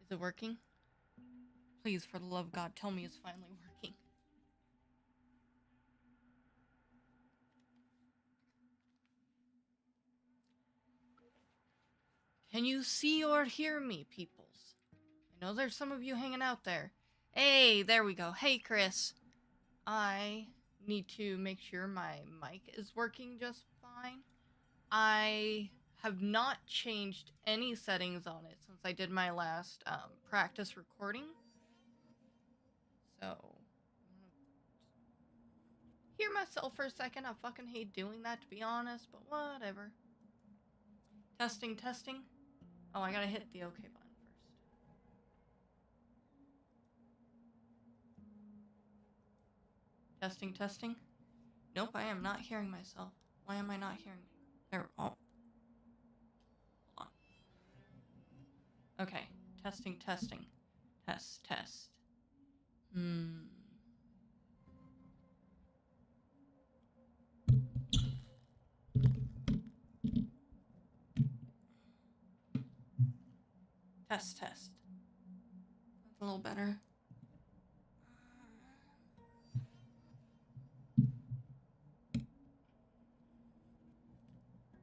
Is it working? Please, for the love of God, tell me it's finally working. Can you see or hear me, peoples? I know there's some of you hanging out there. Hey, there we go. Hey, Chris. I need to make sure my mic is working just fine. I have not changed any settings on it since I did my last practice recording. So, I'm gonna hear myself for a second. I fucking hate doing that, to be honest, but whatever. Testing, testing. Oh, I gotta hit the OK button first. Testing, testing. Nope, I am not hearing myself. Why am I not hearing me? There. Oh. Hold on. Okay. Testing, testing. Test, test. Test, test. That's a little better.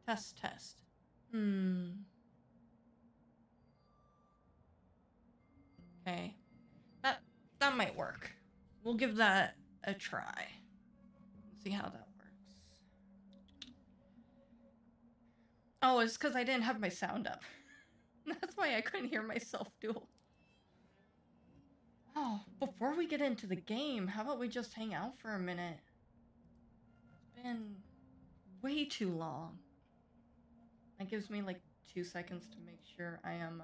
Test, test. Okay. That might work. We'll give that a try. See how that works. Oh, it's because I didn't have my sound up. That's why I couldn't hear myself duel. Oh, before we get into the game, how about we just hang out for a minute? It's been way too long. That gives me like 2 seconds to make sure I am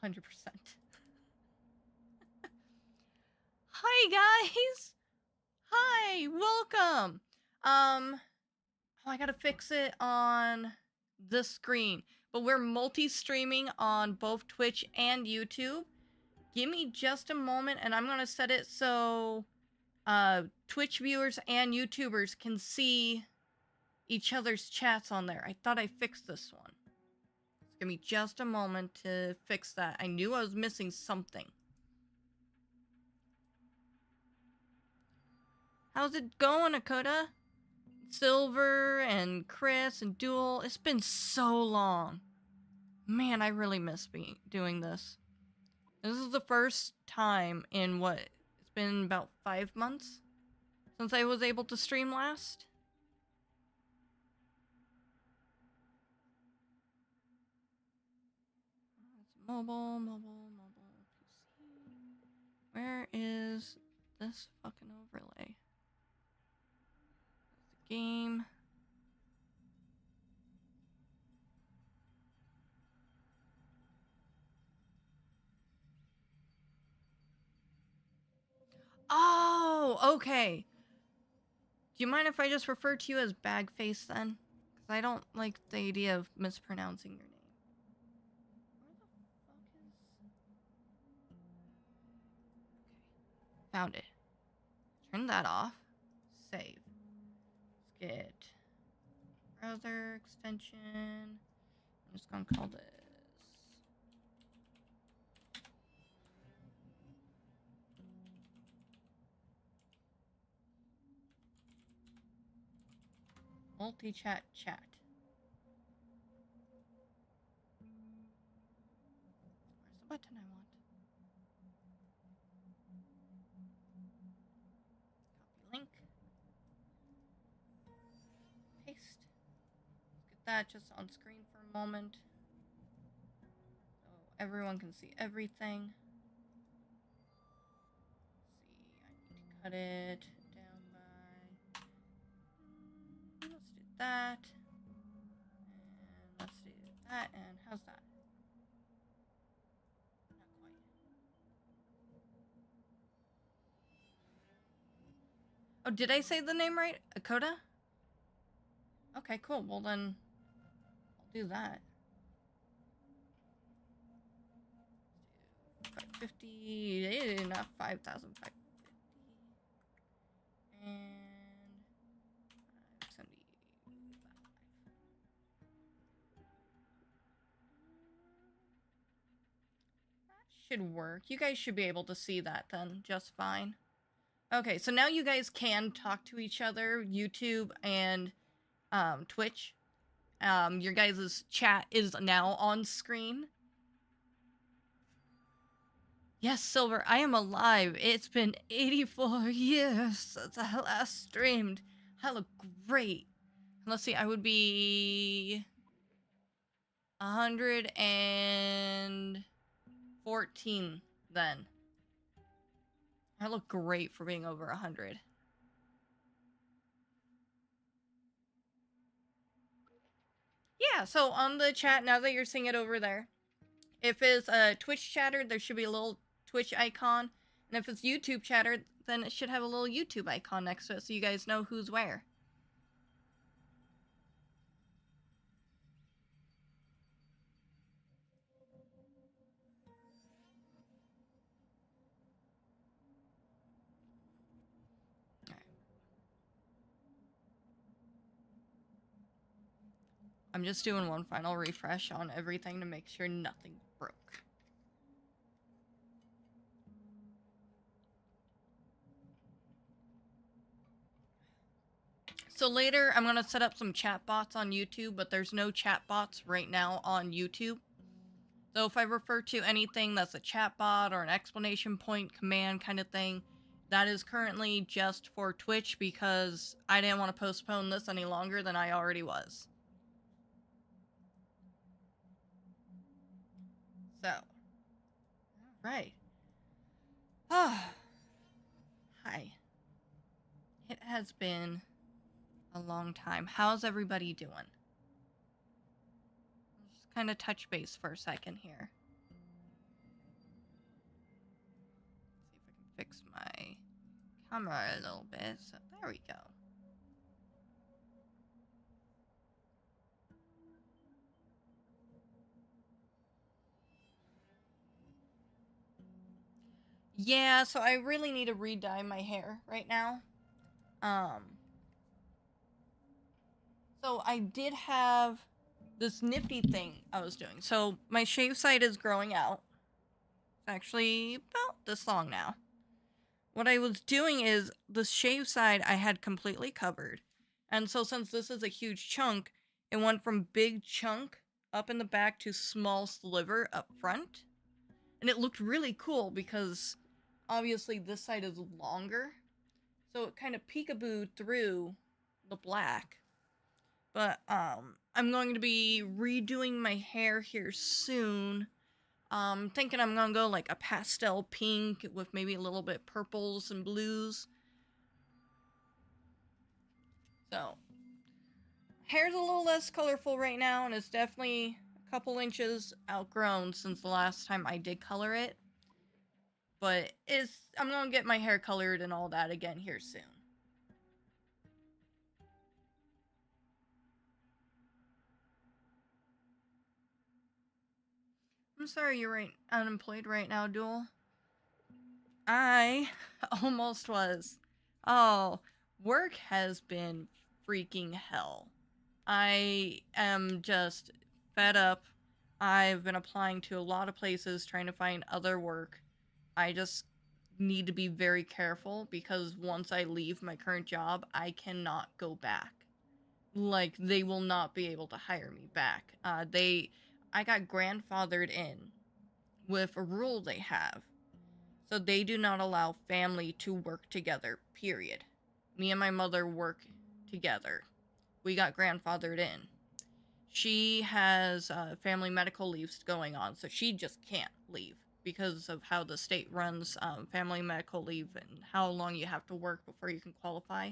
100%. Hi guys! Hi, welcome! Oh, I gotta fix it on the screen. But we're multi-streaming on both Twitch and YouTube. Give me just a moment and I'm gonna set it so Twitch viewers and YouTubers can see each other's chats on there. I thought I fixed this one. Give me just a moment to fix that. I knew I was missing something. How's it going, Akota? Silver and Chris and Duel. It's been so long. Man, I really miss doing this. This is the first time in what? It's been about 5 months since I was able to stream last. It's mobile, PC. Where is this fucking overlay? That's the game. Oh, okay. Do you mind if I just refer to you as Bagface then? Because I don't like the idea of mispronouncing your name. Where the fuck is... Okay. Found it. Turn that off. Save. Let's get browser extension. I'm just gonna call this multi-chat chat. Where's the button I want? Copy link. Paste. Let's get that just on screen for a moment. So everyone can see everything. Let's see, I need to cut it down by... let's do that. And let's do that. And how's that? Not quite. Oh, did I say the name right? Akota? Okay, cool. Well then, I'll do that. 550, not 5,550. And 575. should work. You guys should be able to see that then just fine. Okay, so now you guys can talk to each other, YouTube and Twitch. Your guys' chat is now on screen. Yes, Silver, I am alive. It's been 84 years since I last streamed. I look great. Let's see, I would be 114 then. I look great for being over 100. Yeah, so on the chat, now that you're seeing it over there, if it's a Twitch chatter, there should be a little Twitch icon. And if it's YouTube chatter, then it should have a little YouTube icon next to it so you guys know who's where. I'm just doing one final refresh on everything to make sure nothing broke. So later, I'm going to set up some chat bots on YouTube, but there's no chat bots right now on YouTube. So if I refer to anything that's a chat bot or an explanation point command kind of thing, that is currently just for Twitch because I didn't want to postpone this any longer than I already was. So, alright. Ah, hi. It has been a long time. How's everybody doing? Just kind of touch base for a second here. See if I can fix my camera a little bit. So there we go. Yeah, so I really need to re-dye my hair right now. So I did have this nifty thing I was doing. So my shave side is growing out. It's actually about this long now. What I was doing is the shave side I had completely covered. And so since this is a huge chunk, it went from big chunk up in the back to small sliver up front. And it looked really cool because obviously this side is longer. So it kind of peekabooed through the black. But I'm going to be redoing my hair here soon. Thinking I'm gonna go like a pastel pink with maybe a little bit purples and blues. So, hair's a little less colorful right now, and it's definitely a couple inches outgrown since the last time I did color it. But I'm gonna get my hair colored and all that again here soon. I'm sorry you're unemployed right now, Duel. I almost was. Oh, work has been freaking hell. I am just fed up. I've been applying to a lot of places trying to find other work. I just need to be very careful because once I leave my current job, I cannot go back. Like, they will not be able to hire me back. I got grandfathered in with a rule they have. So they do not allow family to work together, period. Me and my mother work together. We got grandfathered in. She has family medical leaves going on, so she just can't leave because of how the state runs family medical leave and how long you have to work before you can qualify.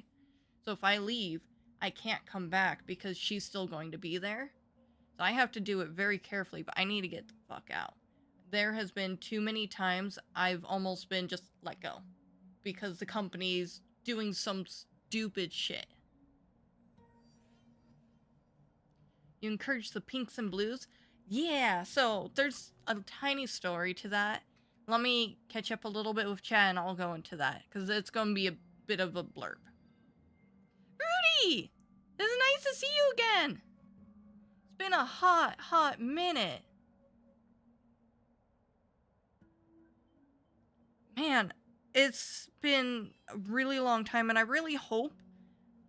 So if I leave, I can't come back because she's still going to be there. So I have to do it very carefully, but I need to get the fuck out. There has been too many times I've almost been just let go because the company's doing some stupid shit. You encourage the pinks and blues? Yeah, so there's a tiny story to that. Let me catch up a little bit with chat and I'll go into that because it's going to be a bit of a blurb. Rudy! It's nice to see you again! It's been a hot minute. Man, it's been a really long time, and I really hope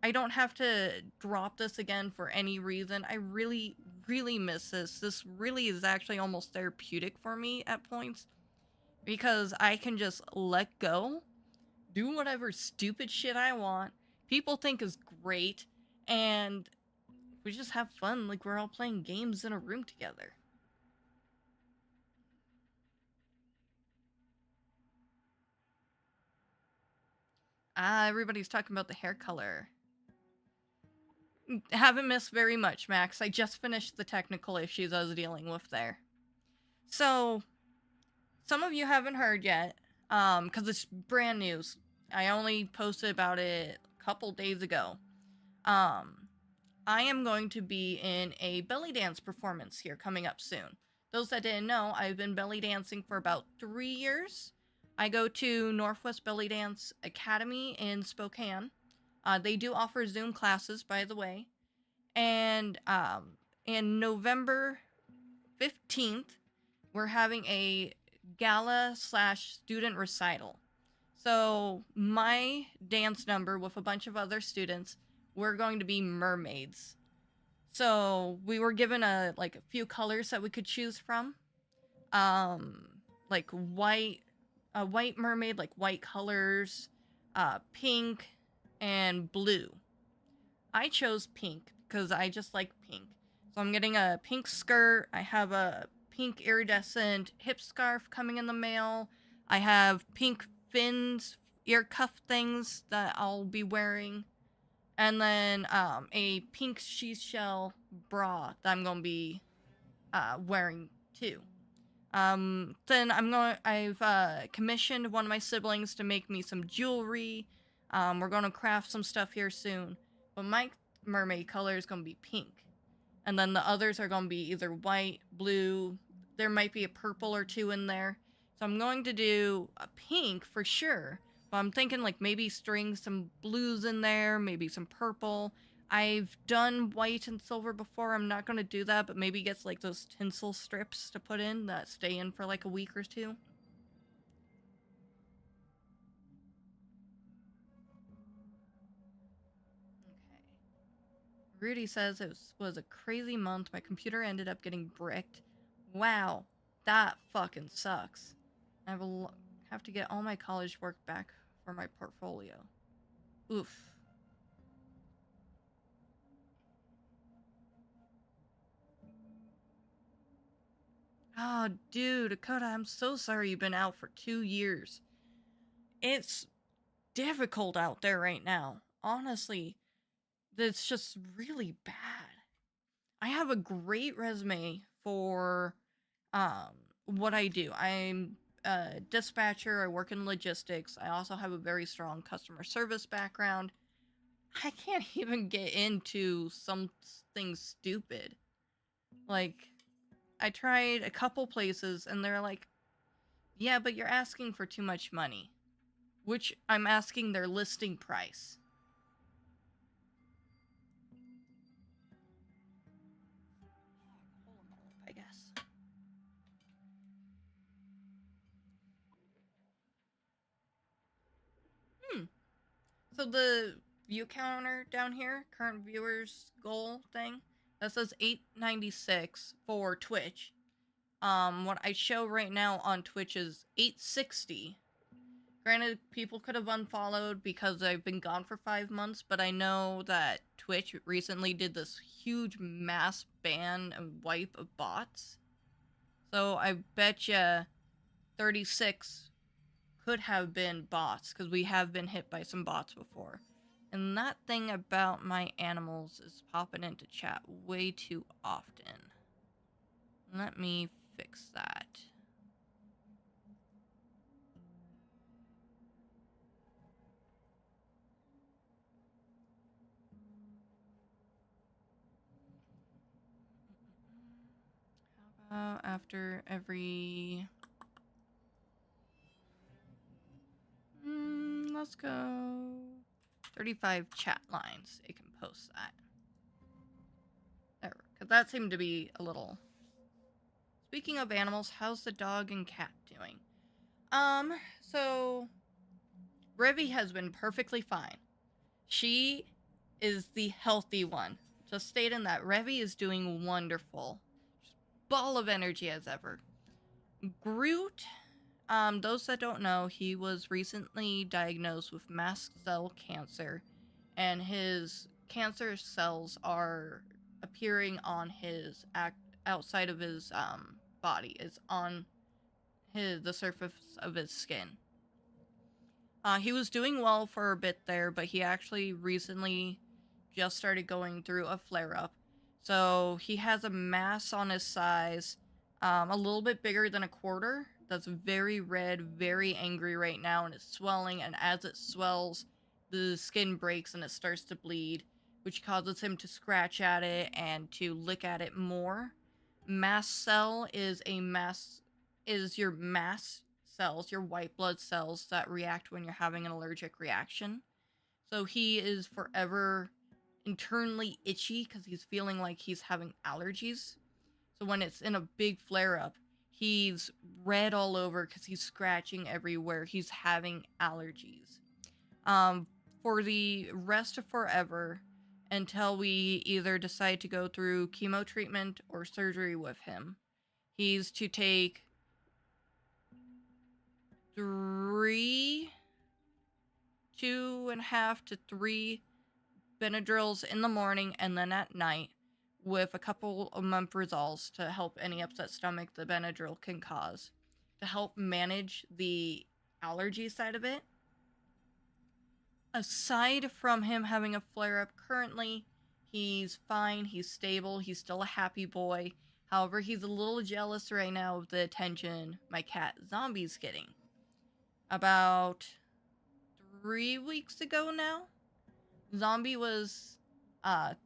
I don't have to drop this again for any reason. I really, really miss this. This really is actually almost therapeutic for me at points because I can just let go, do whatever stupid shit I want, people think is great, and we just have fun like we're all playing games in a room together. Ah, everybody's talking about the hair color. Haven't missed very much, Max. I just finished the technical issues I was dealing with there. So, some of you haven't heard yet, because it's brand news. I only posted about it a couple days ago. Um, I am going to be in a belly dance performance here coming up soon. Those that didn't know, I've been belly dancing for about 3 years. I go to Northwest Belly Dance Academy in Spokane. They do offer Zoom classes, by the way. And in November 15th, we're having a gala slash student recital. So my dance number with a bunch of other students, we're going to be mermaids. So we were given a few colors that we could choose from. Um like white, a white mermaid, like white colors, pink and blue. I chose pink because I just like pink. So I'm getting a pink skirt. I have a pink iridescent hip scarf coming in the mail. I have pink fins, ear cuff things that I'll be wearing. And then a pink seashell bra that I'm going to be wearing too. Then I've commissioned one of my siblings to make me some jewelry. We're going to craft some stuff here soon. But my mermaid color is going to be pink. And then the others are going to be either white, blue, there might be a purple or two in there. So I'm going to do a pink for sure. But I'm thinking like maybe string some blues in there, maybe some purple. I've done white and silver before. I'm not going to do that, but maybe get like those tinsel strips to put in that stay in for like a week or two. Okay. Rudy says it was a crazy month. My computer ended up getting bricked. Wow, that fucking sucks. I have to get all my college work back for my portfolio. Oof. Oh, dude, Dakota, I'm so sorry you've been out for 2 years. It's difficult out there right now. Honestly, it's just really bad. I have a great resume for um what I do. I'm a dispatcher, I work in logistics. I also have a very strong customer service background. I can't even get into something stupid. Like I tried a couple places and they're like, "Yeah, but you're asking for too much money." Which I'm asking their listing price. I guess. Hmm. So the view counter down here, current viewers goal thing, that says 896 for Twitch. What I show right now on Twitch is 860. Granted, people could have unfollowed because I've been gone for 5 months, but I know that Twitch recently did this huge mass ban and wipe of bots. So I bet you 36 could have been bots because we have been hit by some bots before. And that thing about my animals is popping into chat way too often. Let me fix that. How about after every... let's go 35 chat lines. It can post that. There, because that seemed to be a little... Speaking of animals, how's the dog and cat doing? So Revy has been perfectly fine. She is the healthy one. Just stating that Revy is doing wonderful. Ball of energy as ever. Groot, those that don't know, he was recently diagnosed with mast cell cancer, and his cancer cells are appearing on his outside of his body. It's on the surface of his skin. He was doing well for a bit there, but he actually recently just started going through a flare up. So he has a mass on his size, a little bit bigger than a quarter. That's very red, very angry right now, and it's swelling. And as it swells, the skin breaks and it starts to bleed, which causes him to scratch at it and to lick at it more. Mast cell is your mast cells, your white blood cells that react when you're having an allergic reaction. So he is forever internally itchy because he's feeling like he's having allergies. So when it's in a big flare up, he's red all over because he's scratching everywhere. He's having allergies. Um, for the rest of forever, until we either decide to go through chemo treatment or surgery with him, he's to take 2.5 to 3 Benadryls in the morning and then at night, with a couple of omeprazole to help any upset stomach the Benadryl can cause, to help manage the allergy side of it. Aside from him having a flare up currently, he's fine, he's stable, he's still a happy boy. However, he's a little jealous right now of the attention my cat Zombie's getting. About 3 weeks ago now, Zombie was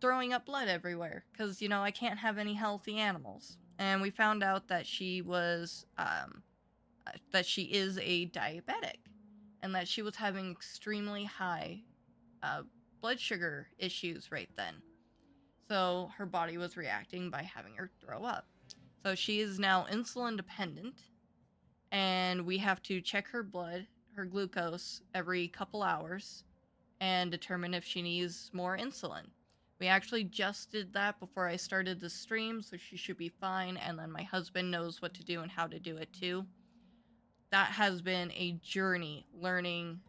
throwing up blood everywhere because, I can't have any healthy animals. And we found out that she was, that she is a diabetic and that she was having extremely high blood sugar issues right then. So her body was reacting by having her throw up. So she is now insulin dependent, and we have to check her blood, her glucose, every couple hours and determine if she needs more insulin. We actually just did that before I started the stream, so she should be fine, and then my husband knows what to do and how to do it too. That has been a journey learning.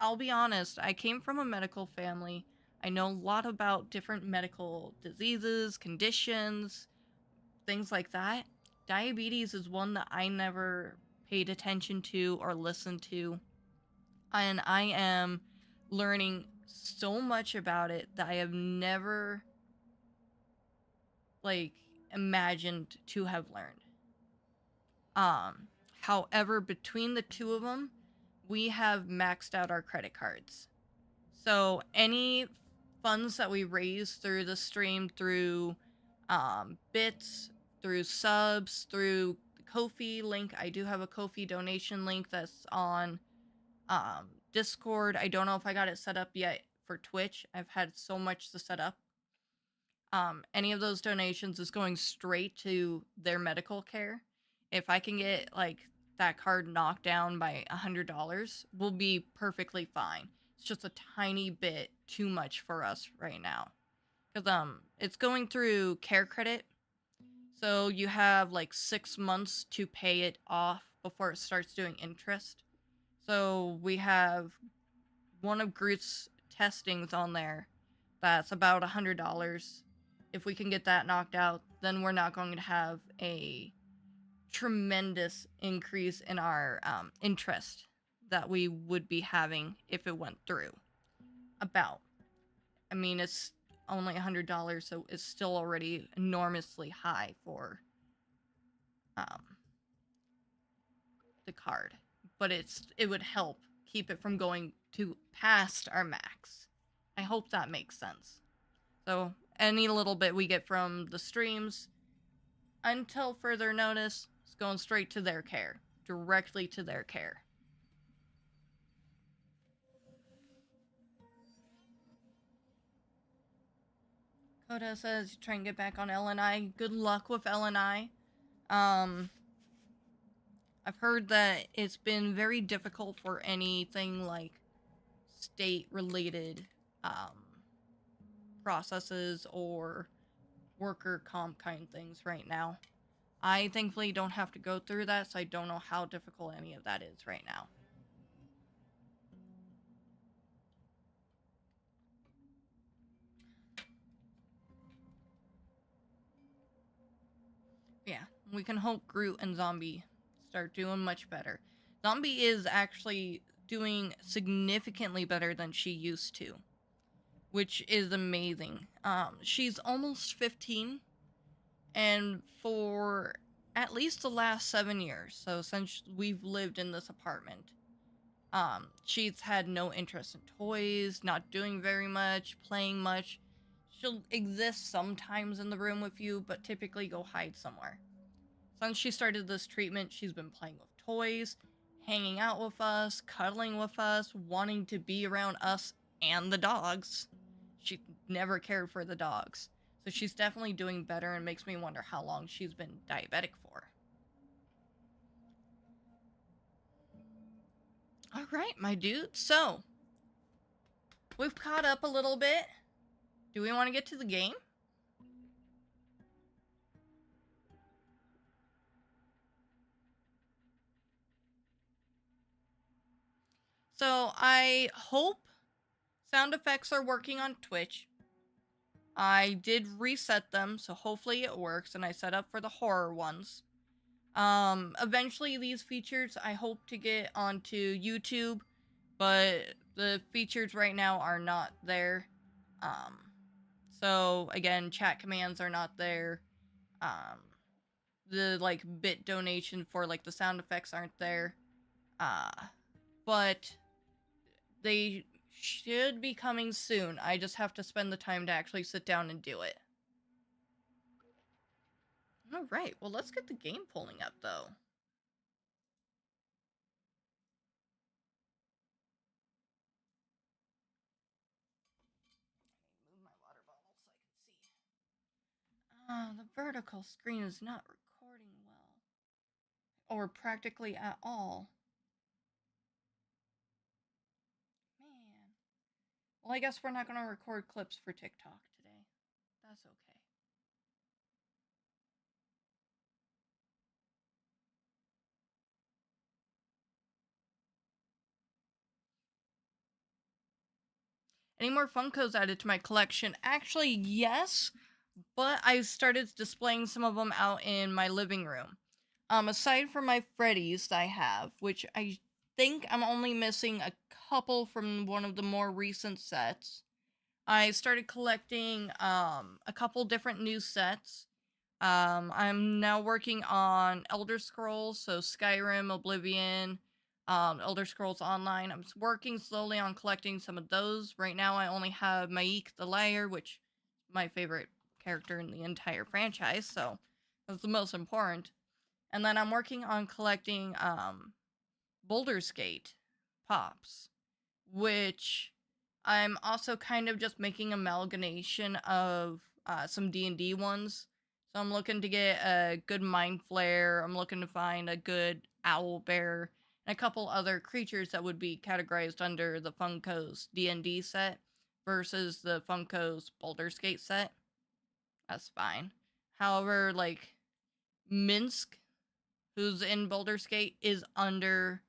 I'll be honest, I came from a medical family. I know a lot about different medical diseases, conditions, things like that. Diabetes is one that I never paid attention to or listened to. And I am learning so much about it that I have never imagined to have learned. However, between the two of them, we have maxed out our credit cards. So any funds that we raise through the stream, through bits, through subs, through the Ko-fi link, I do have a Ko-fi donation link that's on Discord. I don't know if I got it set up yet for Twitch. I've had so much to set up. Any of those donations is going straight to their medical care. If I can get that card knocked down by $100, we'll be perfectly fine. It's just a tiny bit too much for us right now, because it's going through Care Credit, so you have 6 months to pay it off before it starts doing interest. So we have one of Groot's testings on there that's about $100. If we can get that knocked out, then we're not going to have a tremendous increase in our interest that we would be having if it went through. It's only $100, so it's still already enormously high for the card. But it would help keep it from going to past our max. I hope that makes sense. So any little bit we get from the streams, until further notice, is going straight to their care. Directly to their care. Coda says, try and get back on LNI. Good luck with LNI. I've heard that it's been very difficult for anything like state-related processes or worker comp kind things right now. I thankfully don't have to go through that, so I don't know how difficult any of that is right now. Yeah, we can hope Groot and Zombie start doing much better. Zombie is actually doing significantly better than she used to, which is amazing. She's almost 15, and for at least the last 7 years, so since we've lived in this apartment, she's had no interest in toys, not doing very much, playing much. She'll exist sometimes in the room with you, but typically go hide somewhere. Since she started this treatment, she's been playing with toys, hanging out with us, cuddling with us, wanting to be around us and the dogs. She never cared for the dogs. So she's definitely doing better and makes me wonder how long she's been diabetic for. Alright, my dude. So, we've caught up a little bit. Do we want to get to the game? So, I hope sound effects are working on Twitch. I did reset them, so hopefully it works, and I set up for the horror ones. Eventually these features I hope to get onto YouTube, but the features right now are not there. Um, so again, chat commands are not there. Um, the like bit donation for like the sound effects aren't there. Uh, but they should be coming soon. I just have to spend the time to actually sit down and do it. Alright, well let's get the game pulling up though. Move my water bottle so I can see. The vertical screen is not recording well. Or practically at all. Man. Well, I guess we're not going to record clips for TikTok today. That's okay. Any more Funkos added to my collection? Actually, yes, but I started displaying some of them out in my living room. Aside from my Freddy's I have, which I think I'm only missing a couple from one of the more recent sets. I started collecting a couple different new sets. I'm now working on Elder Scrolls, so Skyrim, Oblivion, Elder Scrolls Online. I'm working slowly on collecting some of those. Right now, I only have Maik the Liar, which is my favorite character in the entire franchise, so that's the most important. And then I'm working on collecting Baldur's Gate pops, which I'm also kind of just making amalgamation of some D&D ones. So I'm looking to get a good Mind Flare. I'm looking to find a good Owl Bear and a couple other creatures that would be categorized under the Funko's D&D set versus the Funko's Baldur's Gate set. That's fine. However, like Minsk, who's in Baldur's Gate, is under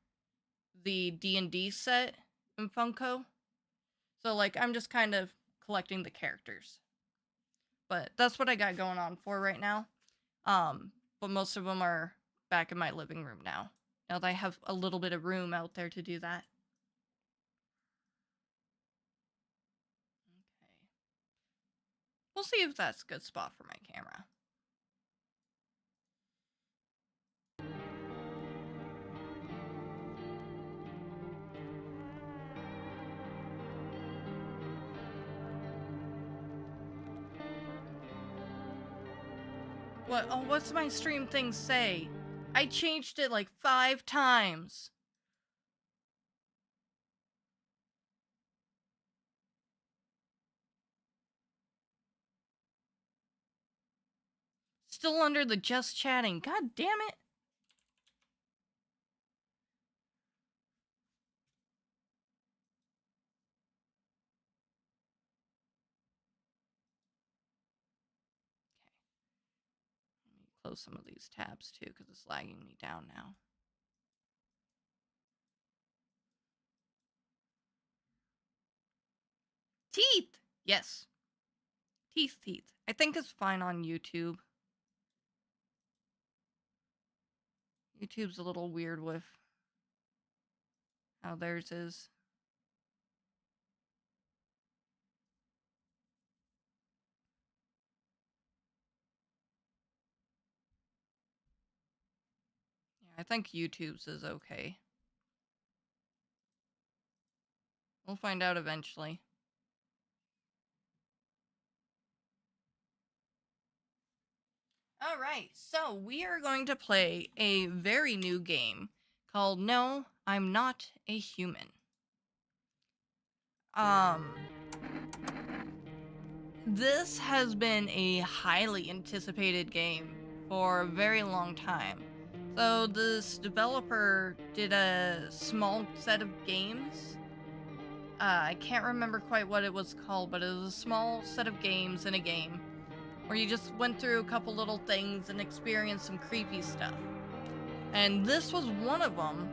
the D&D set in Funko. So, like, I'm just kind of collecting the characters. But that's what I got going on for right now. But most of them are back in my living room now. Now that I have a little bit of room out there to do that. Okay. We'll see if that's a good spot for my camera. What? Oh, what's my stream thing say? I changed it like 5 times. Still under the just chatting. God damn it. close some of these tabs too, because it's lagging me down now. Teeth! Yes. Teeth. I think it's fine on YouTube. YouTube's a little weird with how theirs is. Yeah, I think YouTube's is okay. We'll find out eventually. Alright, so we are going to play a very new game called No, I'm Not a Human. This has been a highly anticipated game for a very long time. So this developer did a small set of games. I can't remember quite what it was called, but it was a small set of games in a game where you just went through a couple little things and experienced some creepy stuff. And this was one of them,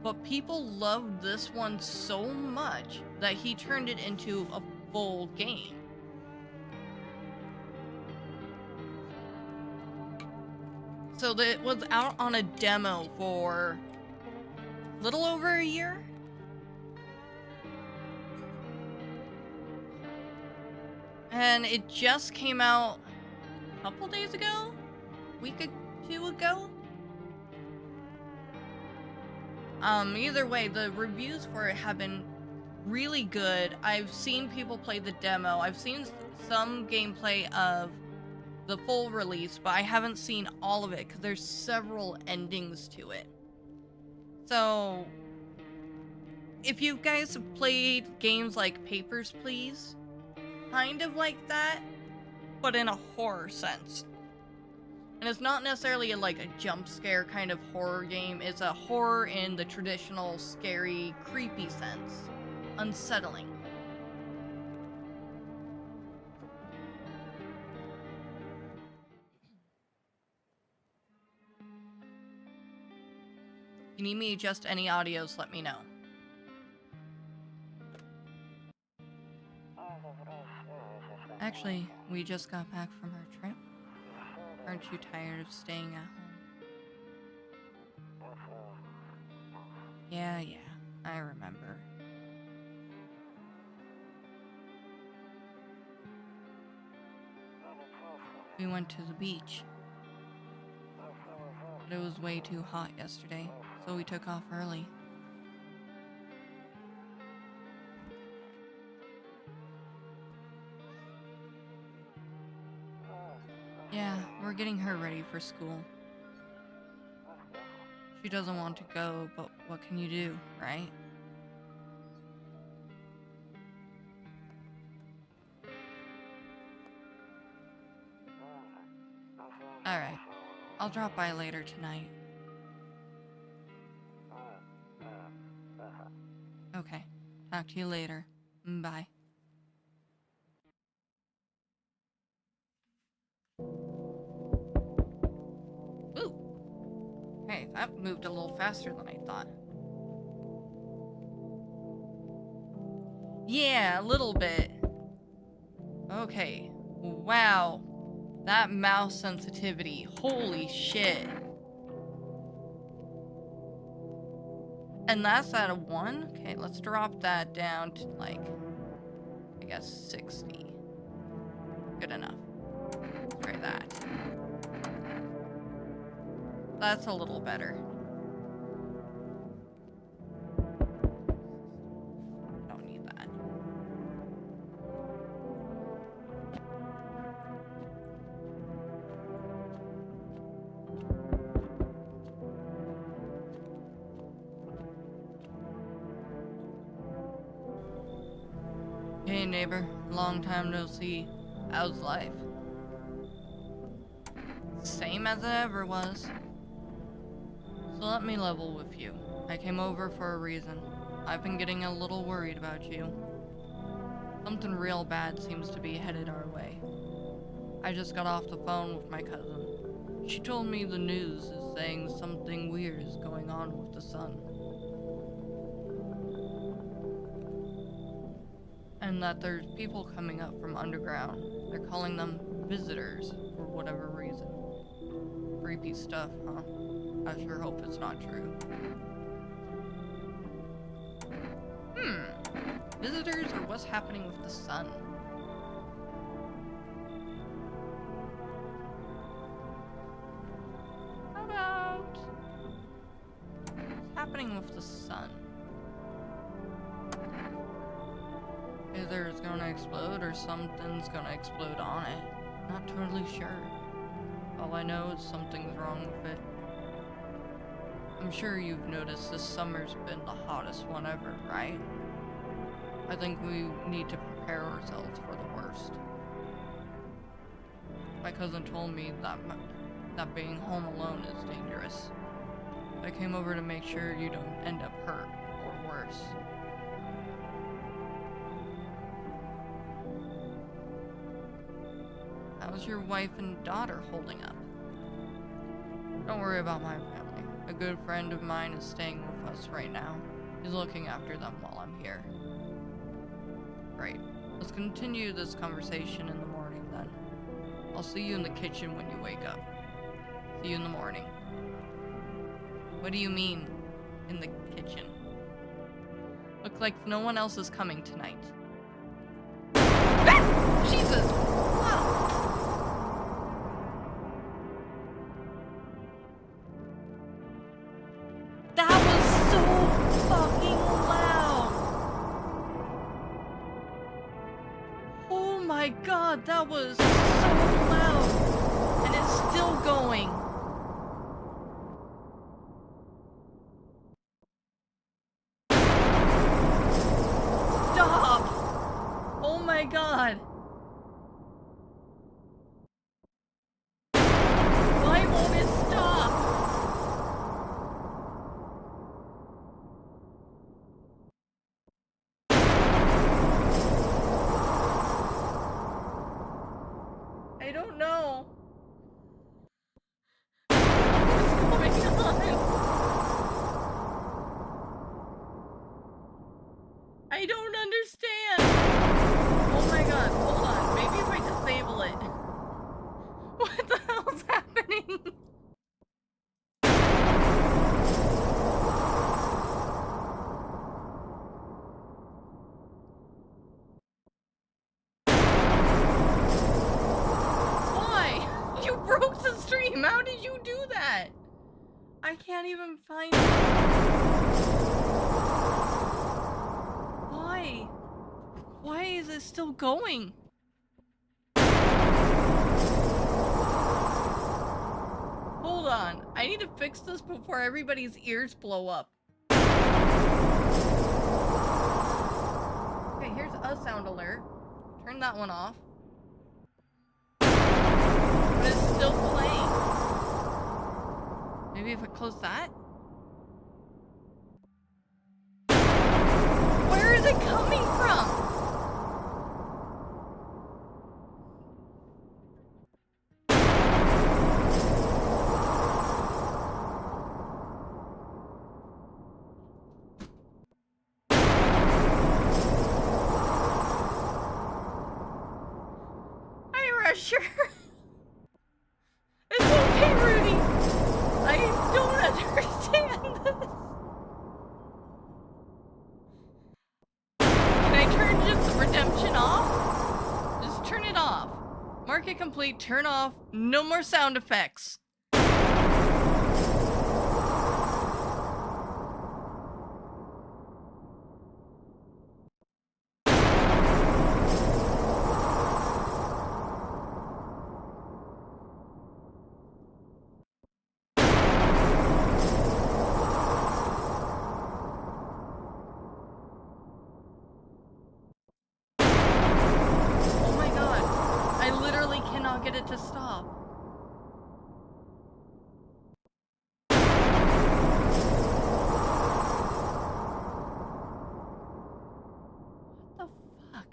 but people loved this one so much that he turned it into a full game. So it was out on a demo for a little over a year. And it just came out a couple days ago? A week or two ago? Either way, the reviews for it have been really good. I've seen people play the demo. I've seen some gameplay of the full release, but I haven't seen all of it because there's several endings to it. So, if you guys have played games like Papers, Please, kind of like that, but in a horror sense. And it's not necessarily like a jump scare kind of horror game. It's a horror in the traditional scary, creepy sense. Unsettling. If you need me to adjust any audios, let me know. Actually, we just got back from our trip. Aren't you tired of staying at home? Yeah, I remember. We went to the beach. But it was way too hot yesterday, so we took off early. Yeah, we're getting her ready for school. She doesn't want to go, but what can you do, right? Alright, I'll drop by later tonight. Okay, talk to you later. Bye. Ooh! Hey, that moved a little faster than I thought. Yeah, a little bit. Okay. Wow. That mouse sensitivity. Holy shit. And that's at a 1? Okay, let's drop that down to, like, I guess 60. Good enough. Let's try that. That's a little better. I don't need that. Hey neighbor, long time no see. How's life? Same as it ever was. So let me level with you. I came over for a reason. I've been getting a little worried about you. Something real bad seems to be headed our way. I just got off the phone with my cousin. She told me the news is saying something weird is going on with the sun. And that there's people coming up from underground. They're calling them visitors for whatever reason. Creepy stuff, huh? I sure hope it's not true. Visitors or what's happening with the sun? How about what's happening with the sun? Either it's gonna explode or something's gonna explode on it. Not totally sure. All I know is something's wrong with it. I'm sure you've noticed this summer's been the hottest one ever, right? I think we need to prepare ourselves for the worst. My cousin told me that being home alone is dangerous. I came over to make sure you don't end up hurt or worse. How's your wife and daughter holding up? Don't worry about my family. A good friend of mine is staying with us right now. He's looking after them while I'm here. Great. Let's continue this conversation in the morning then. I'll see you in the kitchen when you wake up. See you in the morning. What do you mean, in the kitchen? Looks like no one else is coming tonight. Ah! Jesus! Wow. That was so fucking loud! Oh my god, that was so loud! And it's still going. Stop! Oh my god! Why won't it stop? I don't know. What's going on? I don't understand. Oh my god, hold on. Maybe if I disable it. What the hell's happening? Why? You broke the stream. How did you do that? I can't even find it. Why? Why is it still going? Hold on. I need to fix this before everybody's ears blow up. Okay, here's a sound alert. Turn that one off. But it's still playing. Maybe if I close that? Where is it coming from? Sure. It's okay, Rudy. I don't understand this. Can I turn just the redemption off? Just turn it off. Mark it complete, turn off, no more sound effects. Get it to stop. What the fuck?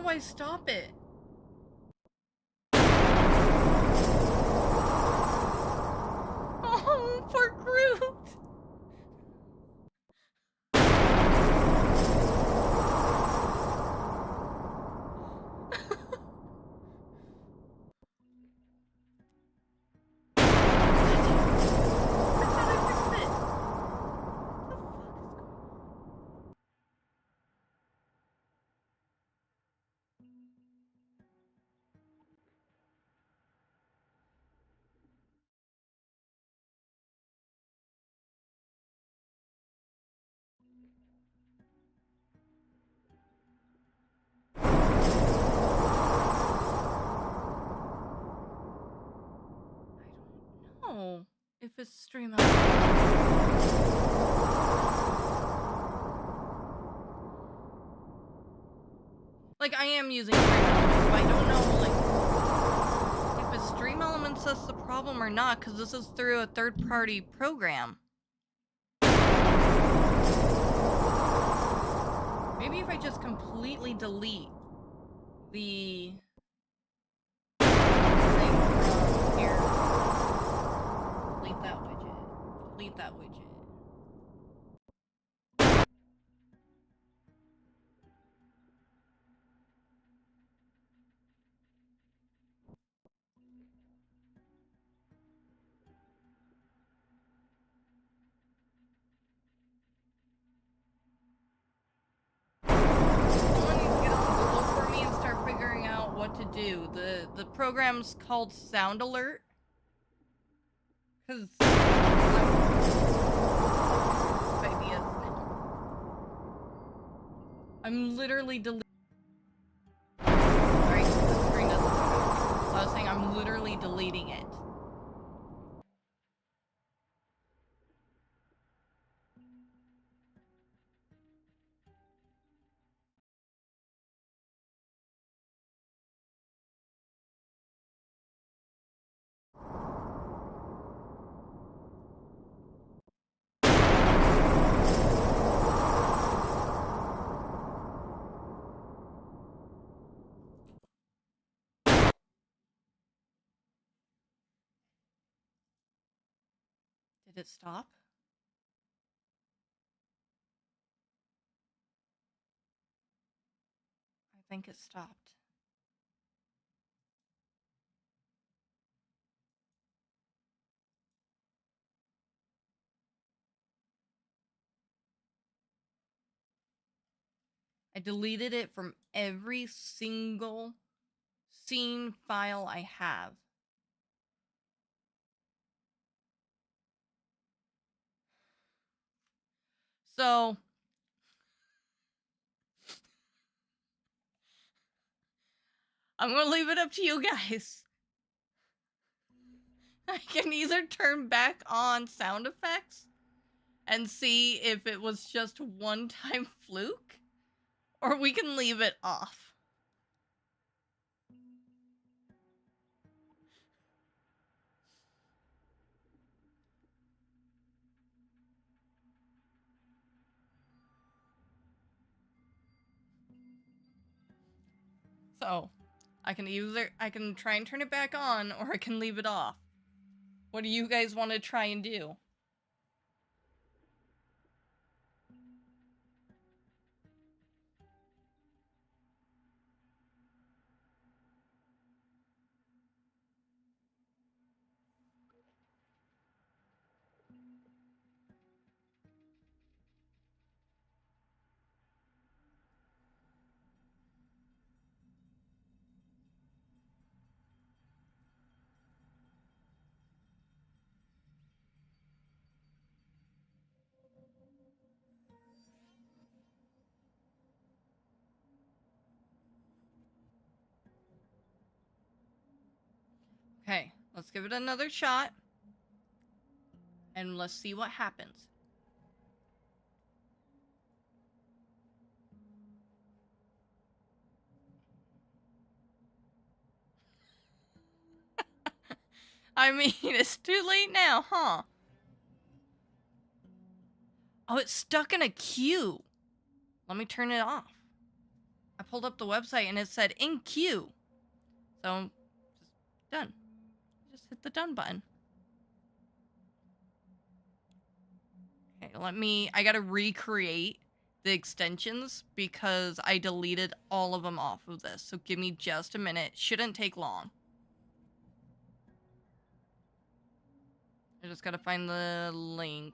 I stop it? Oh, poor Groot. Oh, if it's stream out. Like, I am using Stream Elements, but I don't know, like, if it's Stream Elements that's the problem or not, because this is through a third-party program. Maybe if I just completely delete the thing from here. Delete that widget. Delete that widget. Someone needs to get on Google for me and start figuring out what to do. The program's called Sound Alert. Because ideas now. I'm literally deleting. Sorry, the screen doesn't work. I was saying I'm literally deleting it. Did it stop? I think it stopped. I deleted it from every single scene file I have. So I'm gonna leave it up to you guys. I can either turn back on sound effects and see if it was just one-time fluke, or we can leave it off. So, I can try and turn it back on, or I can leave it off. What do you guys want to try and do? Okay, let's give it another shot. And let's see what happens. I mean, it's too late now, huh? Oh, it's stuck in a queue. Let me turn it off. I pulled up the website and it said in queue. So, just done. Just hit the done button. Okay, I gotta recreate the extensions because I deleted all of them off of this. So give me just a minute. Shouldn't take long. I just gotta find the link.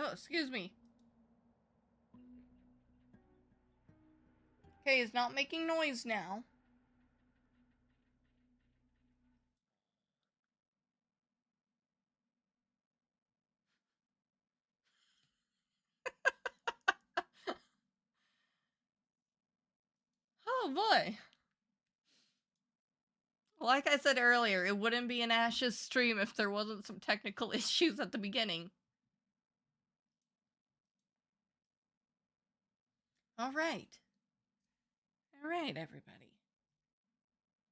Oh, excuse me. Okay, it's not making noise now. Oh boy. Like I said earlier, it wouldn't be an Ashes stream if there wasn't some technical issues at the beginning. Alright. Alright, everybody.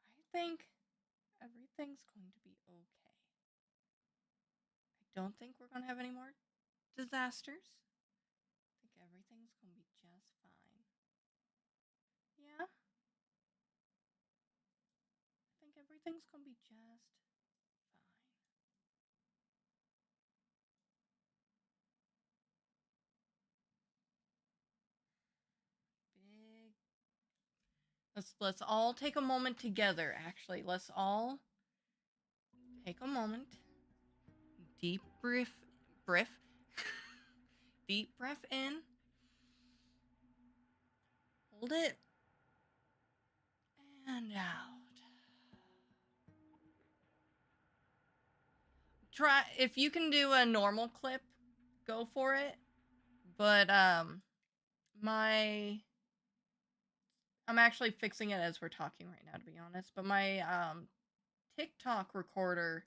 I think everything's going to be okay. I don't think we're going to have any more disasters. I think everything's going to be just fine. Yeah? I think everything's going to be just fine. Let's all take a moment together, actually. Let's all take a moment. Deep breath. Deep breath in. Hold it. And out. Try, if you can do a normal clip, go for it. But, I'm actually fixing it as we're talking right now, to be honest. But my, TikTok recorder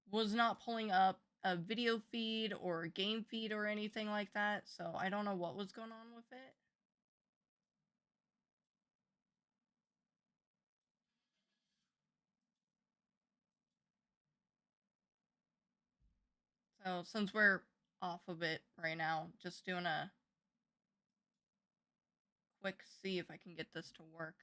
was not pulling up a video feed or a game feed or anything like that. So I don't know what was going on with it. So since we're off of it right now, just doing a quick see if I can get this to work.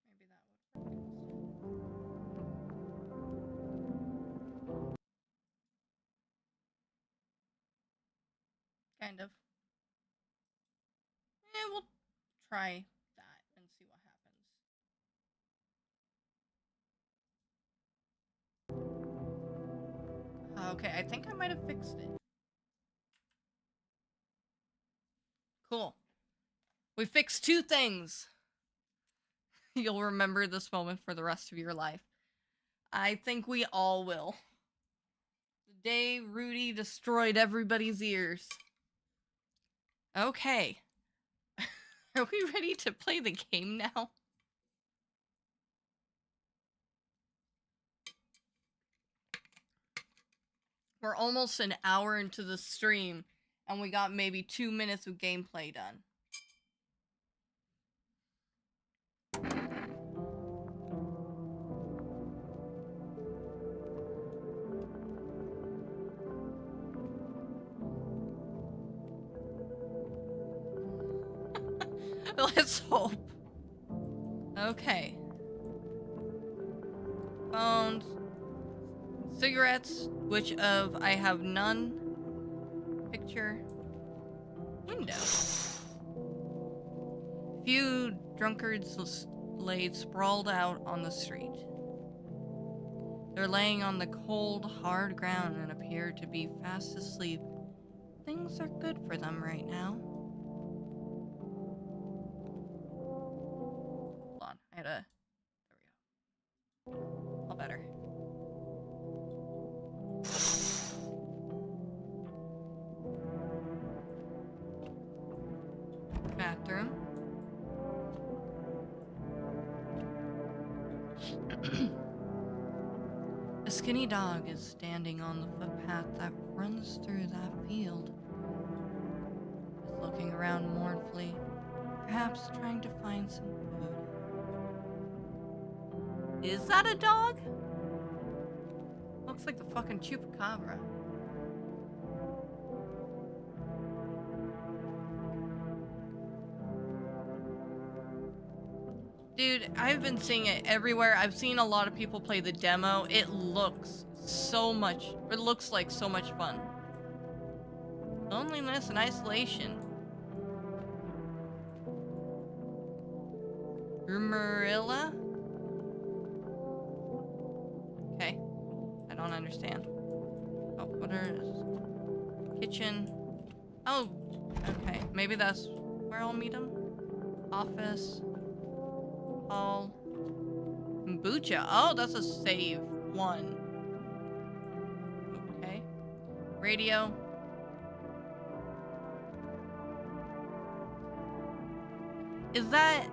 Maybe that would work. Kind of. We'll try that and see what happens. Okay, I think I might have fixed it. Cool. We fixed 2 things. You'll remember this moment for the rest of your life. I think we all will. The day Rudy destroyed everybody's ears. Okay. Are we ready to play the game now? We're almost an hour into the stream, and we got maybe 2 minutes of gameplay done. Let's hope. Okay. Phones. Cigarettes, which of I have none. Picture window. Few drunkards laid sprawled out on the street. They're laying on the cold, hard ground and appear to be fast asleep. Things are good for them right now. Hold on, I had a... There we go. All better. Bathroom. A skinny dog is standing on the footpath that runs through that field. It's looking around mournfully, perhaps trying to find some food. Is that a dog? Looks like the fucking chupacabra. Dude, I've been seeing it everywhere. I've seen a lot of people play the demo. It looks like so much fun. Loneliness and isolation. Rumarilla? Okay. I don't understand. Oh, what are... Kitchen. Oh, okay. Maybe that's where I'll meet him. Office. Hall. Kombucha. Oh, that's a save one. Okay. Radio. Is that...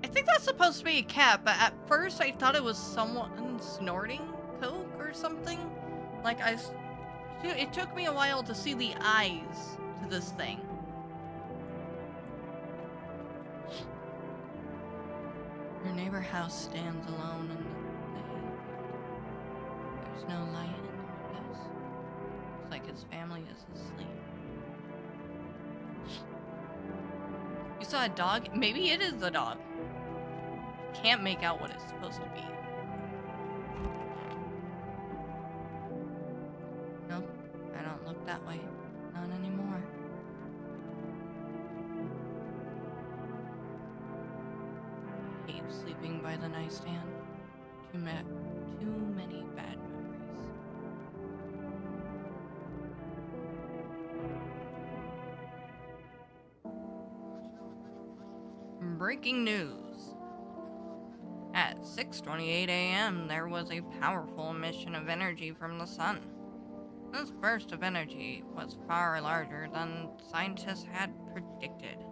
I think that's supposed to be a cat, but at first I thought it was someone snorting coke or something. Like it took me a while to see the eyes to this thing. Your neighbor house stands alone in the hayfield. There's no light in the windows. Looks like his family is asleep. You saw a dog? Maybe it is a dog. Can't make out what it's supposed to be. Nope, I don't look that way. Not anymore. I hate sleeping by the nightstand. Too many bad memories. Breaking news. At 6:28 a.m., there was a powerful emission of energy from the sun. This burst of energy was far larger than scientists had predicted.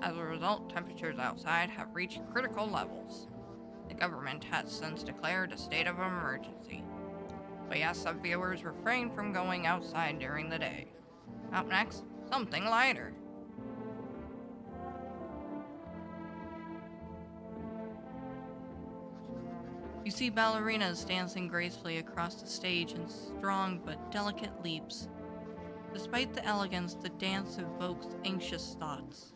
As a result, temperatures outside have reached critical levels. The government has since declared a state of emergency. We ask that viewers refrain from going outside during the day. Up next, something lighter. You see ballerinas dancing gracefully across the stage in strong but delicate leaps. Despite the elegance, the dance evokes anxious thoughts.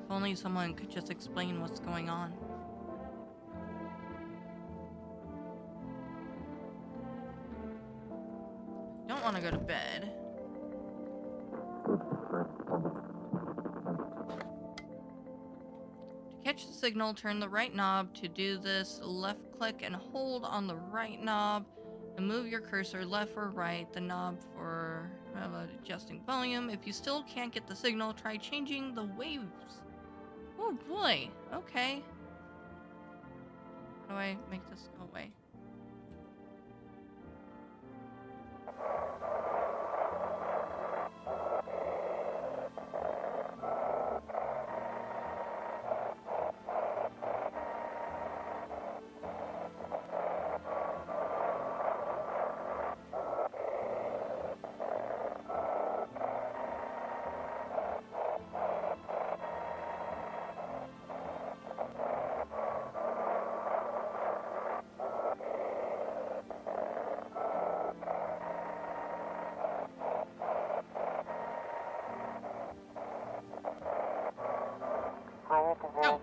If only someone could just explain what's going on. Don't want to go to bed. To catch the signal, turn the right knob. To do this, left click and hold on the right knob and move your cursor left or right, the knob for adjusting volume. If you still can't get the signal, try changing the waves. Oh boy, okay. How do I make this go away? Oh.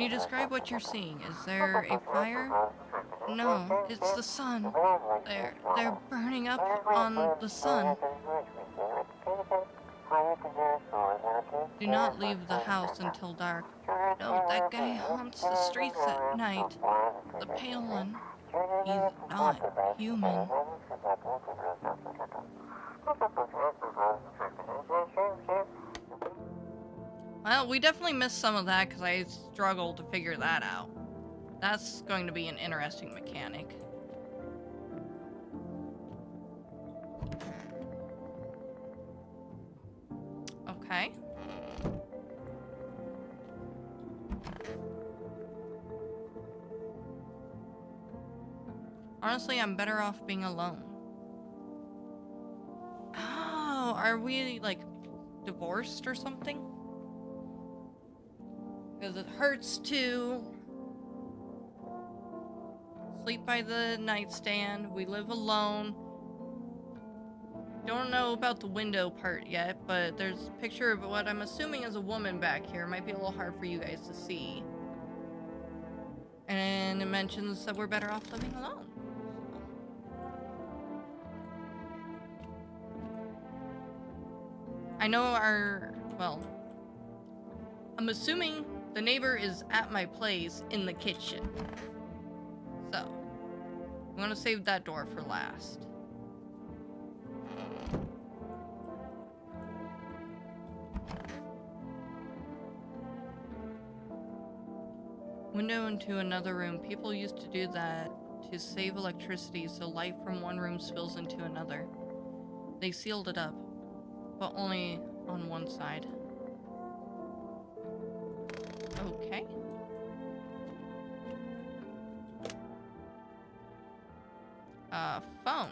Can you describe what you're seeing? Is there a fire? No, it's the sun. They're burning up on the sun. Do not leave the house until dark. No, that guy haunts the streets at night. The pale one. He's not human. Well, we definitely missed some of that because I struggled to figure that out. That's going to be an interesting mechanic. Okay. Honestly, I'm better off being alone. Oh, are we, like, divorced or something? Because it hurts to sleep by the nightstand. We live alone. Don't know about the window part yet, but there's a picture of what I'm assuming is a woman back here. Might be a little hard for you guys to see. And it mentions that we're better off living alone. I know I'm assuming the neighbor is at my place in the kitchen. So, I'm gonna save that door for last. Window into another room. People used to do that to save electricity so light from one room spills into another. They sealed it up, but only on one side. Okay. Phone.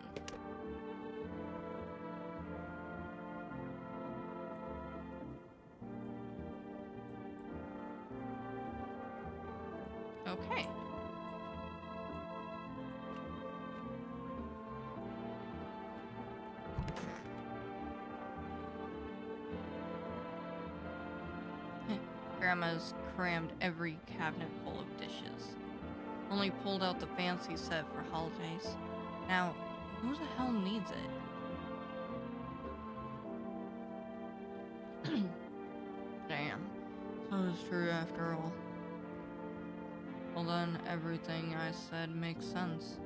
Okay. Grandma's crammed every cabinet full of dishes. Only pulled out the fancy set for holidays. Now, who the hell needs it? Damn. So it's true after all. Well then, everything I said makes sense.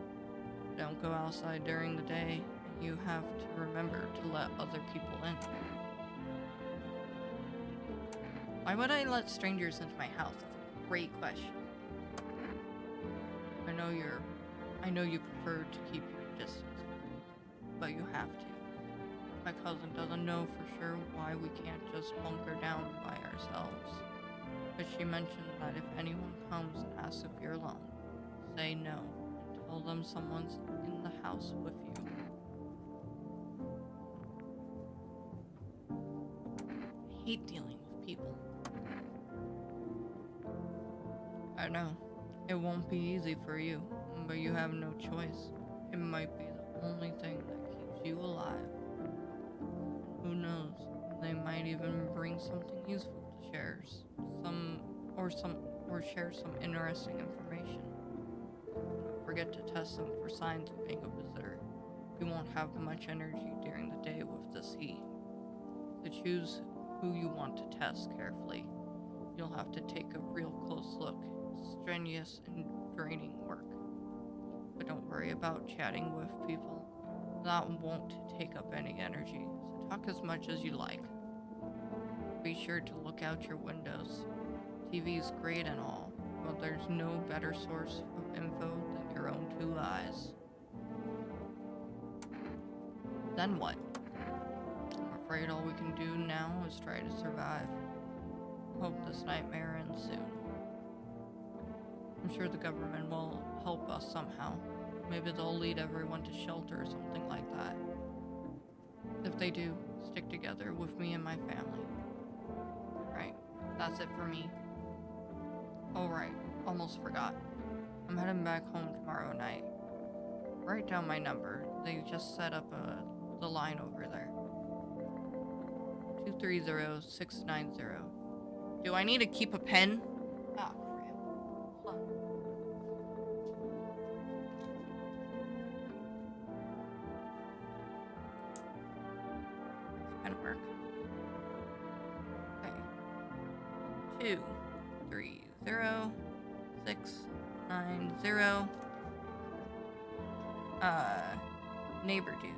Don't go outside during the day, and you have to remember to let other people in. Why would I let strangers into my house? That's a great question. I know you prefer to keep your distance, but you have to. My cousin doesn't know for sure why we can't just bunker down by ourselves. But she mentioned that if anyone comes and asks if you're alone, say no and tell them someone's in the house with you. I hate dealing with people. I know. It won't be easy for you, but you have no choice. It might be the only thing that keeps you alive. Who knows? They might even bring something useful to share, or share some interesting information. Don't forget to test them for signs of being a visitor. You won't have much energy during the day with this heat. To choose who you want to test carefully, you'll have to take a real close look. Strenuous and draining work. But don't worry about chatting with people. That won't take up any energy, so talk as much as you like. Be sure to look out your windows. TV's great and all, but there's no better source of info than your own two eyes. Then what? I'm afraid all we can do now is try to survive. Hope this nightmare ends soon. I'm sure the government will help us somehow. Maybe they'll lead everyone to shelter or something like that. If they do, stick together with me and my family. Right, that's it for me. Oh right, almost forgot. I'm heading back home tomorrow night. Write down my number. They just set up the line over there. 230-690. Do I need to keep a pen? Oh, crap. kind of work. Okay. 2, 3, 0, 6, 9, 0. Neighbor dude.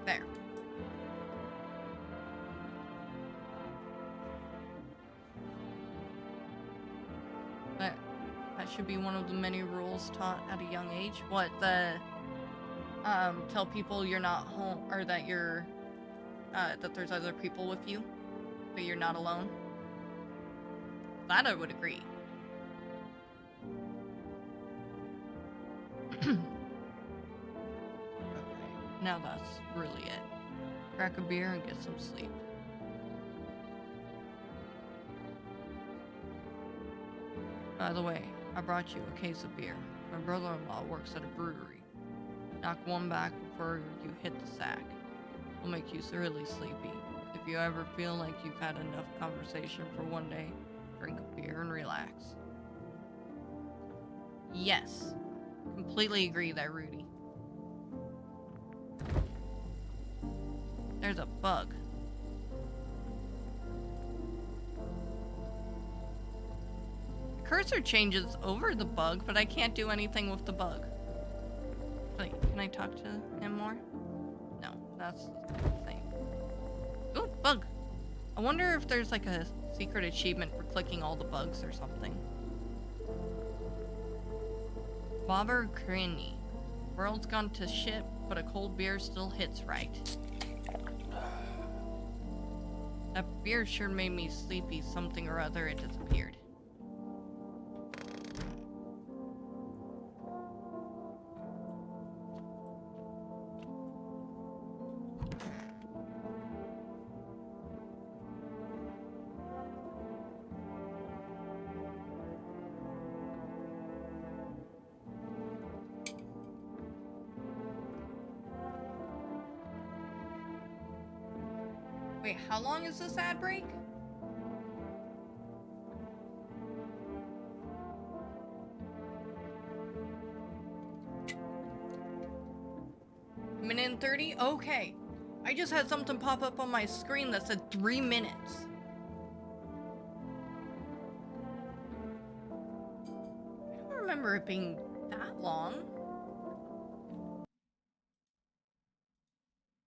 There. That should be one of the many rules taught at a young age. What, tell people you're not home, or that you're, that there's other people with you, but you're not alone? That I would agree. Okay, now that's really it. Crack a beer and get some sleep. By the way, I brought you a case of beer. My brother-in-law works at a brewery. Knock one back before you hit the sack. It'll make you really sleepy. If you ever feel like you've had enough conversation for one day, drink a beer and relax. Yes. Completely agree there, Rudy. There's a bug. The cursor changes over the bug, but I can't do anything with the bug. Wait, can I talk to him more? No, that's the thing. Oh, bug! I wonder if there's like a secret achievement for clicking all the bugs or something. Bobber Cranny. World's gone to shit, but a cold beer still hits right. That beer sure made me sleepy. Something or other, it disappeared. Wait, how long is this ad break? Minute and 30? Okay. I just had something pop up on my screen that said 3 minutes. I don't remember it being that long.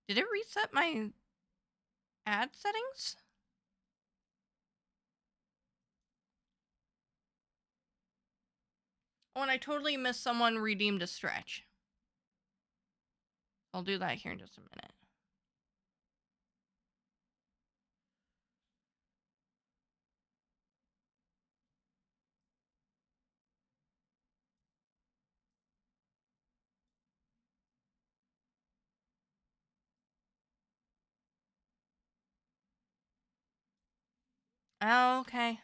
Did it reset my ad settings? Oh, and I totally missed someone redeemed a stretch. I'll do that here in just a minute. Oh, okay.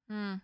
Hmm.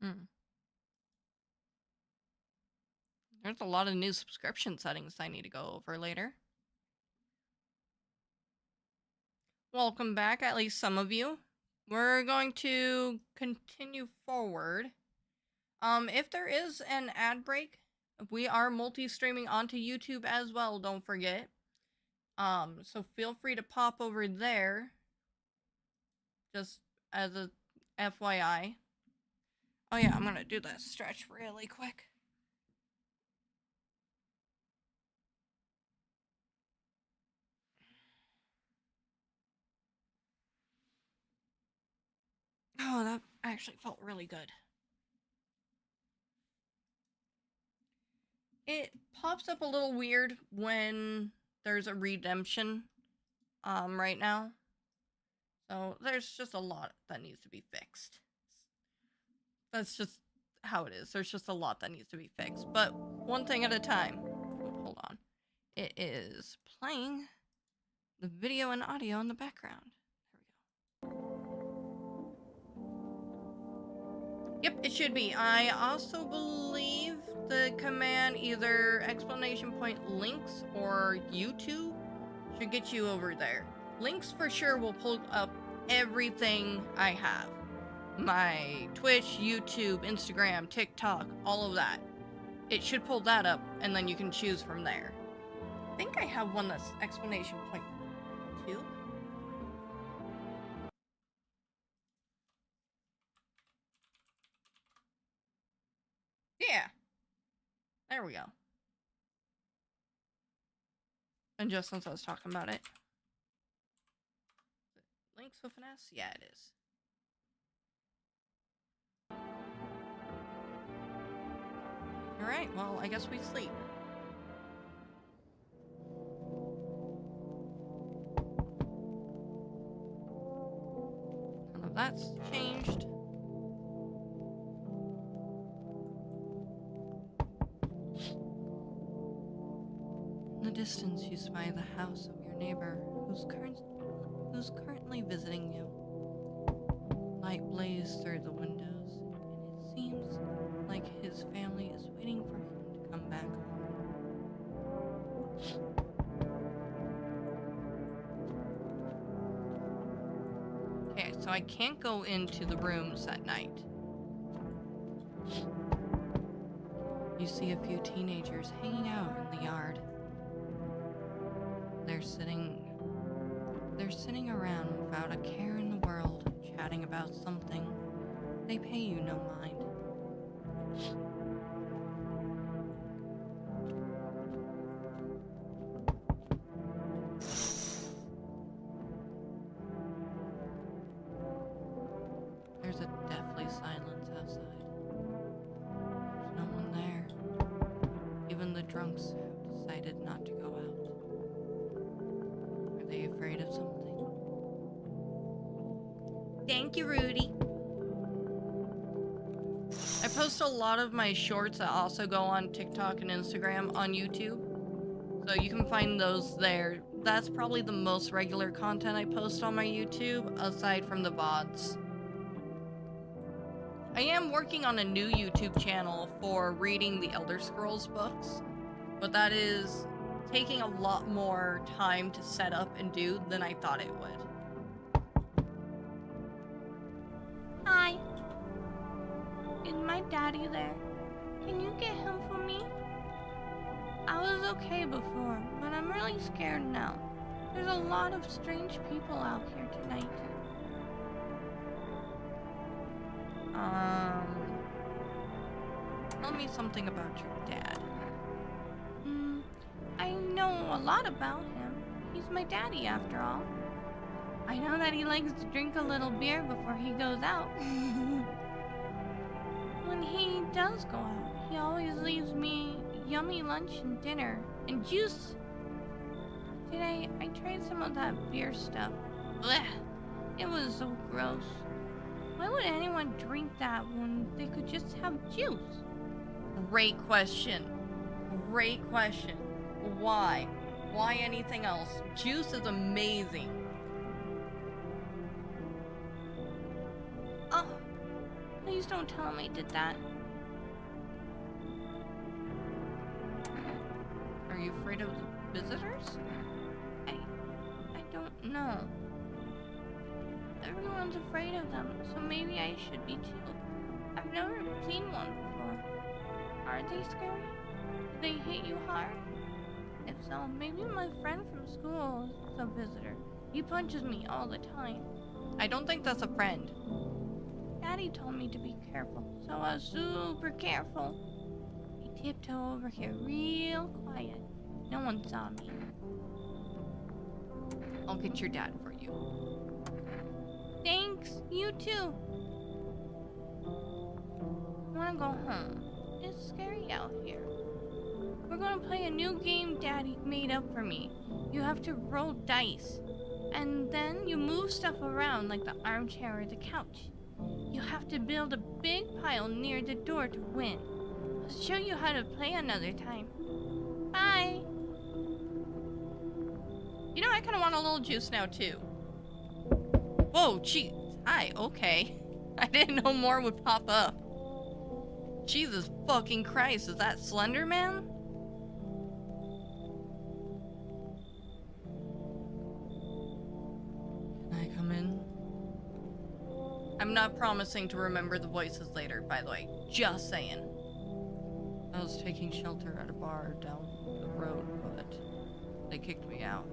Hmm. There's a lot of new subscription settings I need to go over later. Welcome back, at least some of you. We're going to continue forward. If there is an ad break, we are multi-streaming onto YouTube as well, don't forget. So feel free to pop over there. Just as a FYI. Oh yeah, I'm gonna do that stretch really quick. Oh, that actually felt really good. It pops up a little weird when there's a redemption right now. So there's just a lot that needs to be fixed. That's just how it is. There's just a lot that needs to be fixed. But one thing at a time. Oh, hold on. It is playing the video and audio in the background. There we go. Yep, it should be. I also believe the command either exclamation point links or YouTube should get you over there. Links for sure will pull up everything I have. My Twitch, YouTube, Instagram, TikTok, all of that. It should pull that up, and then you can choose from there. I think I have one that's exclamation point 2. Yeah. There we go. And just since I was talking about it. Links with an S? Yeah, it is. Alright, well, I guess we sleep. None of that's changed. In the distance, you spy the house of your neighbor, who's currently visiting you. Light blazes through the windows, and it seems like his family is waiting for him to come back home. Okay, so I can't go into the rooms at night. You see a few teenagers hanging out in the yard. They're sitting around without a care in the world, chatting about something. They pay you no mind. There's a deathly silence outside. There's no one there. Even the drunks have decided not to go out. Are they afraid of something? Thank you, Rudy. I post a lot of my shorts that also go on TikTok and Instagram on YouTube. So you can find those there. That's probably the most regular content I post on my YouTube, aside from the VODs. I am working on a new YouTube channel for reading the Elder Scrolls books, but that is taking a lot more time to set up and do than I thought it would. Hi. Is my daddy there? Can you get him for me? I was okay before, but I'm really scared now. There's a lot of strange people out here tonight. Tell me something about your dad. I know a lot about him. He's my daddy, after all. I know that he likes to drink a little beer before he goes out. When he does go out, he always leaves me yummy lunch and dinner, and juice. Today, I tried some of that beer stuff. Blech! It was so gross. Why would anyone drink that when they could just have juice? Great question. Great question. Why? Why anything else? Juice is amazing. Oh, please don't tell him I did that. Are you afraid of the visitors? I don't know. Everyone's afraid of them, so maybe I should be too. I've never seen one before. Are they scary? Do they hit you hard? If so, maybe my friend from school is a visitor. He punches me all the time. I don't think that's a friend. Daddy told me to be careful, so I was super careful. I tiptoed over here real quiet. No one saw me. I'll get your dad for you. Thanks, you too. want to go home. It's scary out here. We're going to play a new game Daddy made up for me. You have to roll dice. And then you move stuff around like the armchair or the couch. You have to build a big pile near the door to win. I'll show you how to play another time. Bye. You know, I kind of want a little juice now, too. Whoa, gee. Hi, okay. I didn't know more would pop up. Jesus fucking Christ, is that Slender Man? Can I come in? I'm not promising to remember the voices later, by the way. Just saying. I was taking shelter at a bar down the road, but they kicked me out.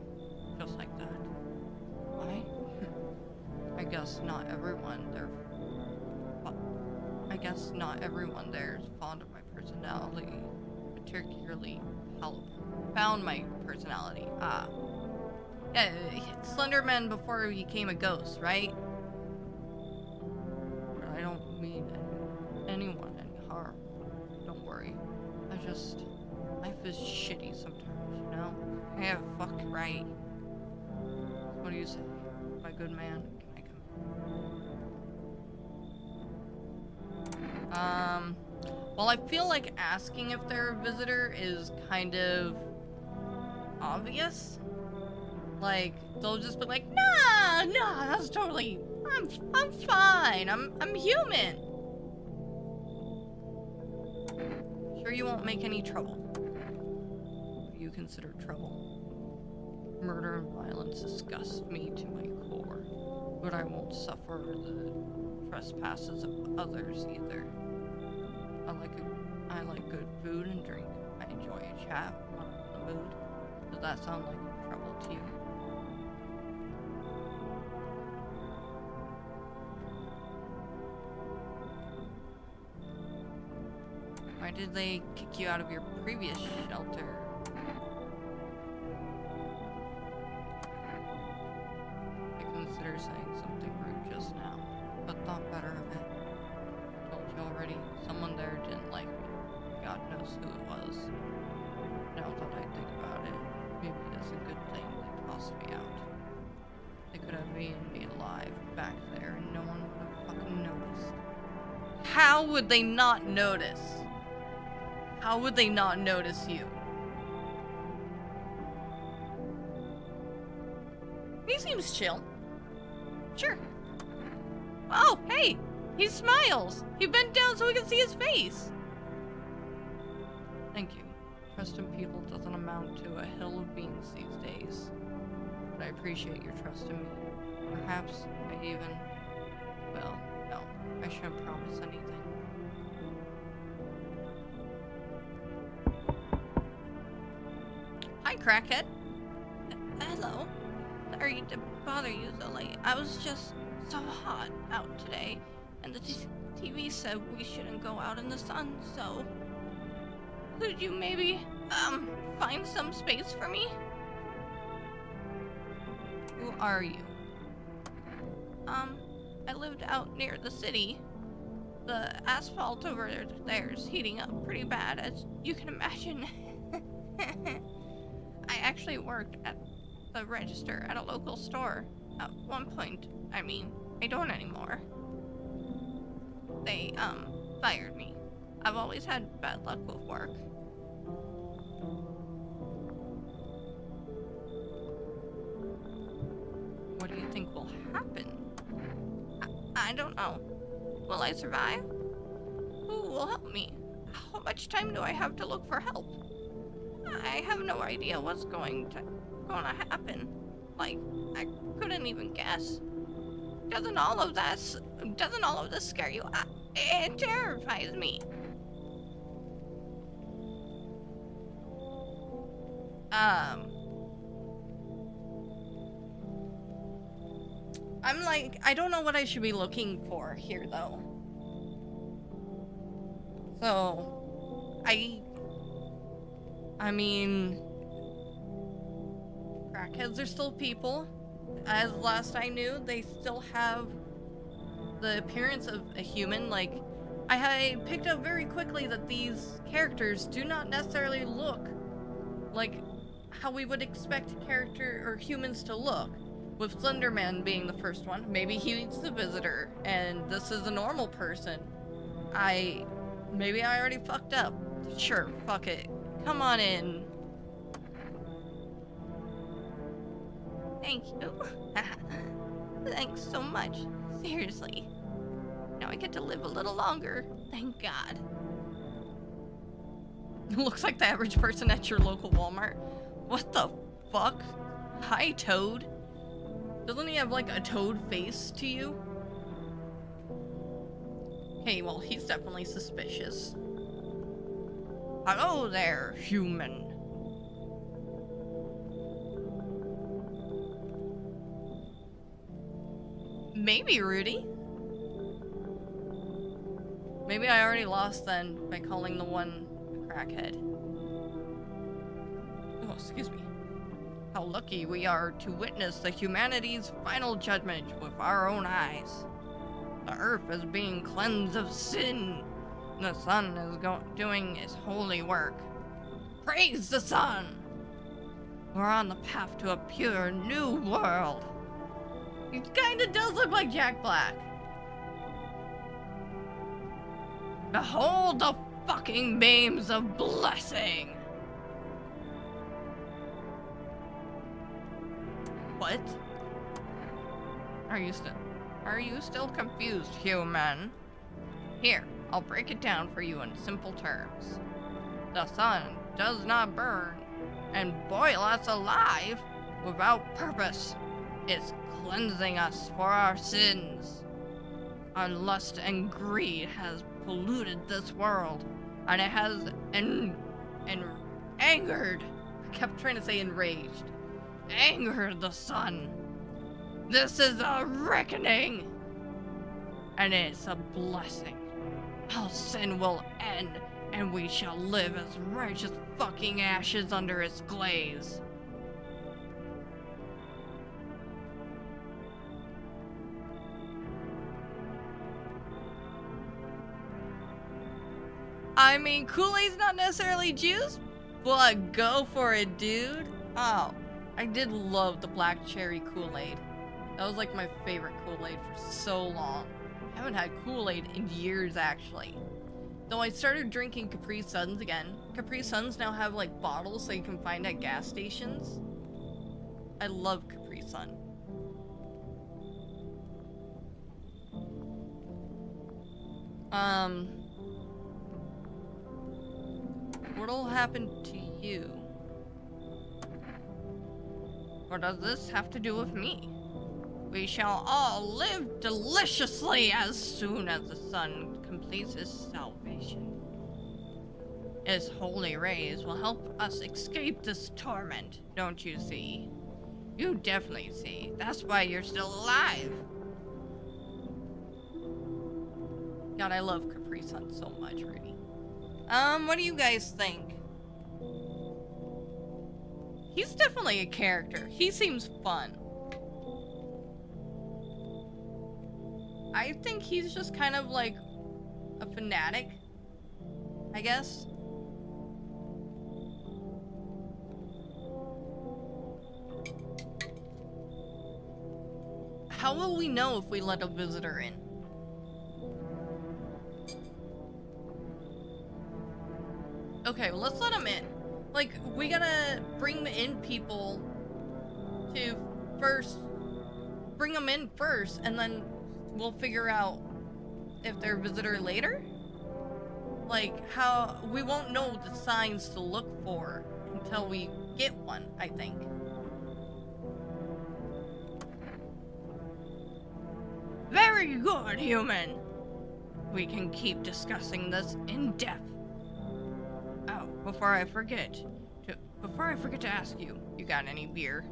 Just like that. Why? I guess not everyone there is fond of my personality, particularly found my personality. Yeah, Slenderman before he became a ghost, right? But I don't mean anyone any harm. Don't worry. Life is shitty sometimes, you know? Yeah, fuck right. What do you say? My good man, can I come? Well, I feel like asking if they're a visitor is kind of obvious. Like, they'll just be like, nah, that's totally, I'm fine, I'm human. Sure you won't make any trouble. What do you consider trouble? Murder and violence disgust me to my core, but I won't suffer the trespasses of others either. I like good food and drink. I enjoy a chat when I'm in the mood. Does that sound like trouble to you? Why did they kick you out of your previous shelter? I considered saying something rude just now, but thought better of it. Told you already, someone there didn't like me. God knows who it was. Now that I think about it, maybe it's a good thing they tossed me out. They could have eaten me alive back there and no one would have fucking noticed. How would they not notice? How would they not notice you? He seems chill. Sure. Oh, hey! He smiles! He bent down so we can see his face! Thank you. Trust in people doesn't amount to a hill of beans these days. But I appreciate your trust in me. Perhaps I even... Well, no. I shouldn't promise anything. Hi, crackhead. Hello. Sorry to bother you so late. I was just so hot out today, and the TV said we shouldn't go out in the sun, so... Could you maybe, find some space for me? Who are you? I lived out near the city. The asphalt over there's heating up pretty bad, as you can imagine. I actually worked at the register at a local store at one point. I mean, I don't anymore. They, fired me. I've always had bad luck with work. What do you think will happen? I don't know. Will I survive? Who will help me? How much time do I have to look for help? I have no idea what's gonna happen. Like, I couldn't even guess. Doesn't all of this scare you? It terrifies me. I'm like, I don't know what I should be looking for here, though. So, I mean, crackheads are still people. As last I knew, they still have the appearance of a human. Like, I picked up very quickly that these characters do not necessarily look like how we would expect character or humans to look. With Slenderman being the first one, maybe he's the visitor, and this is a normal person. Maybe I already fucked up. Sure, fuck it. Come on in. Thank you. Thanks so much. Seriously. Now I get to live a little longer. Thank God. Looks like the average person at your local Walmart. What the fuck? Hi, Toad. Doesn't he have like a toad face to you? Okay, well, he's definitely suspicious. Hello there, human. Maybe Rudy. Maybe I already lost then by calling the one a crackhead. Oh, excuse me. How lucky we are to witness the humanity's final judgment with our own eyes. The earth is being cleansed of sin. The sun is doing its holy work. Praise the sun! We're on the path to a pure new world. He kinda does look like Jack Black. Behold the fucking beams of blessing! What? Are you still confused, human? Here, I'll break it down for you in simple terms. The sun does not burn and boil us alive without purpose. It's cleansing us for our sins. Our lust and greed has polluted this world, and it has angered. I kept trying to say enraged. Angered the sun. This is a reckoning, and it's a blessing. Our sin will end, and we shall live as righteous fucking ashes under its glaze. I mean, Kool-Aid's not necessarily juice, but go for it, dude. Oh, I did love the black cherry Kool-Aid. That was like my favorite Kool-Aid for so long. I haven't had Kool-Aid in years, actually. Though I started drinking Capri Suns again. Capri Suns now have like bottles that you can find at gas stations. I love Capri Sun. What'll happen to you? What does this have to do with me? We shall all live deliciously as soon as the sun completes his salvation. Its holy rays will help us escape this torment, don't you see? You definitely see. That's why you're still alive. God, I love Capri Sun so much, Rudy. What do you guys think? He's definitely a character. He seems fun. I think he's just kind of like a fanatic, I guess. How will we know if we let a visitor in? Okay, well, let's let him in. Like, we gotta bring in people to first bring them in first, and then we'll figure out if they're a visitor later. Like, how we won't know the signs to look for until we get one, I think. Very good, human. We can keep discussing this in depth. Oh, before I forget to ask you, you got any beer?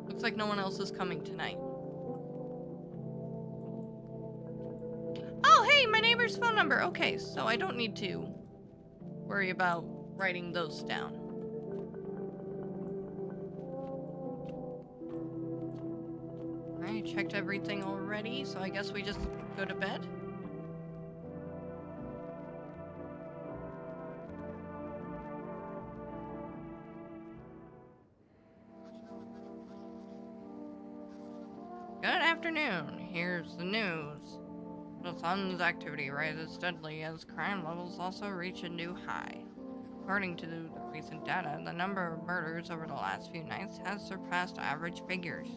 Looks like no one else is coming tonight. Oh, hey, my neighbor's phone number. Okay, so I don't need to worry about writing those down. I checked everything already, so I guess we just go to bed. Good afternoon. Here's the news. The sun's activity rises steadily as crime levels also reach a new high. According to the recent data, the number of murders over the last few nights has surpassed average figures.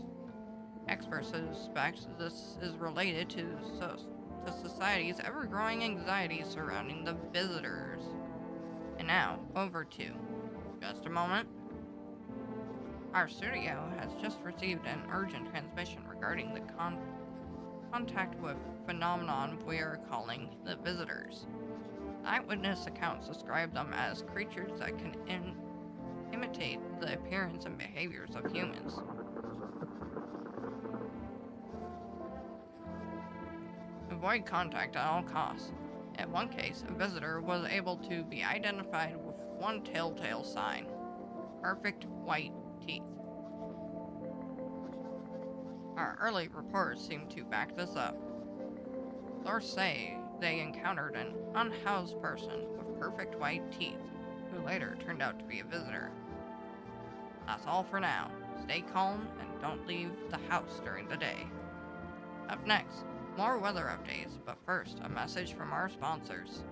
Experts suspect this is related to society's ever-growing anxiety surrounding the visitors. And now, over to... Just a moment. Our studio has just received an urgent transmission regarding the contact with phenomenon we are calling the visitors. Eyewitness accounts describe them as creatures that can imitate the appearance and behaviors of humans. Avoid contact at all costs. In one case, a visitor was able to be identified with one telltale sign: perfect white teeth. Our early reports seem to back this up. Sources say they encountered an unhoused person with perfect white teeth, who later turned out to be a visitor. That's all for now. Stay calm and don't leave the house during the day. Up next, more weather updates, but first, a message from our sponsors.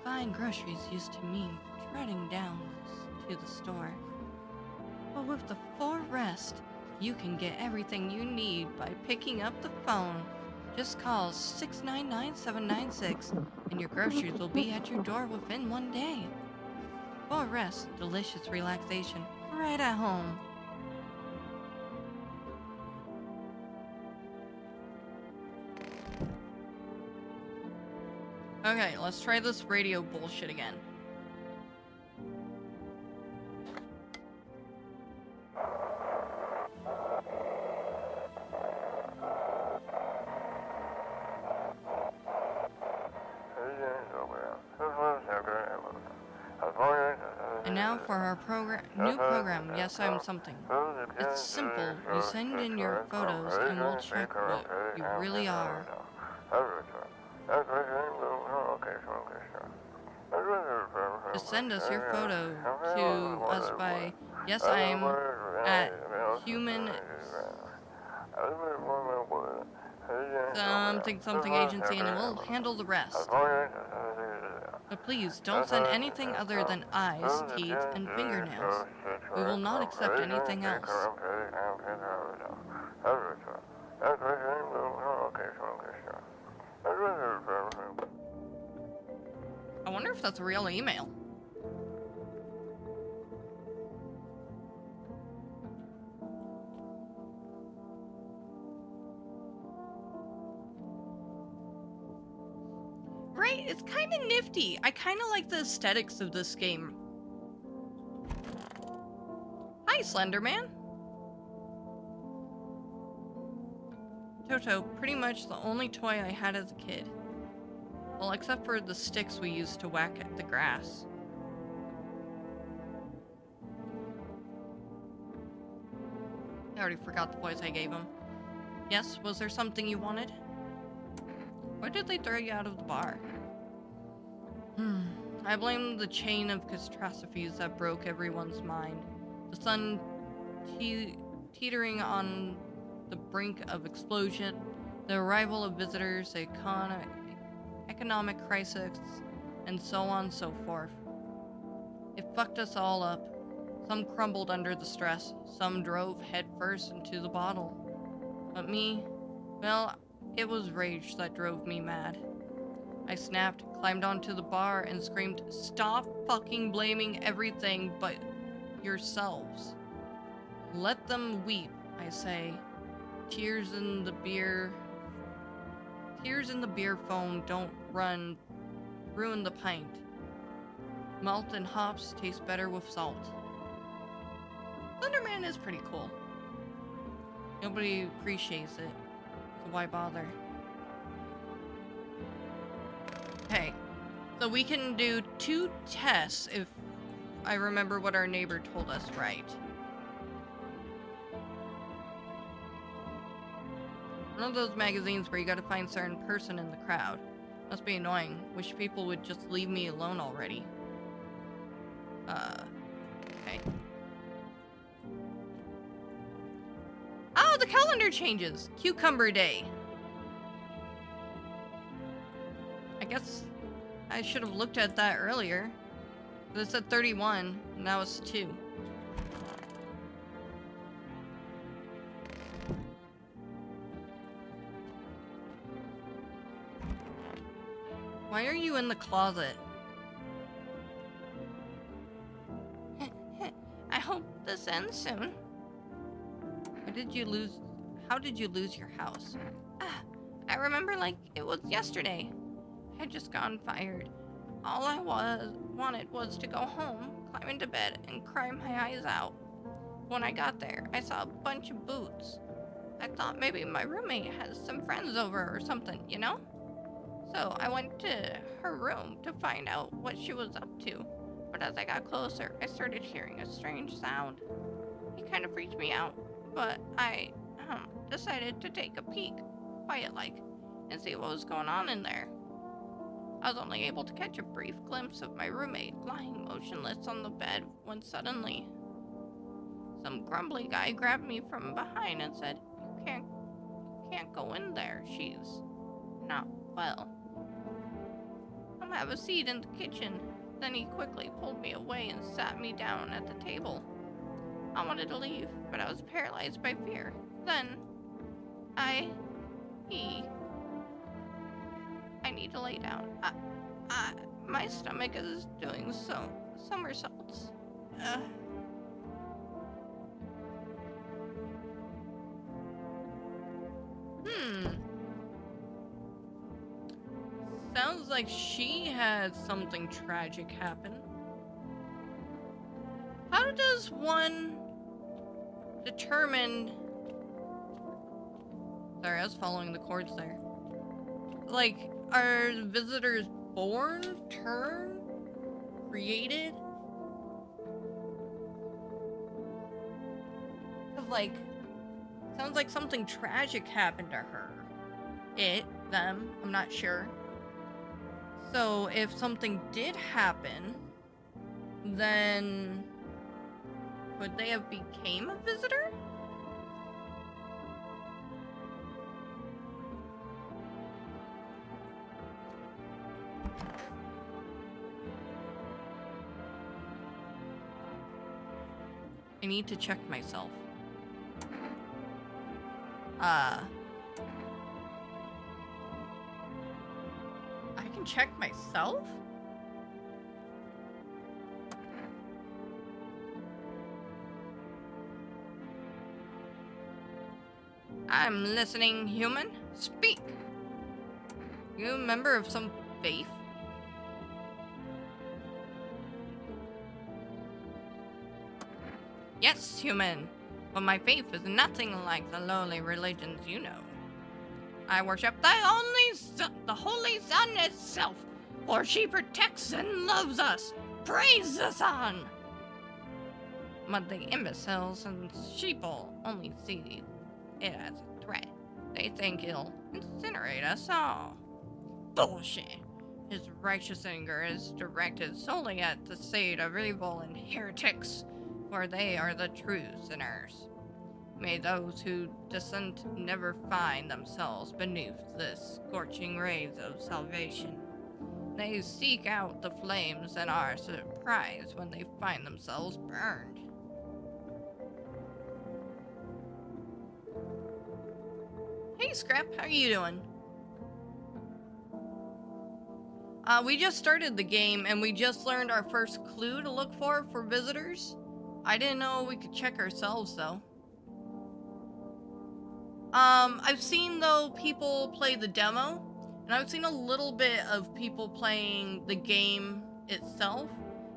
Buying groceries used to mean treading down to the store. But with the 4Rest, you can get everything you need by picking up the phone. Just call 699-796 and your groceries will be at your door within 1 day. 4Rest, delicious relaxation right at home. Okay, let's try this radio bullshit again. And now for our new program, Yes, I'm Something. It's simple. You send in your photos and we'll check what you really are. Just send us your photo to us by yesI'm at human something agency, and we'll handle the rest. But please don't send anything other than eyes, teeth, and fingernails. We will not accept anything else. I wonder if that's a real email. Right? It's kind of nifty. I kind of like the aesthetics of this game. Hi, Slenderman. Toto, pretty much the only toy I had as a kid. Well, except for the sticks we used to whack at the grass. I already forgot the voice I gave him. Yes, was there something you wanted? Why did they throw you out of the bar? I blame the chain of catastrophes that broke everyone's mind. The sun teetering on the brink of explosion, the arrival of visitors, the economic crisis, and so on and so forth. It fucked us all up. Some crumbled under the stress, some drove headfirst into the bottle. But me, well, it was rage that drove me mad. I snapped, climbed onto the bar, and screamed, "Stop fucking blaming everything but yourselves. Let them weep," I say. Tears in the beer foam don't ruin the pint. Malt and hops taste better with salt. Slenderman is pretty cool. Nobody appreciates it, so why bother? Hey, So we can do 2 tests if I remember what our neighbor told us right. One of those magazines where you gotta find a certain person in the crowd. Must be annoying. Wish people would just leave me alone already. Okay. Oh, the calendar changes! Cucumber Day. I guess I should have looked at that earlier. It said 31, and now it's 2. Why are you in the closet? I hope this ends soon. How did you lose your house? I remember like it was yesterday. I had just gotten fired. All I wanted was to go home, climb into bed, and cry my eyes out. When I got there, I saw a bunch of boots. I thought maybe my roommate has some friends over or something, you know? So I went to her room to find out what she was up to. But as I got closer, I started hearing a strange sound. It kind of freaked me out, but I decided to take a peek, quiet-like, and see what was going on in there. I was only able to catch a brief glimpse of my roommate lying motionless on the bed when suddenly some grumbly guy grabbed me from behind and said, You can't go in there. She's not well. Come have a seat in the kitchen." Then he quickly pulled me away and sat me down at the table. I wanted to leave, but I was paralyzed by fear. Then I need to lay down. My stomach is doing somersaults. Sounds like she had something tragic happen. How does one determine... Sorry, I was following the chords there. Like, are visitors born, turned, created? Cause like, sounds like something tragic happened to her. It, them, I'm not sure. So if something did happen, then could they have became a visitor? I need to check myself. I can check myself? I'm listening, human. Speak. You a member of some faith? Yes, human. But my faith is nothing like the lowly religions you know. I worship the Holy Sun itself, for she protects and loves us. Praise the sun! But the imbeciles and sheeple only see it as a threat. They think it'll incinerate us all. Bullshit! His righteous anger is directed solely at the state of evil and heretics, for they are the true sinners. May those who dissent never find themselves beneath the scorching rays of salvation. They seek out the flames and are surprised when they find themselves burned. Hey Scrap, how are you doing? We just started the game and we just learned our first clue to look for visitors. I didn't know we could check ourselves though. I've seen though people play the demo, and I've seen a little bit of people playing the game itself.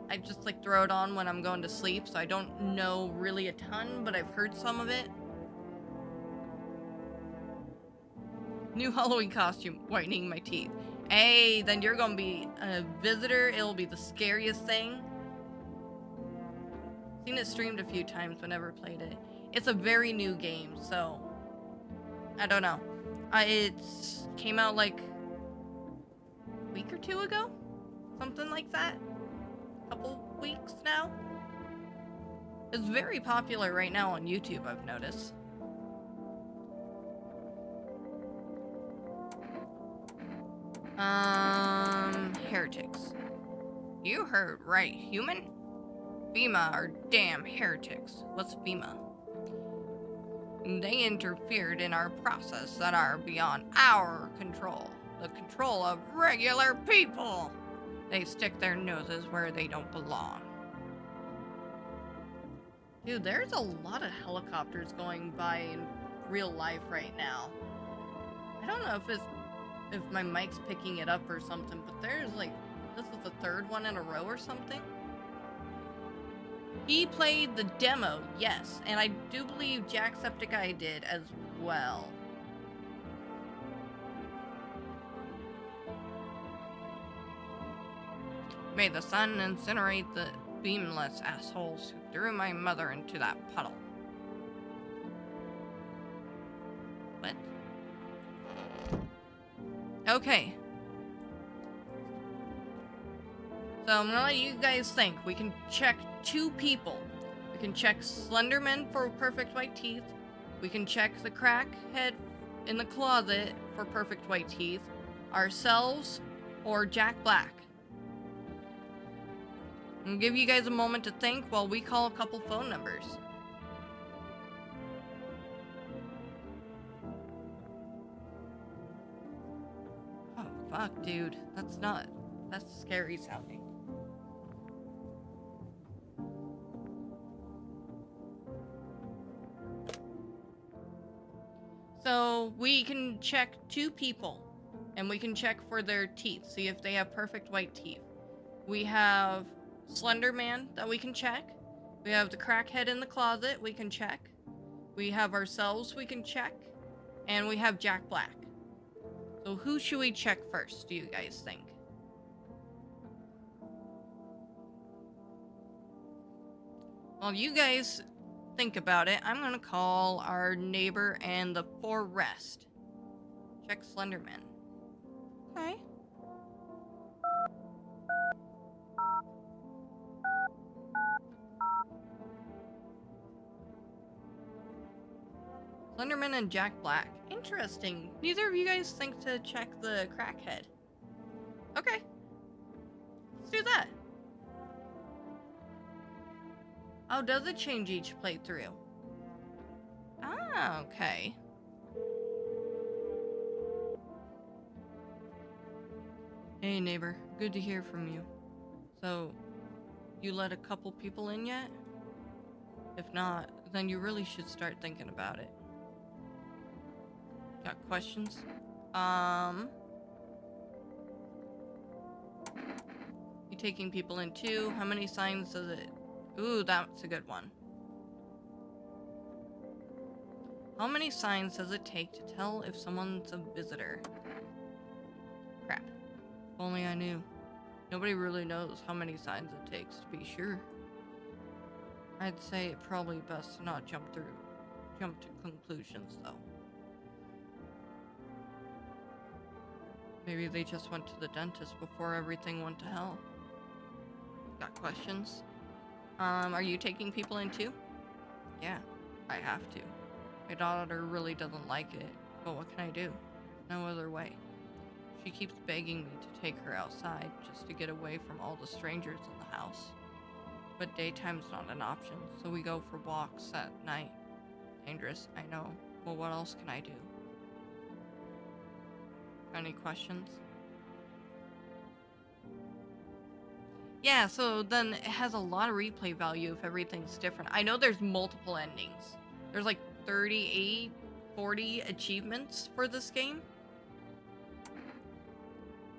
I just like throw it on when I'm going to sleep, so I don't know really a ton, but I've heard some of it. New Halloween costume, whitening my teeth. Hey, then you're gonna be a visitor. It'll be the scariest thing. Seen it streamed a few times, but never played it. It's a very new game, so I don't know. It came out like a week or two ago, something like that. A couple weeks now. It's very popular right now on YouTube, I've noticed. Heretics. You heard right, human? FEMA are damn heretics. What's FEMA? They interfered in our process that are beyond our control. The control of regular people. They stick their noses where they don't belong. Dude, there's a lot of helicopters going by in real life right now. I don't know if my mic's picking it up or something, but there's like, this is the third one in a row or something. He played the demo, yes, and I do believe Jacksepticeye did as well. May the sun incinerate the beamless assholes who threw my mother into that puddle. What? Okay. So I'm gonna let you guys think. We can check 2 people. We can check Slenderman for perfect white teeth. We can check the crackhead in the closet for perfect white teeth. Ourselves or Jack Black. I'm gonna give you guys a moment to think while we call a couple phone numbers. Oh, fuck, dude. That's scary sounding. So, we can check 2 people, and we can check for their teeth, see if they have perfect white teeth. We have Slenderman that we can check. We have the crackhead in the closet we can check. We have ourselves we can check. And we have Jack Black. So who should we check first, do you guys think? While you guys think about it, I'm gonna call our neighbor and the 4 rest. Check Slenderman. Okay. Slenderman and Jack Black. Interesting. Neither of you guys think to check the crackhead. Okay. Let's do that. Oh, does it change each playthrough? Ah, okay. Hey neighbor, good to hear from you. So, you let a couple people in yet? If not, then you really should start thinking about it. Got questions? You taking people in too? How many signs does it... Ooh, that's a good one. How many signs does it take to tell if someone's a visitor? Crap. If only I knew. Nobody really knows how many signs it takes to be sure. I'd say it probably best to not jump to conclusions, though. Maybe they just went to the dentist before everything went to hell. Got questions? Are you taking people in too? Yeah, I have to. My daughter really doesn't like it, but what can I do? No other way. She keeps begging me to take her outside just to get away from all the strangers in the house. But daytime's not an option, so we go for walks at night. Dangerous, I know. Well, what else can I do? Any questions? Yeah, so then it has a lot of replay value if everything's different. I know there's multiple endings. There's like 38, 40 achievements for this game.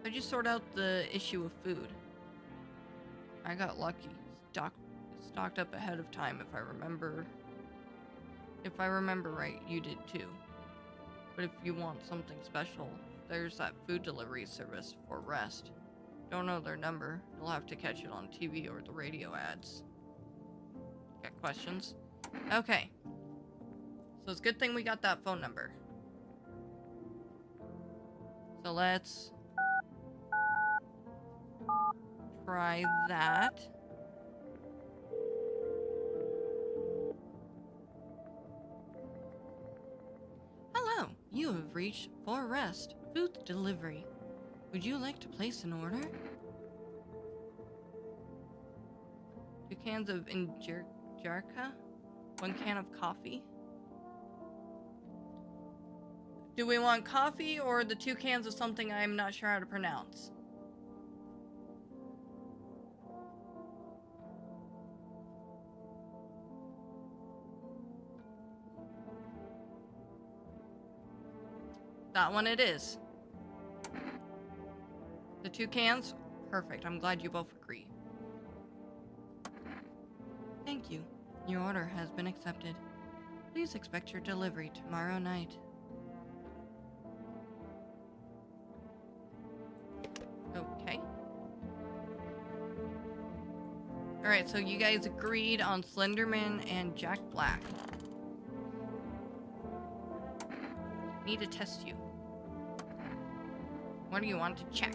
I just sort out the issue of food. I got lucky. Stocked up ahead of time if I remember. If I remember right, you did too. But if you want something special, there's that food delivery service for Rest. Don't know their number. You'll have to catch it on TV or the radio ads. Got questions? Okay. So it's a good thing we got that phone number. So let's try that. Hello, you have reached For Rest Food Delivery. Would you like to place an order? 2 cans of Injerka, 1 can of coffee. Do we want coffee or the 2 cans of something I'm not sure how to pronounce? That one it is. The 2 cans? Perfect. I'm glad you both agree. Thank you. Your order has been accepted. Please expect your delivery tomorrow night. Okay. Alright, so you guys agreed on Slenderman and Jack Black. Need to test you. What do you want to check?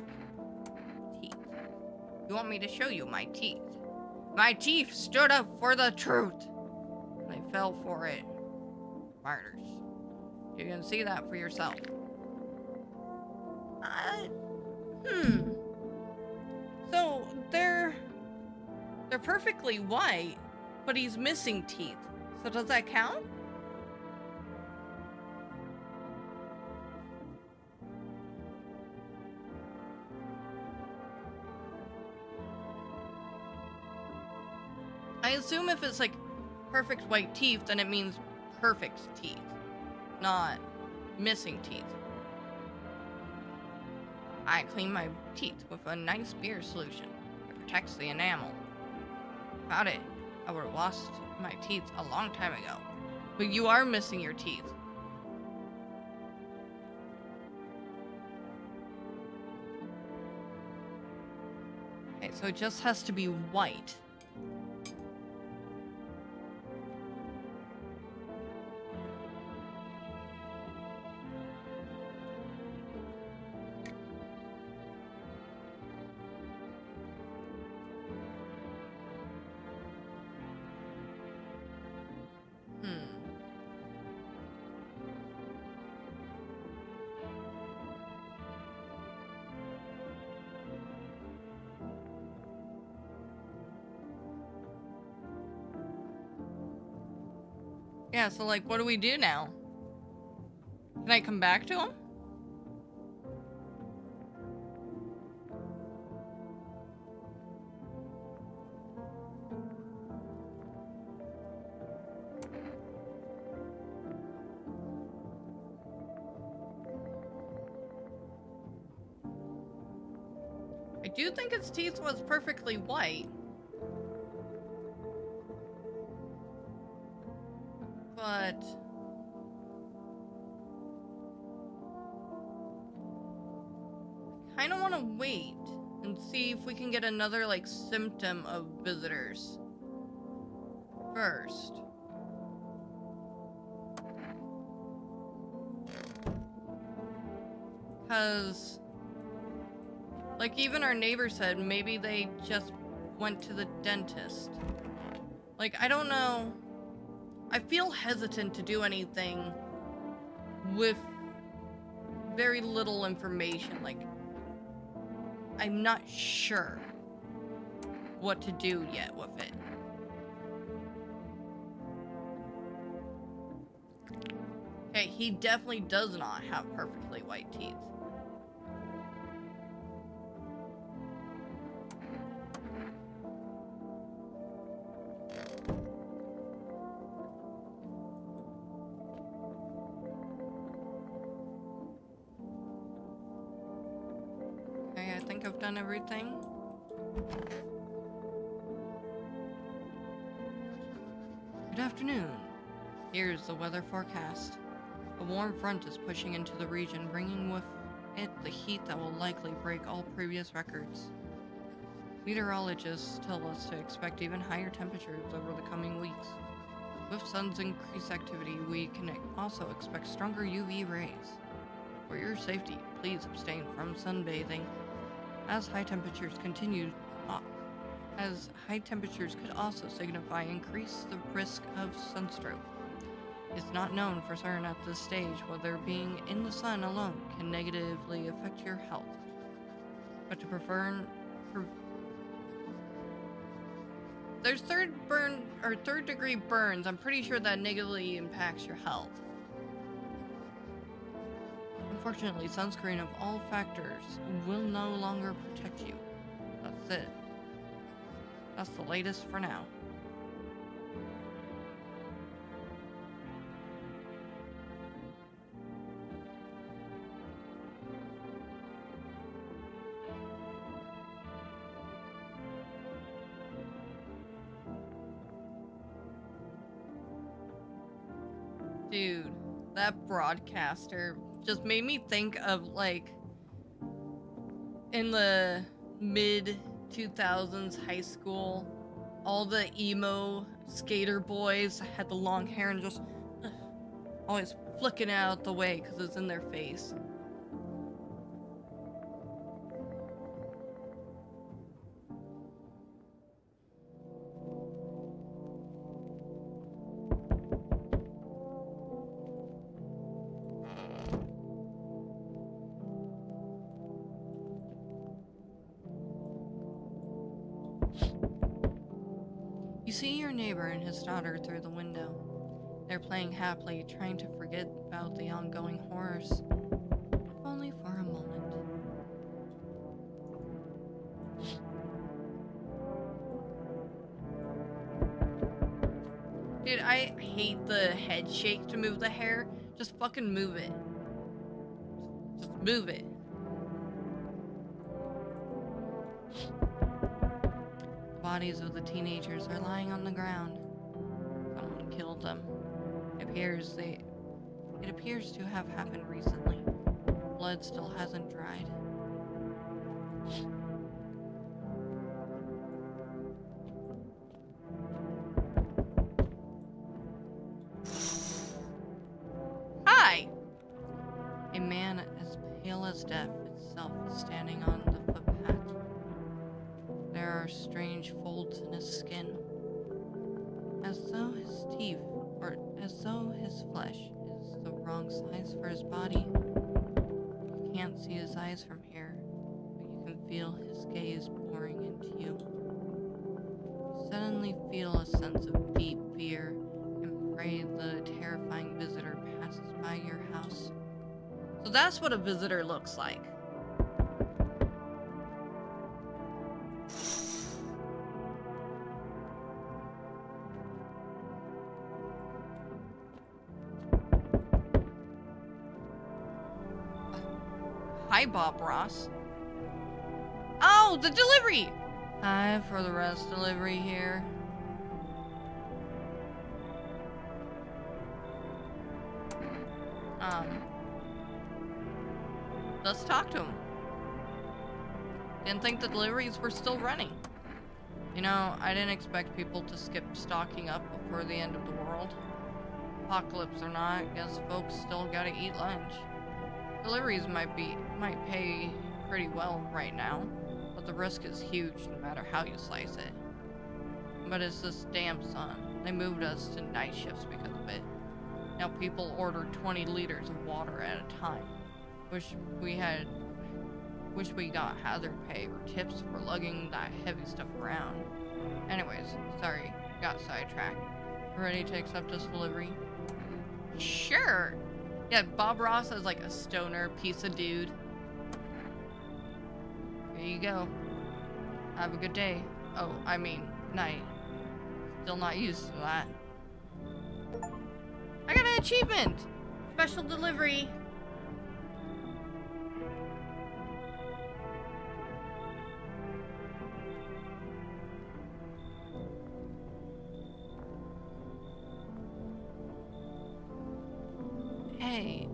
Teeth. You want me to show you my teeth? My teeth stood up for the truth. I fell for it. Martyrs. You can see that for yourself. So they're perfectly white, but he's missing teeth. So does that count? I assume if it's like perfect white teeth, then it means perfect teeth, not missing teeth. I clean my teeth with a nice beer solution. It protects the enamel. Without it, I would have lost my teeth a long time ago. But you are missing your teeth. Okay, so it just has to be white. Yeah, so like, what do we do now? Can I come back to him? I do think its teeth was perfectly white. But I kind of want to wait and see if we can get another like symptom of visitors first. Because like even our neighbor said maybe they just went to the dentist. Like I don't know. I feel hesitant to do anything with very little information. Like, I'm not sure what to do yet with it. Okay, he definitely does not have perfectly white teeth. I think I've done everything. Good afternoon. Here's the weather forecast. A warm front is pushing into the region, bringing with it heat that will likely break all previous records. Meteorologists tell us to expect even higher temperatures over the coming weeks. With sun's increased activity, we can also expect stronger UV rays. For your safety, please abstain from sunbathing. As high temperatures could also signify increase the risk of sunstroke. It's not known for certain at this stage whether being in the sun alone can negatively affect your health. But to there's third degree burns. I'm pretty sure that negatively impacts your health. Unfortunately, sunscreen of all factors will no longer protect you. That's it. That's the latest for now. Dude, that broadcaster just made me think of, like, in the mid-2000s high school, all the emo skater boys had the long hair and just always flicking out the way because it's in their face. You see your neighbor and his daughter through the window. They're playing happily, trying to forget about the ongoing horrors, if only for a moment. Dude, I hate the head shake to move the hair. Just fucking move it. Just move it. The bodies of the teenagers are lying on the ground. Someone killed them. It appears to have happened recently. Blood still hasn't dried. Hi! A man as pale as death itself is standing on the footpath. There are strange folds in his skin, as though his flesh is the wrong size for his body. You can't see his eyes from here, but you can feel his gaze boring into you. You suddenly feel a sense of deep fear and pray the terrifying visitor passes by your house. So that's what a visitor looks like. Hi, Bob Ross. Oh, the delivery! Hi for the rest delivery here. Let's talk to him. Didn't think the deliveries were still running. You know, I didn't expect people to skip stocking up before the end of the world. Apocalypse or not, guess folks still gotta eat lunch. Deliveries might pay pretty well right now, but the risk is huge no matter how you slice it. But it's this damn sun. They moved us to night shifts because of it. Now people order 20 liters of water at a time. Wish we got hazard pay or tips for lugging that heavy stuff around. Anyways, sorry, got sidetracked. Ready to accept this delivery? Sure! Yeah, Bob Ross is like a stoner piece of dude. Here you go. Have a good day. Oh, I mean, night. Still not used to that. I got an achievement! Special delivery. Hey,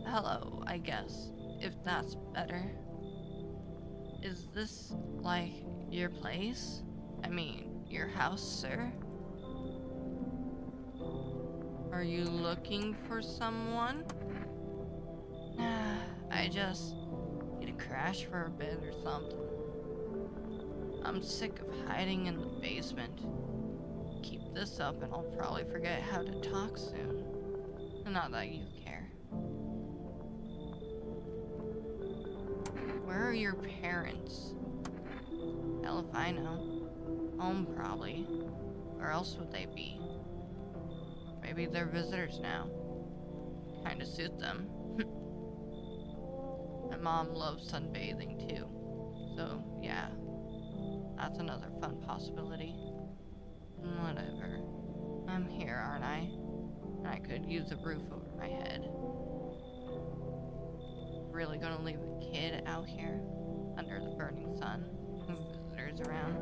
hello, I guess. if that's better. Is this, like, your place? I mean, your house, sir? Are you looking for someone? Nah, I just need to crash for a bit or something. I'm sick of hiding in the basement. Keep this up and I'll probably forget how to talk soon. Not that you care. Where are your parents? Hell if I know. Home probably. Where else would they be? Maybe they're visitors now. Kinda suit them. My mom loves sunbathing too. So, yeah. That's another fun possibility. Whatever. I'm here, aren't I? I could use a roof over my head. Really gonna leave a kid out here under the burning sun? Visitors around.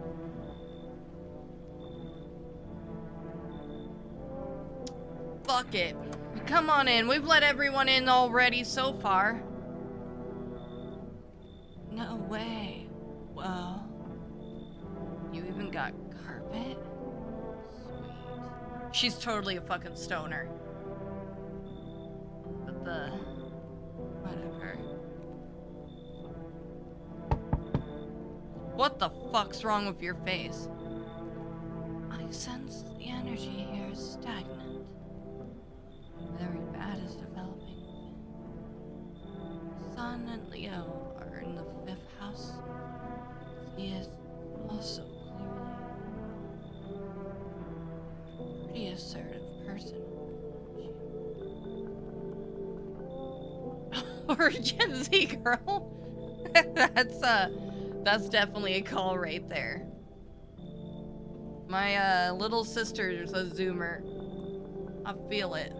Fuck it. Come on in. We've let everyone in already so far. No way. Whoa. You even got carpet? Sweet. She's totally a fucking stoner. But the... whatever. What the fuck's wrong with your face? I sense the energy here is stagnant. Very bad is developing. Sun and Leo are in the 5th house. He is also clearly pretty assertive person. Or Gen Z girl. That's definitely a call right there. My little sister's a zoomer. I feel it.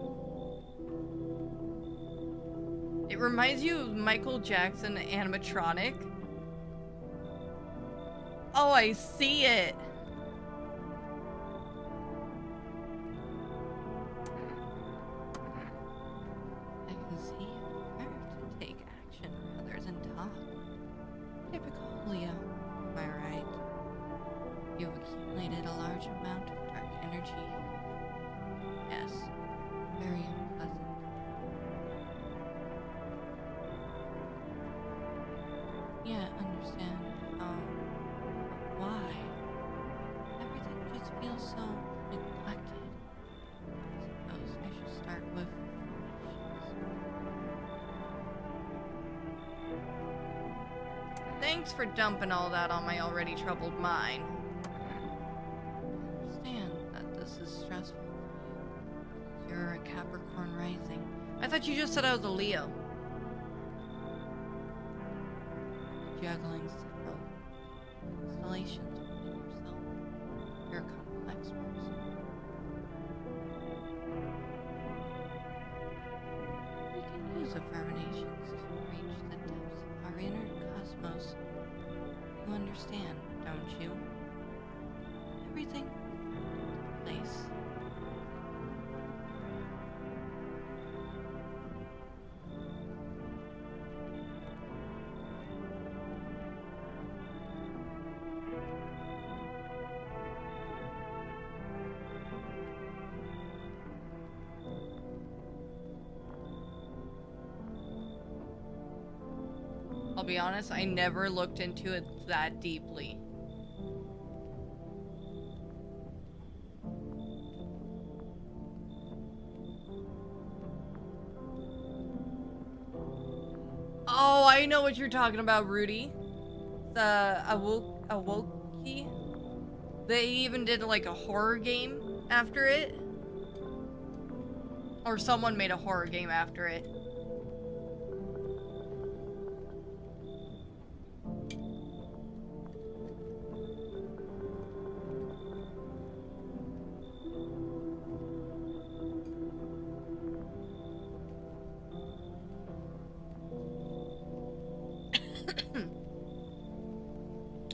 It reminds you of Michael Jackson animatronic. Oh, I see it. I can see you prefer to take action rather than talk. Typical Leo, am I right? You've accumulated a large amount of dark energy. Yes, very unpleasant. Yeah, understand. Why? Everything just feels so neglected. I suppose I should start with foolishness. Thanks for dumping all that on my already troubled mind. I understand that this is stressful for you. You're a Capricorn rising. I thought you just said I was a Leo. Juggling several installations within yourself. You're a complex person. We can use affirmations to reach the depths of our inner cosmos. You understand, don't you? Everything in place. I'll be honest, I never looked into it that deeply. Oh, I know what you're talking about, Rudy. The Awoki. They even did like a horror game after it. Or someone made a horror game after it.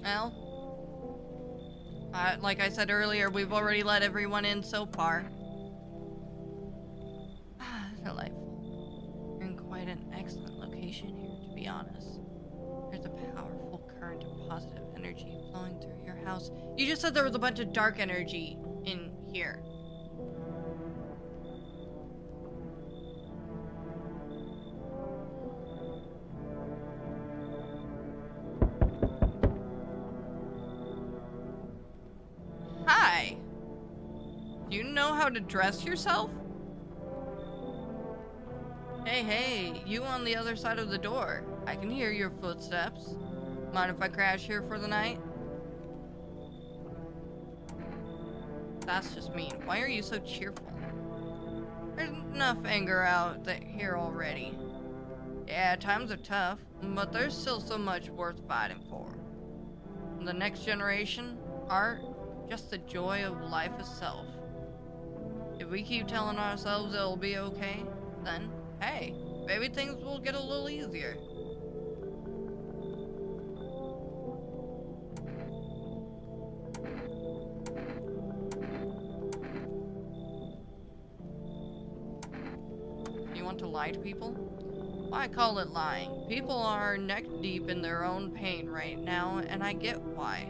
Well, like I said earlier, we've already let everyone in so far. Delightful. You're in quite an excellent location here, to be energy flowing through your house. You just said there was a bunch of dark energy in here. Hi. Do you know how to dress yourself? Hey, you on the other side of the door. I can hear your footsteps. Mind if I crash here for the night? That's just mean. Why are you so cheerful? There's enough anger out here already. Yeah, times are tough, but there's still so much worth fighting for. The next generation, art, just the joy of life itself. If we keep telling ourselves it'll be okay, then, hey, maybe things will get a little easier. You want to lie to people? I call it lying. People are neck deep in their own pain right now, and I get why.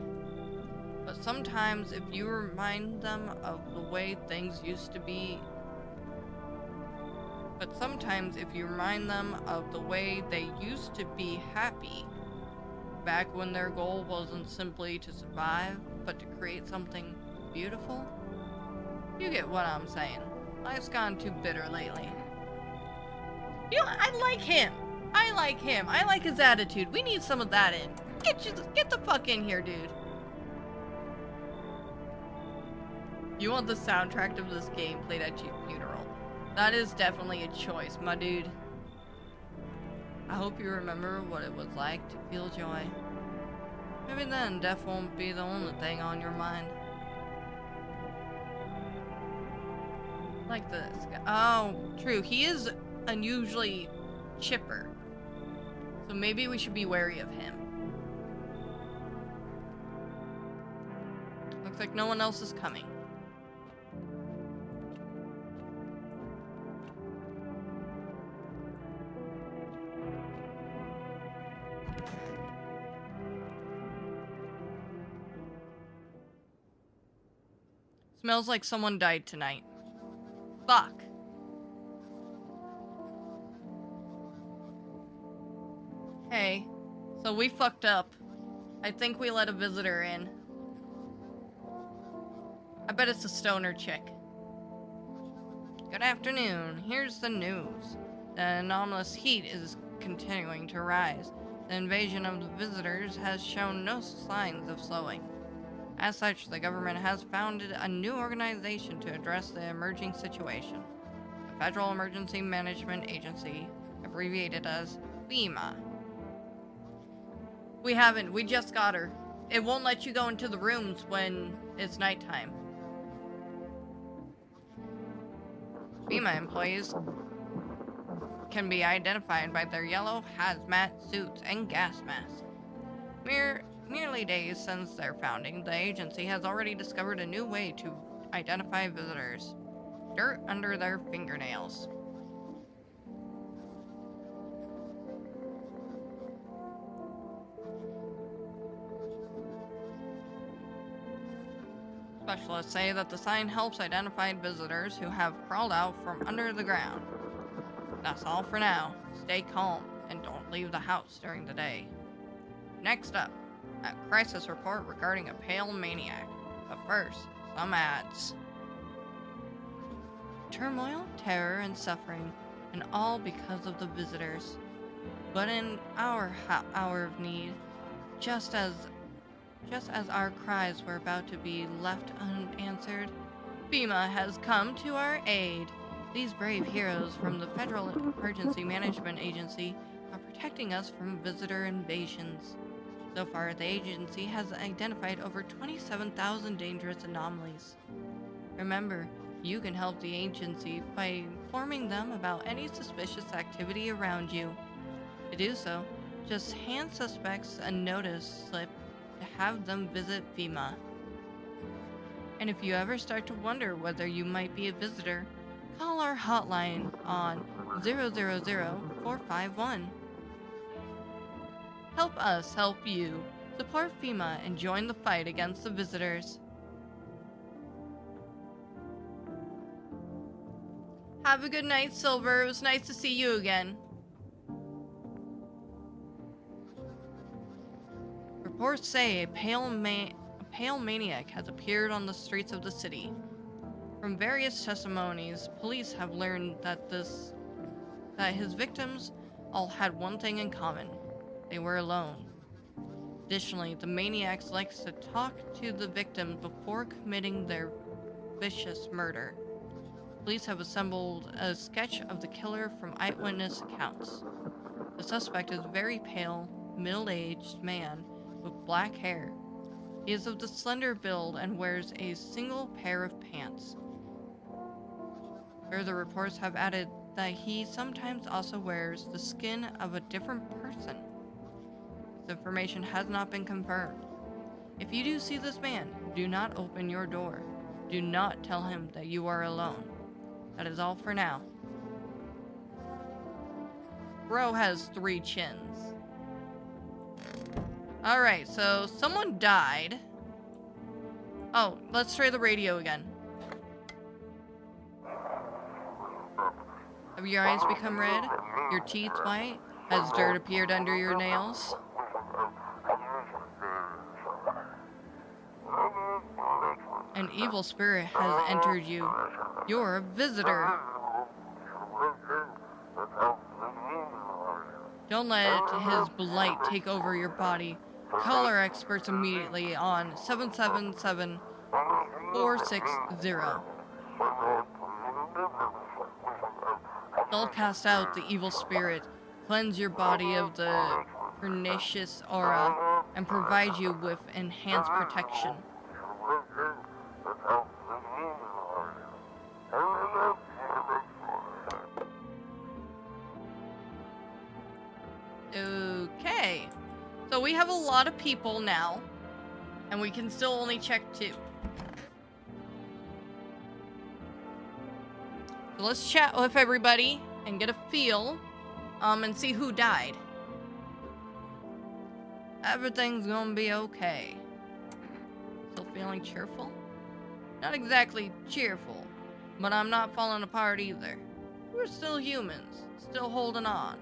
But sometimes if you remind them of the way things used to be, they used to be happy, back when their goal wasn't simply to survive, but to create something beautiful, you get what I'm saying. Life's gone too bitter lately. You know, I like him. I like his attitude. We need some of that in. Get the fuck in here, dude. You want the soundtrack of this game played at your funeral. That is definitely a choice, my dude. I hope you remember what it was like to feel joy. Maybe then death won't be the only thing on your mind. Like this guy. Oh, true. He is unusually chipper. So maybe we should be wary of him. Looks like no one else is coming. Smells like someone died tonight. Fuck. Hey, so we fucked up. I think we let a visitor in. I bet it's a stoner chick. Good afternoon. Here's the news. The anomalous heat is continuing to rise. The invasion of the visitors has shown no signs of slowing. As such, the government has founded a new organization to address the emerging situation. The Federal Emergency Management Agency, abbreviated as FEMA. We just got her. It won't let you go into the rooms when it's nighttime. FEMA employees can be identified by their yellow hazmat suits and gas masks. Merely days since their founding, the agency has already discovered a new way to identify visitors. Dirt under their fingernails. Specialists say that the sign helps identify visitors who have crawled out from under the ground. That's all for now. Stay calm and don't leave the house during the day. Next up, a crisis report regarding a pale maniac. But first, some ads. Turmoil, terror, and suffering, and all because of the visitors. But in our hour of need, just as our cries were about to be left unanswered, FEMA has come to our aid. These brave heroes from the Federal Emergency Management Agency are protecting us from visitor invasions. So far, the agency has identified over 27,000 dangerous anomalies. Remember, you can help the agency by informing them about any suspicious activity around you. To do so, just hand suspects a notice slip to have them visit FEMA. And if you ever start to wonder whether you might be a visitor, call our hotline on 000-451. Help us help you. Support FEMA and join the fight against the visitors. Have a good night, Silver. It was nice to see you again. Reports say a pale maniac has appeared on the streets of the city. From various testimonies, police have learned that his victims all had one thing in common. They were alone. Additionally, the maniac likes to talk to the victims before committing their vicious murder. Police have assembled a sketch of the killer from eyewitness accounts. The suspect is a very pale, middle-aged man with black hair. He is of the slender build and wears a single pair of pants. Further reports have added that he sometimes also wears the skin of a different person. This information has not been confirmed. If you do see this man, do not open your door. Do not tell him that you are alone. That is all for now. Bro has 3 chins. Alright, so someone died. Oh, let's try the radio again. Have your eyes become red? Your teeth white? Has dirt appeared under your nails? An evil spirit has entered you. You're a visitor. Don't let his blight take over your body. Call our experts immediately on 777-460. They'll cast out the evil spirit, cleanse your body of the pernicious aura, and provide you with enhanced protection. Okay. So we have a lot of people now, and we can still only check 2. So let's chat with everybody and get a feel, and see who died. Everything's gonna be okay. Still feeling cheerful? Not exactly cheerful, but I'm not falling apart either. We're still humans, still holding on.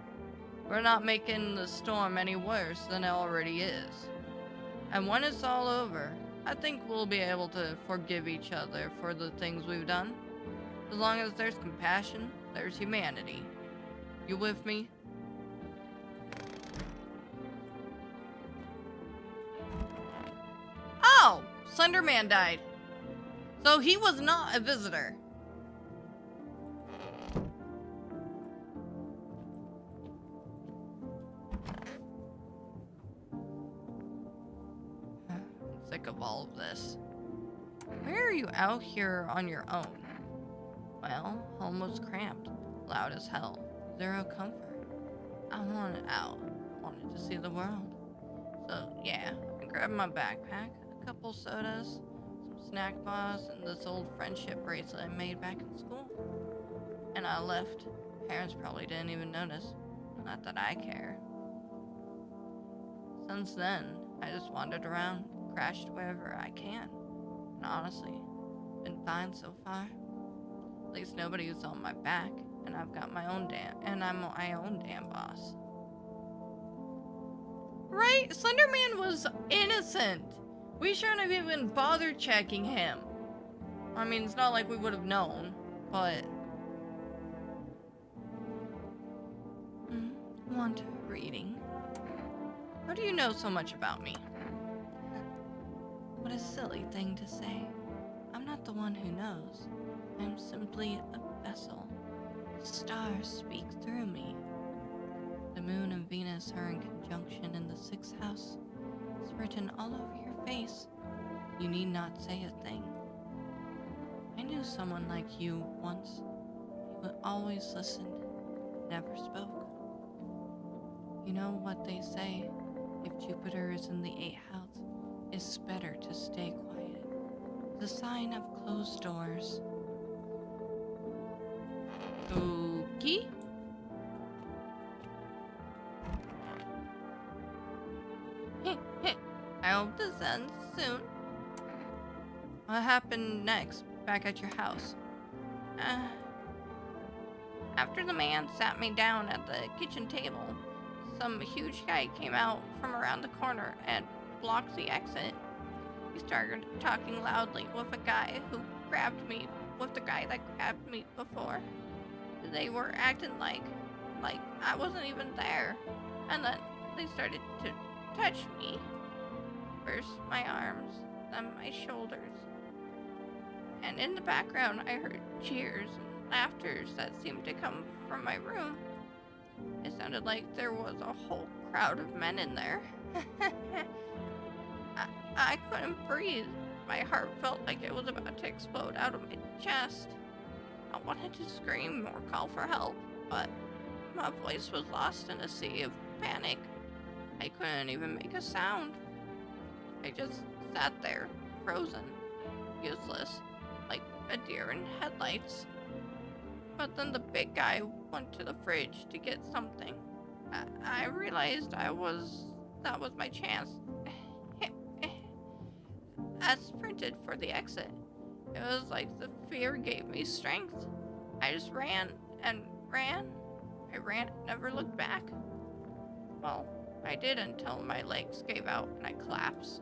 We're not making the storm any worse than it already is. And when it's all over, I think we'll be able to forgive each other for the things we've done. As long as there's compassion, there's humanity. You with me? Oh! Slenderman died. So he was not a visitor. I'm sick of all of this. Why are you out here on your own? Well, home was cramped, loud as hell, zero comfort. I wanted out, wanted to see the world. So yeah, I grabbed my backpack, a couple sodas, some snack bars, and this old friendship bracelet I made back in school. And I left. Parents probably didn't even notice. Not that I care. Since then, I just wandered around, crashed wherever I can. And honestly, been fine so far. At least nobody was on my back, and I've got my own I'm my own damn boss. Right? Slenderman was innocent. We shouldn't have even bothered checking him. I mean, it's not like we would have known, but... Want a reading? How do you know so much about me? What a silly thing to say. I'm not the one who knows. I'm simply a vessel. Stars speak through me. The moon and Venus are in conjunction in the 6th house. It's written all over your face. You need not say a thing. I knew someone like you once. He would always listen, never spoke. You know what they say? If Jupiter is in the 8th house, it's better to stay quiet. The sign of closed doors. Okay. I hope this ends soon. What happened next, back at your house? After the man sat me down at the kitchen table, some huge guy came out from around the corner and blocked the exit. He started talking loudly with a guy who grabbed me, with the guy that grabbed me before. They were acting like I wasn't even there. And then they started to touch me. First my arms, then my shoulders. And in the background I heard cheers and laughters that seemed to come from my room. It sounded like there was a whole crowd of men in there. I couldn't breathe. My heart felt like it was about to explode out of my chest. I wanted to scream or call for help, but my voice was lost in a sea of panic. I couldn't even make a sound. I just sat there, frozen, useless, like a deer in headlights. But then the big guy went to the fridge to get something. I realized that was my chance. I sprinted for the exit. It was like the fear gave me strength. I just ran and ran. I ran and never looked back. Well, I did until my legs gave out and I collapsed.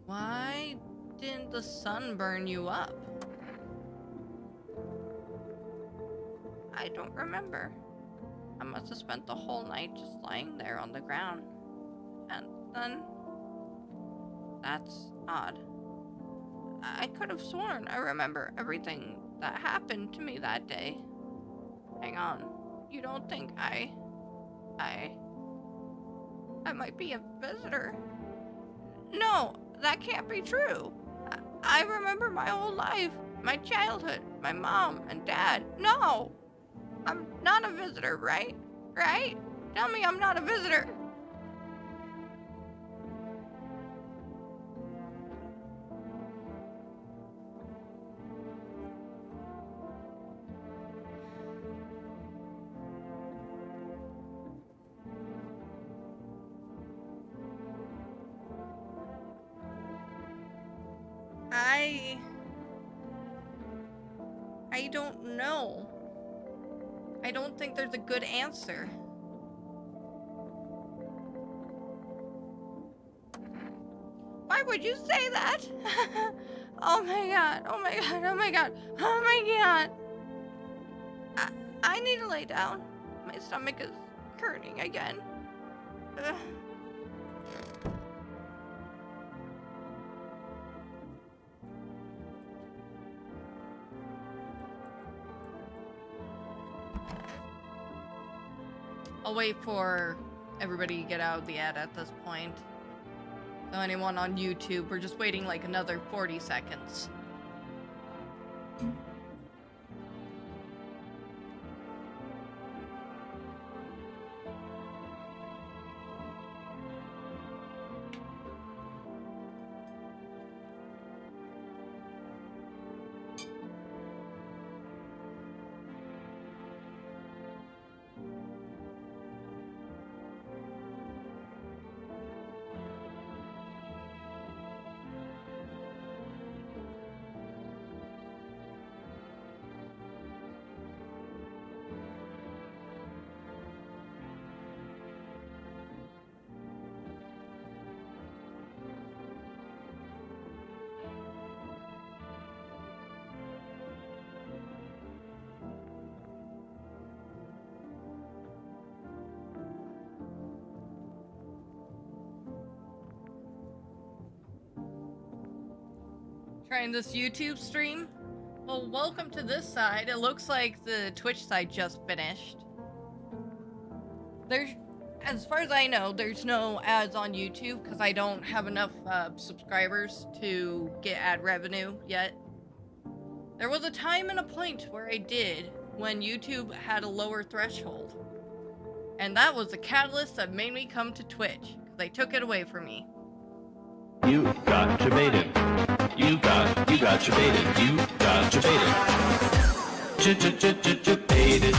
Why didn't the sun burn you up? I don't remember. I must have spent the whole night just lying there on the ground. And then... that's odd. I could have sworn I remember everything that happened to me that day. Hang on. You don't think I might be a visitor? No, that can't be true. I remember my whole life, my childhood, my mom and dad. No! I'm not a visitor, right? Right? Tell me I'm not a visitor. I don't know. I don't think there's a good answer. Why would you say that? Oh my god, oh my god, oh my god, oh my god. I need to lay down. My stomach is hurting again. Ugh. I'll wait for everybody to get out of the ad at this point. So anyone on YouTube, we're just waiting like another 40 seconds. Trying this YouTube stream? Well, welcome to this side. It looks like the Twitch side just finished. There's, as far as I know, there's no ads on YouTube because I don't have enough subscribers to get ad revenue yet. There was a time and a point where I did when YouTube had a lower threshold. And that was the catalyst that made me come to Twitch because they took it away from me. You got your baited. You got your baited. You got your baited. Baited.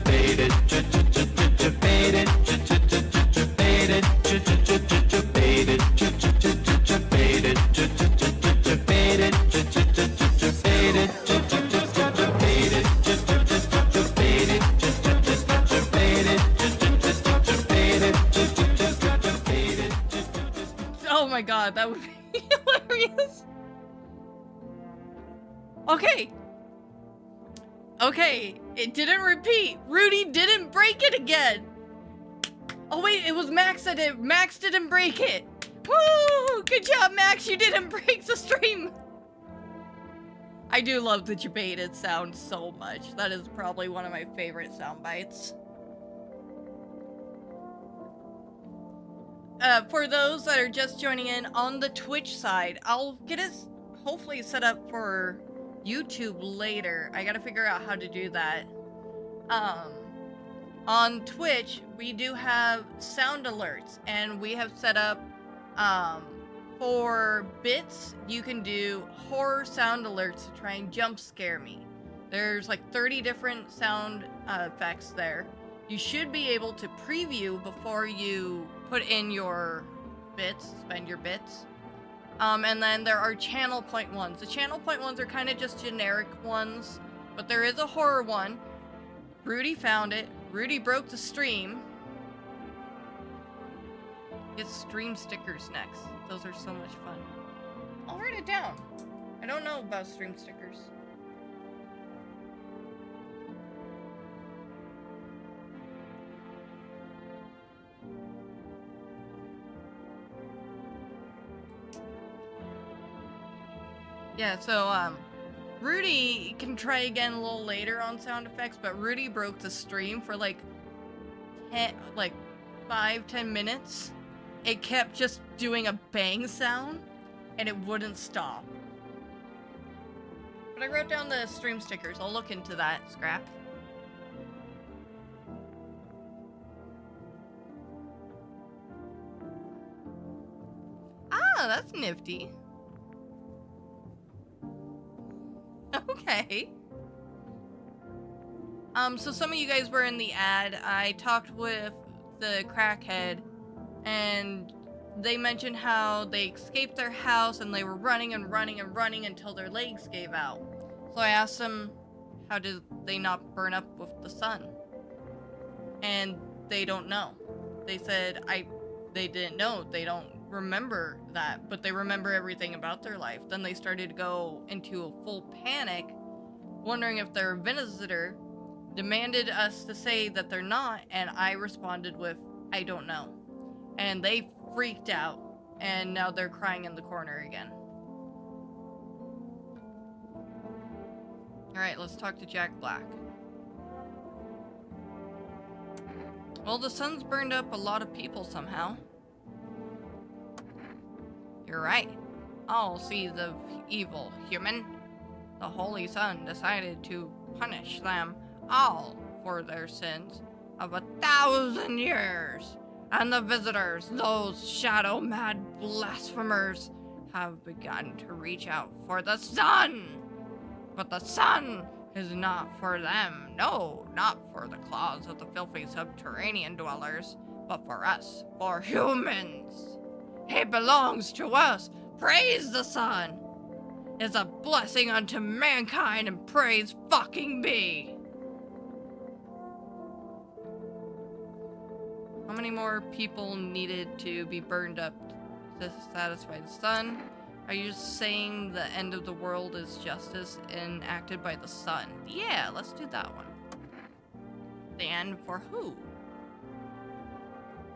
Baited. Baited. god, that would be hilarious. Okay. Okay, it didn't repeat. Rudy didn't break it again. Oh wait, it was Max that did. Max didn't break it. Woo! Good job, Max. You didn't break the stream. I do love the debated sound so much. That is probably one of my favorite sound bites. For those that are just joining in on the Twitch side, I'll get it hopefully set up for YouTube later. I gotta figure out how to do that. On Twitch, we do have sound alerts, and we have set up, for bits, you can do horror sound alerts to try and jump scare me. There's like 30 different sound effects there. You should be able to preview before you put in your bits, spend your bits. And then there are channel point ones. The channel point ones are kind of just generic ones, but there is a horror one. Rudy found it. Rudy broke the stream. Get stream stickers next. Those are so much fun. I'll write it down. I don't know about stream stickers. Yeah, so, Rudy can try again a little later on sound effects, but Rudy broke the stream for like 5-10 minutes. It kept just doing a bang sound, and it wouldn't stop. But I wrote down the stream stickers. I'll look into that, Scrap. Ah, that's nifty. Okay. So some of you guys were in the ad. I talked with the crackhead, and they mentioned how they escaped their house and they were running and running and running until their legs gave out. So I asked them, how did they not burn up with the sun? And they don't know. They said they didn't know. They don't remember that, but they remember everything about their life. Then they started to go into a full panic, wondering if their visitor demanded us to say that they're not, and I responded with, I don't know. And they freaked out, and now they're crying in the corner again. Alright, let's talk to Jack Black. Well, the sun's burned up a lot of people somehow. You're right. All seeds of evil, human. The Holy Sun decided to punish them all for their sins of 1,000 years. And the visitors, those shadow-mad blasphemers, have begun to reach out for the sun. But the sun is not for them. No, not for the claws of the filthy subterranean dwellers, but for us, for humans. It belongs to us. Praise the sun. It's a blessing unto mankind, and praise fucking be. How many more people needed to be burned up to satisfy the sun? Are you just saying the end of the world is justice enacted by the sun? Yeah, let's do that one. The end for who?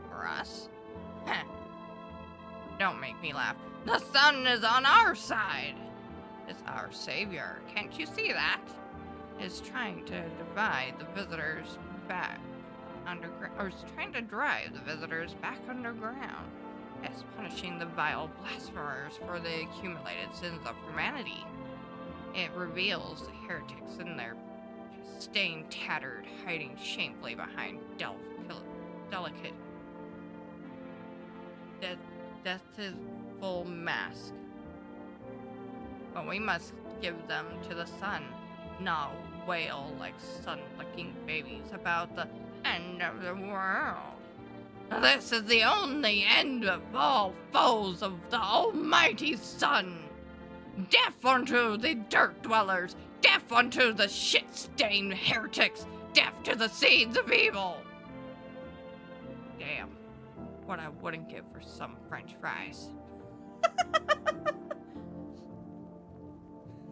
For us? Heh. Don't make me laugh. The sun is on our side. It's our savior. Can't you see that? It's trying to divide the visitors back underground, or it's trying to drive the visitors back underground. It's punishing the vile blasphemers for the accumulated sins of humanity. It reveals the heretics in their stained, tattered, hiding shamefully behind delicate deathful mask. But we must give them to the sun, not wail like sun-licking babies about the end of the world. This is the only end of all foes of the almighty sun. Death unto the dirt dwellers, death unto the shit-stained heretics, death to the seeds of evil. Damn, what I wouldn't give for some French fries.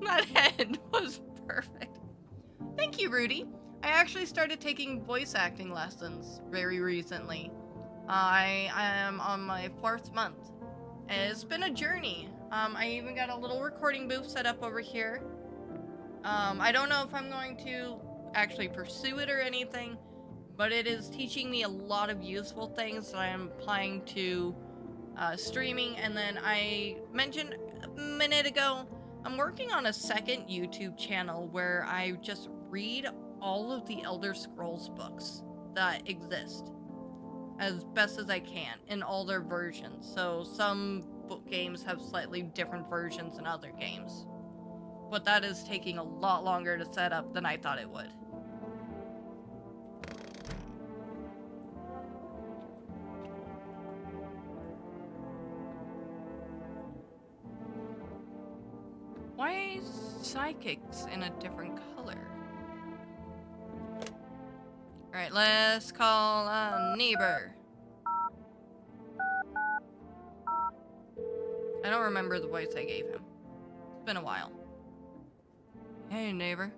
That head was perfect. Thank you, Rudy. I actually started taking voice acting lessons very recently. I am on my 4th month. It's been a journey. I even got a little recording booth set up over here. I don't know if I'm going to actually pursue it or anything, but it is teaching me a lot of useful things that I am applying to streaming. And then I mentioned a minute ago, I'm working on a second YouTube channel where I just read all of the Elder Scrolls books that exist as best as I can in all their versions. So some book games have slightly different versions than other games. But that is taking a lot longer to set up than I thought it would. Why psychics in a different color? Alright, let's call a neighbor. I don't remember the voice I gave him. It's been a while. Hey, neighbor.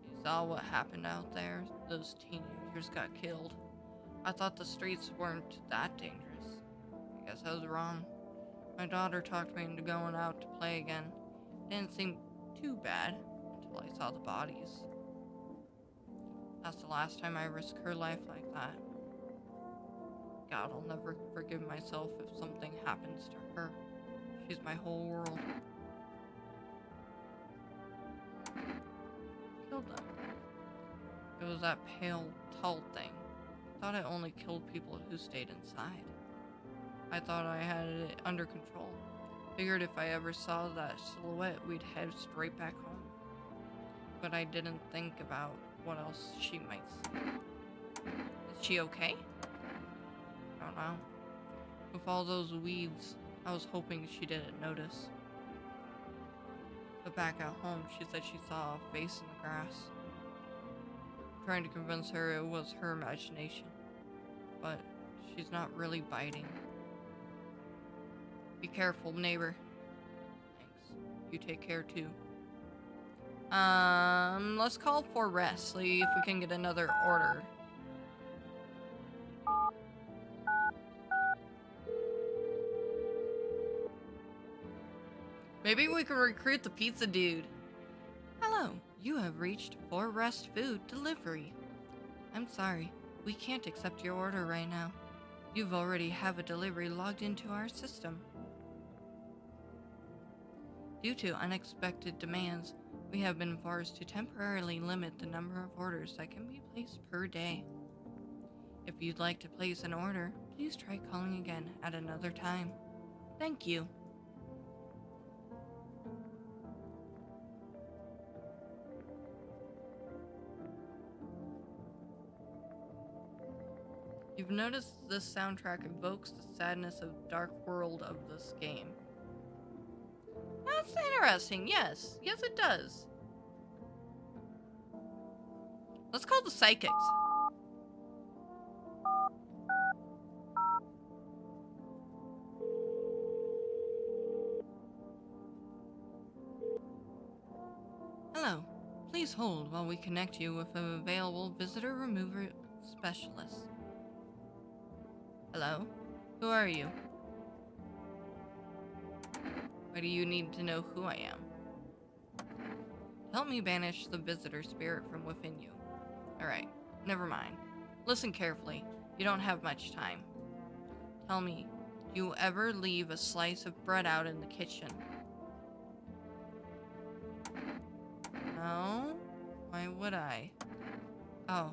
You saw what happened out there? Those teenagers got killed. I thought the streets weren't that dangerous. I guess I was wrong. My daughter talked me into going out to play again. It didn't seem too bad until I saw the bodies. That's the last time I risk her life like that. God, I'll never forgive myself if something happens to her. She's my whole world. Killed them. It was that pale, tall thing. I thought it only killed people who stayed inside. I thought I had it under control. Figured if I ever saw that silhouette, we'd head straight back home. But I didn't think about what else she might see. Is she okay? I don't know. With all those weeds, I was hoping she didn't notice. But back at home, she said she saw a face in the grass. Trying to convince her it was her imagination. But she's not really biting. Be careful, neighbor. Thanks. You take care too. Let's call for rest. See if we can get another order. Maybe we can recruit the pizza dude. Hello, you have reached For Rest Food Delivery. I'm sorry, we can't accept your order right now. You've already have a delivery logged into our system. Due to unexpected demands, we have been forced to temporarily limit the number of orders that can be placed per day. If you'd like to place an order, please try calling again at another time. Thank you. You've noticed this soundtrack evokes the sadness of dark world of this game. That's interesting, yes. Yes, it does. Let's call the psychics. Hello. Please hold while we connect you with an available visitor remover specialist. Hello? Who are you? Why do you need to know who I am? Help me banish the visitor spirit from within you. Alright, never mind. Listen carefully. You don't have much time. Tell me, do you ever leave a slice of bread out in the kitchen? No? Why would I? Oh,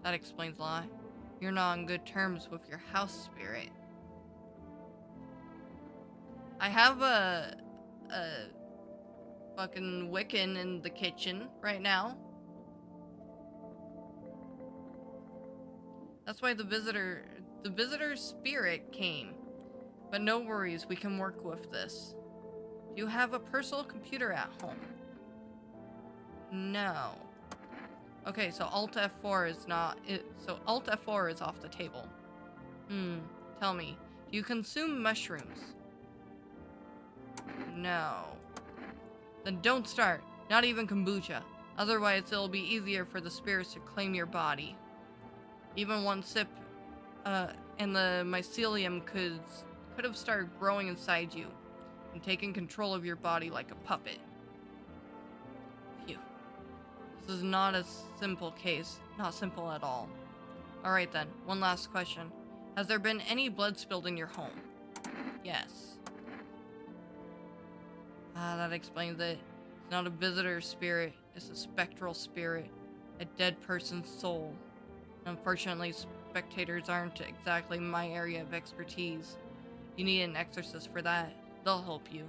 that explains a lot. You're not on good terms with your house spirit. I have a fucking Wiccan in the kitchen right now. That's why the visitor spirit came. But no worries, we can work with this. Do you have a personal computer at home? No. Okay, so Alt F4 is not it. So Alt F4 is off the table. Tell me, do you consume mushrooms? No. Then don't start. Not even kombucha. Otherwise, it'll be easier for the spirits to claim your body. Even one sip, and the mycelium could have started growing inside you and taking control of your body like a puppet. Phew. This is not a simple case. Not simple at all. Alright then, one last question. Has there been any blood spilled in your home? Yes. That explains it. It's not a visitor spirit, it's a spectral spirit. A dead person's soul. Unfortunately, spectators aren't exactly my area of expertise. You need an exorcist for that. They'll help you.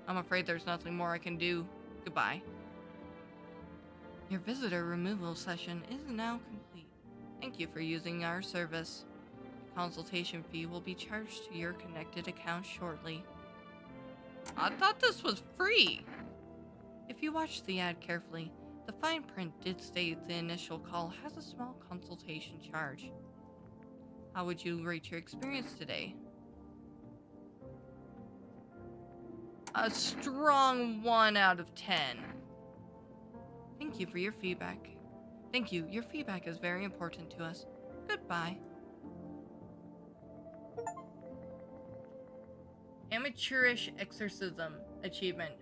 I'm afraid there's nothing more I can do. Goodbye. Your visitor removal session is now complete. Thank you for using our service. The consultation fee will be charged to your connected account shortly. I thought this was free! If you watch the ad carefully, the fine print did state the initial call has a small consultation charge. How would you rate your experience today? A strong 1 out of 10. Thank you for your feedback. Thank you. Your feedback is very important to us. Goodbye. Amateurish exorcism achievement.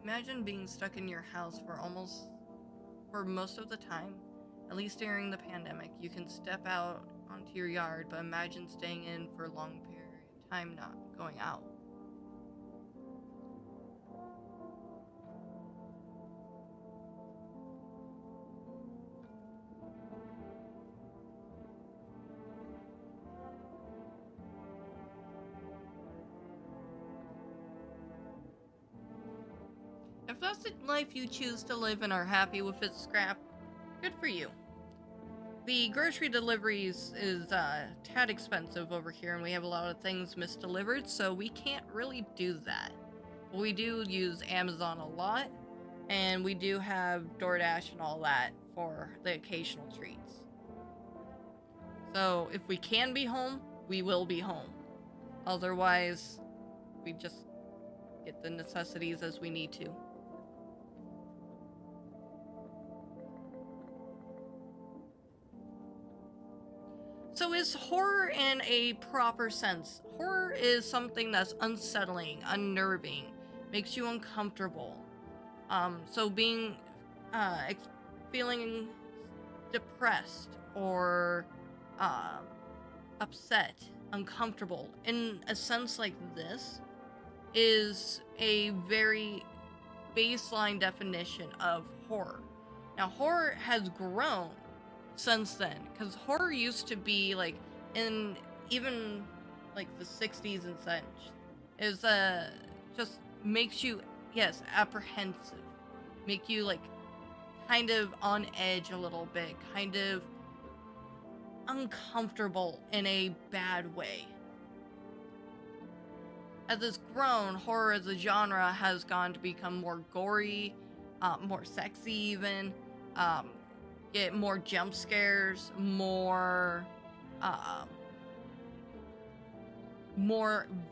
Imagine being stuck in your house for most of the time. At least during the pandemic, you can step out onto your yard, but imagine staying in for a long period of time not going out. If that's the life you choose to live and are happy with its scrap, good for you. The grocery deliveries is tad expensive over here, and we have a lot of things misdelivered, so we can't really do that. But we do use Amazon a lot, and we do have DoorDash and all that for the occasional treats. So if we can be home, we will be home. Otherwise, we just get the necessities as we need to. So is horror in a proper sense? Horror is something that's unsettling, unnerving, makes you uncomfortable. So being, feeling depressed or upset, uncomfortable, in a sense like this, is a very baseline definition of horror. Now, horror has grown since then, because horror used to be like in even like the 60s and such is just makes you, yes, apprehensive, make you like kind of on edge a little bit, kind of uncomfortable in a bad way. As it's grown, horror as a genre has gone to become more gory, more sexy even, get more jump scares, more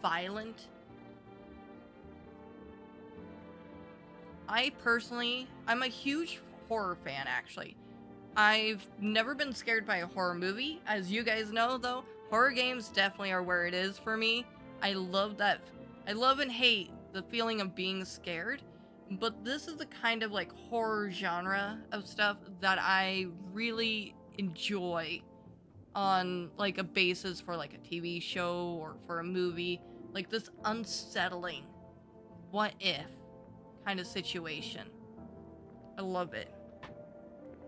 violent. I'm a huge horror fan, actually. I've never been scared by a horror movie. As you guys know, though, horror games definitely are where it is for me. I love that. I love and hate the feeling of being scared. But this is the kind of like horror genre of stuff that I really enjoy on like a basis for like a TV show or for a movie. Like this unsettling, what if kind of situation. I love it.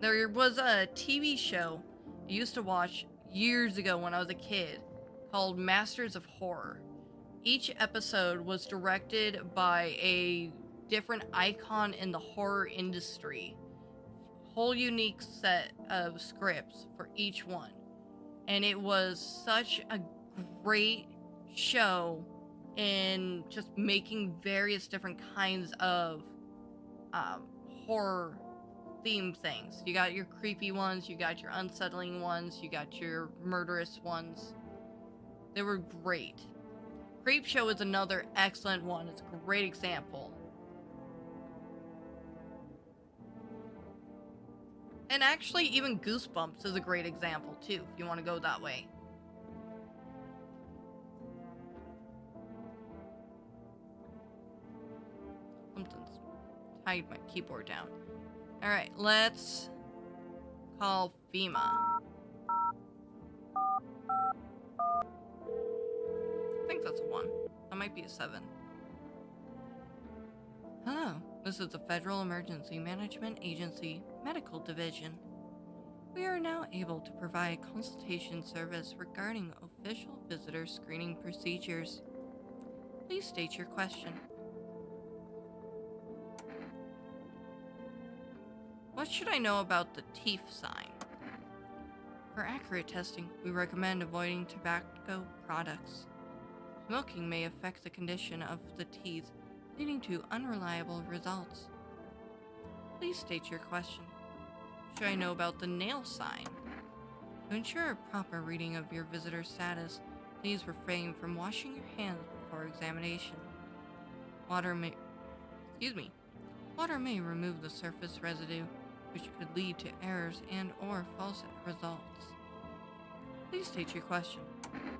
There was a TV show I used to watch years ago when I was a kid called Masters of Horror. Each episode was directed by a different icon in the horror industry. Whole unique set of scripts for each one. And it was such a great show in just making various different kinds of horror themed things. You got your creepy ones, you got your unsettling ones, you got your murderous ones. They were great. Creepshow is another excellent one. It's a great example. And actually, even Goosebumps is a great example, too, if you want to go that way. Something's tied my keyboard down. Alright, let's call FEMA. I think that's a 1. That might be a 7. Hello, this is the Federal Emergency Management Agency Medical Division. We are now able to provide consultation service regarding official visitor screening procedures. Please state your question. What should I know about the teeth sign? For accurate testing, we recommend avoiding tobacco products. Smoking may affect the condition of the teeth, leading to unreliable results. Please state your question. Should I know about the nail sign? To ensure a proper reading of your visitor status, please refrain from washing your hands before examination. Water may remove the surface residue, which could lead to errors and or false results. Please state your question.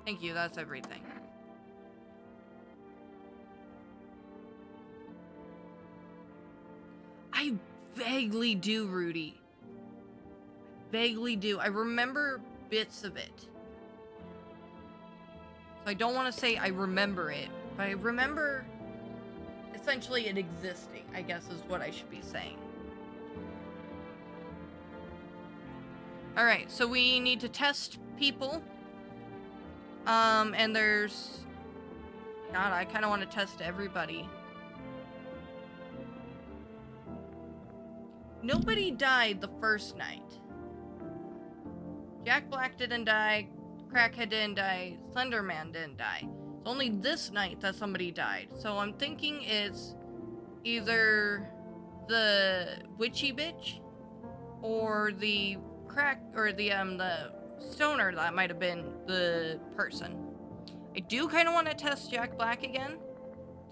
Thank you, that's everything. I vaguely do, Rudy. Vaguely do. I remember bits of it. So I don't want to say I remember it, but I remember essentially it existing, I guess is what I should be saying. Alright, so we need to test people. And there's... God, I kind of want to test everybody. Nobody died the first night. Jack Black didn't die, Crackhead didn't die, Slenderman didn't die. It's only this night that somebody died. So I'm thinking it's either the witchy bitch or the the stoner that might have been the person. I do kind of want to test Jack Black again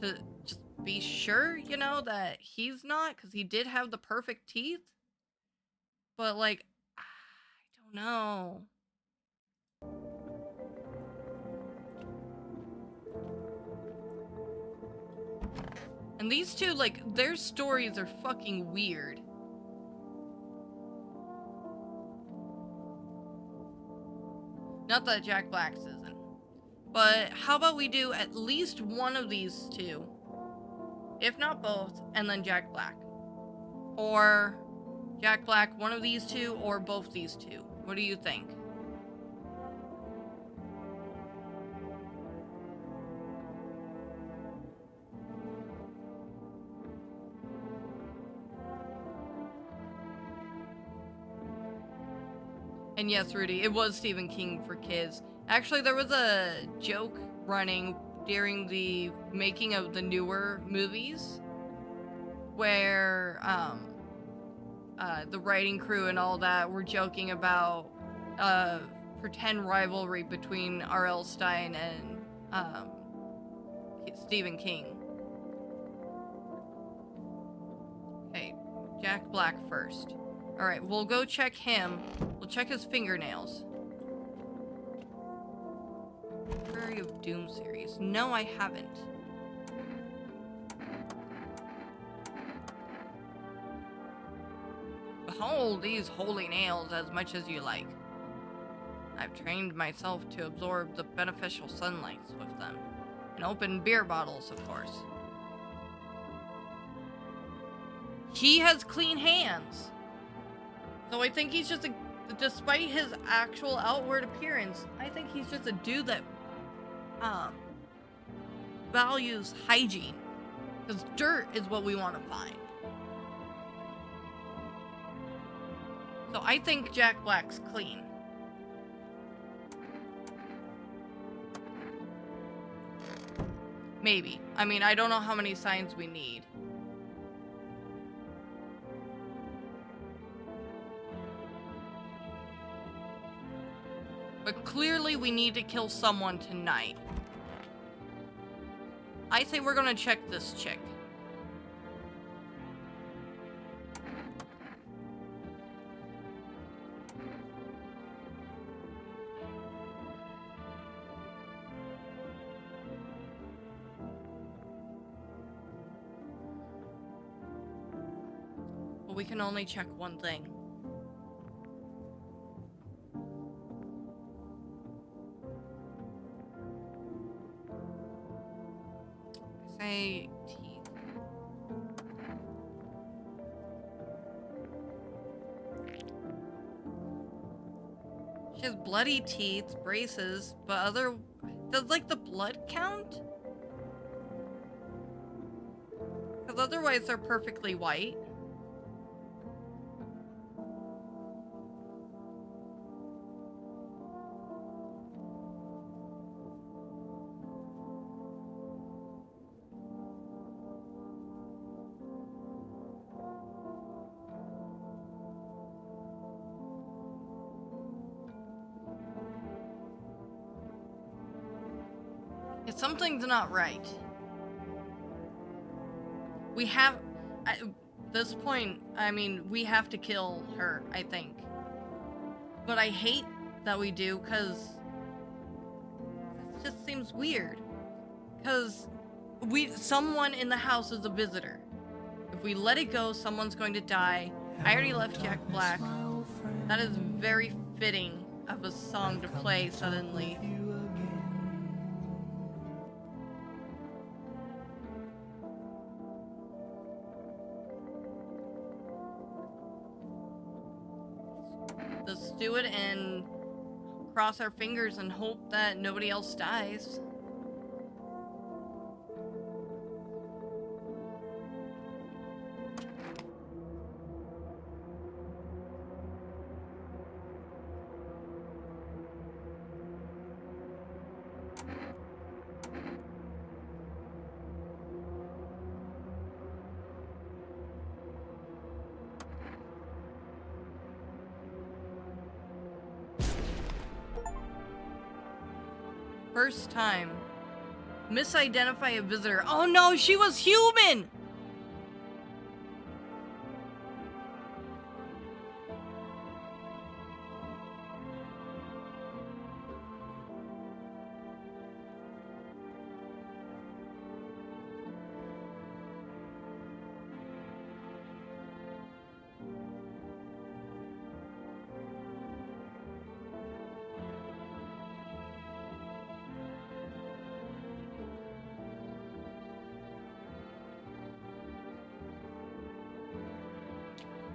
to just be sure, you know, that he's not, because he did have the perfect teeth. But like, I don't know. And these two, like, their stories are fucking weird. Not that Jack Black's isn't. But how about we do at least one of these two? If not both, and then Jack Black. Or Jack Black, one of these two, or both these two. What do you think? And yes, Rudy, it was Stephen King for kids. Actually, there was a joke running during the making of the newer movies where the writing crew and all that were joking about pretend rivalry between R.L. Stine and Stephen King. Okay, Jack Black first. Alright, we'll go check him. We'll check his fingernails. Prairie of Doom series. No, I haven't. Behold these holy nails as much as you like. I've trained myself to absorb the beneficial sunlight with them. And open beer bottles, of course. He has clean hands. So I think he's just a... Despite his actual outward appearance, I think he's just a dude that values hygiene. Because dirt is what we want to find. So I think Jack Black's clean. Maybe. I mean, I don't know how many signs we need. But clearly we need to kill someone tonight. I say we're gonna check this chick. But we can only check one thing. Say teeth. She has bloody teeth, braces, but other... Does, like, the blood count? Because otherwise they're perfectly white. Something's not right. We have... At this point, I mean, we have to kill her, I think. But I hate that we do, because... It just seems weird. Because someone in the house is a visitor. If we let it go, someone's going to die. I already left Jack Black. That is very fitting of a song to play suddenly. Let's do it and cross our fingers and hope that nobody else dies. First time. Misidentify a visitor. Oh no, she was human!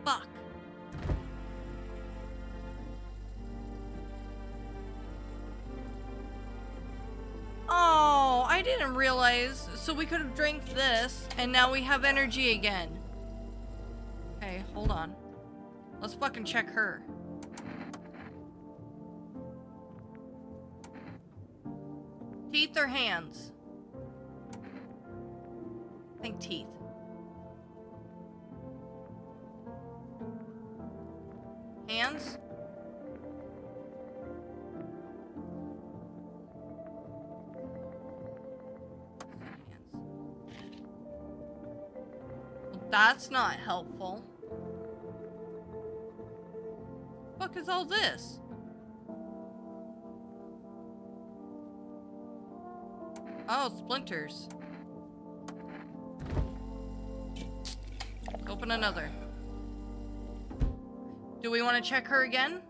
Fuck. Oh, I didn't realize. So we could have drank this, and now we have energy again. Okay, hold on. Let's fucking check her. Teeth or hands? I think teeth. Hands? Well, that's not helpful. What is all this? Oh, splinters. Open another. Do we want to check her again?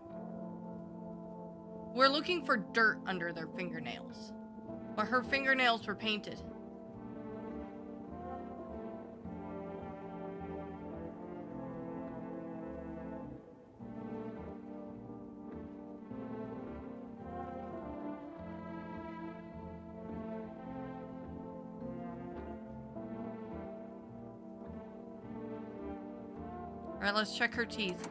We're looking for dirt under their fingernails. But her fingernails were painted. Alright, let's check her teeth.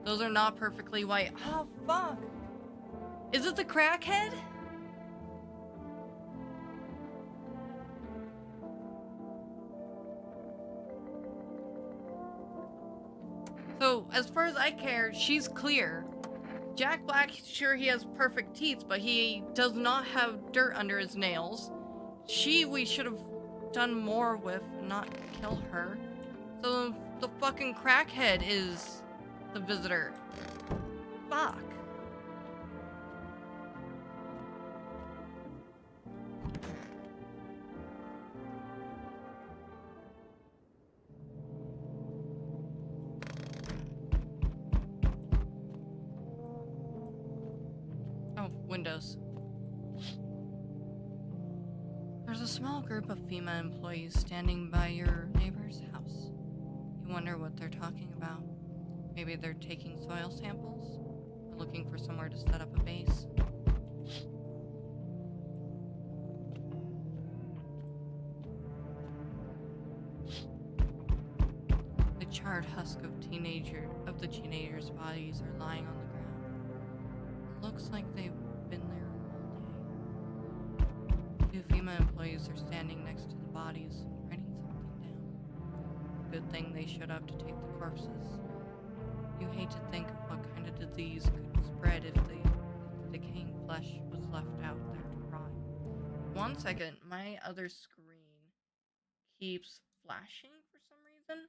Those are not perfectly white. Oh, fuck. Is it the crackhead? So, as far as I care, she's clear. Jack Black, sure, he has perfect teeth, but he does not have dirt under his nails. We should have done more with, not kill her. So, the fucking crackhead is the visitor. Fuck. Oh, windows. There's a small group of FEMA employees standing by your neighbor's house. You wonder what they're talking about. Maybe they're taking soil samples? Or looking for somewhere to set up a base? The charred husk of the teenagers' bodies are lying on the ground. It looks like they've been there all day. Two FEMA employees are standing next to the bodies, writing something down. Good thing they showed up to take the corpses. You hate to think of what kind of disease could spread if the decaying flesh was left out there to rot. 1 second, my other screen keeps flashing for some reason.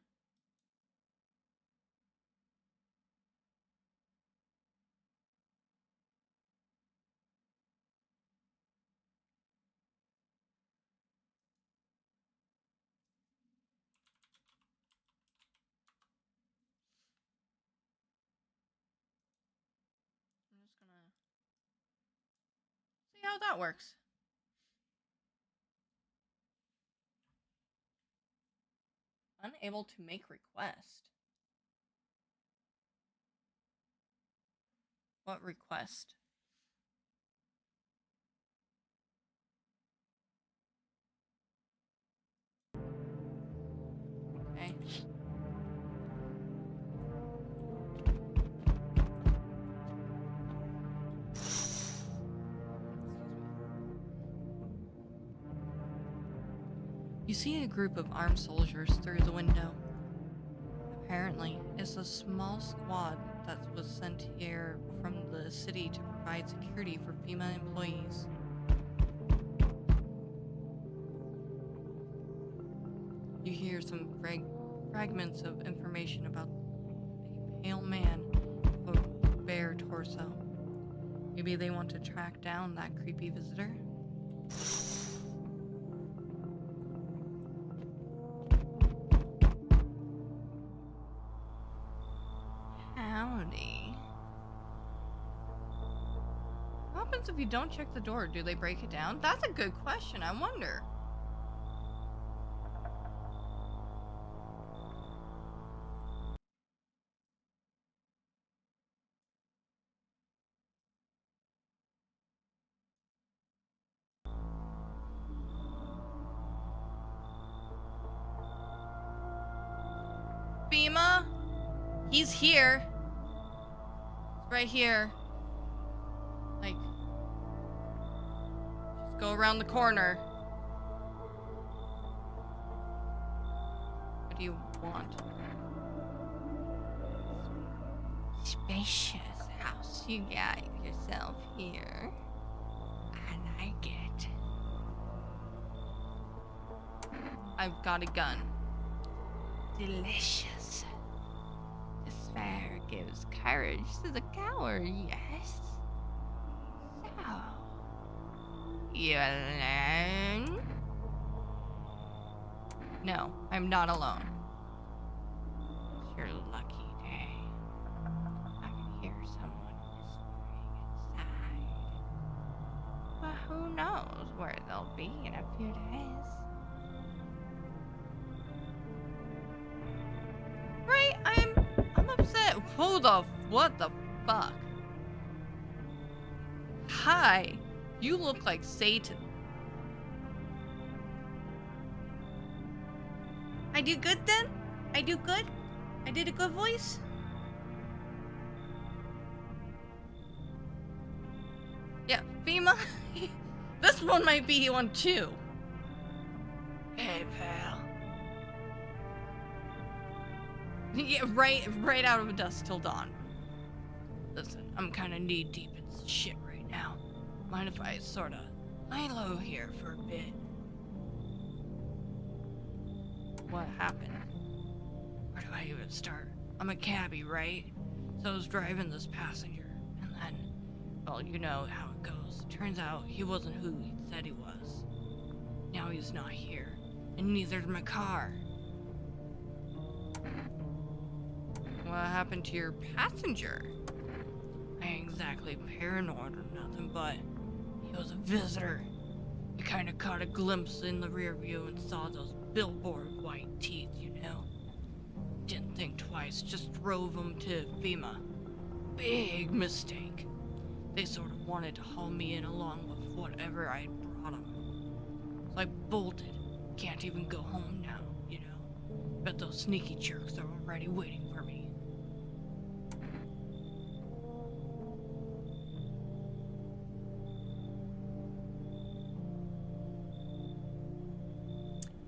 I'm just gonna see how that works. Unable to make request. What request? Okay. You see a group of armed soldiers through the window. Apparently, it's a small squad that was sent here from the city to provide security for FEMA employees. You hear some fragments of information about a pale man with a bare torso. Maybe they want to track down that creepy visitor? Howdy. What happens if you don't check the door? Do they break it down? That's a good question. I wonder. FEMA? He's here. He's right here. Like, just go around the corner. What do you want? Spacious house you got yourself here. I like it. I've got a gun. Delicious. Despair gives courage to the coward, yes. So, you alone? No, I'm not alone. It's your lucky day. I can hear someone whispering inside. But who knows where they'll be in a few days. Right, I'm upset. What the fuck? Hi, you look like Satan. I do good then? I do good? I did a good voice? Yeah, FEMA? This one might be one too. Hey, pal. Yeah, right out of dusk till dawn. Listen, I'm kind of knee deep in shit right now. Mind if I sorta lie low here for a bit? What happened? Where do I even start? I'm a cabbie, right? So I was driving this passenger, and then, well, you know how it goes. Turns out he wasn't who he said he was. Now he's not here, and neither's my car. What happened to your passenger? I ain't exactly paranoid or nothing, but he was a visitor. I kinda caught a glimpse in the rear view and saw those billboard white teeth, you know? Didn't think twice, just drove him to FEMA. Big mistake. They sort of wanted to haul me in along with whatever I had brought them. So I bolted. Can't even go home now, you know? Bet those sneaky jerks are already waiting for me.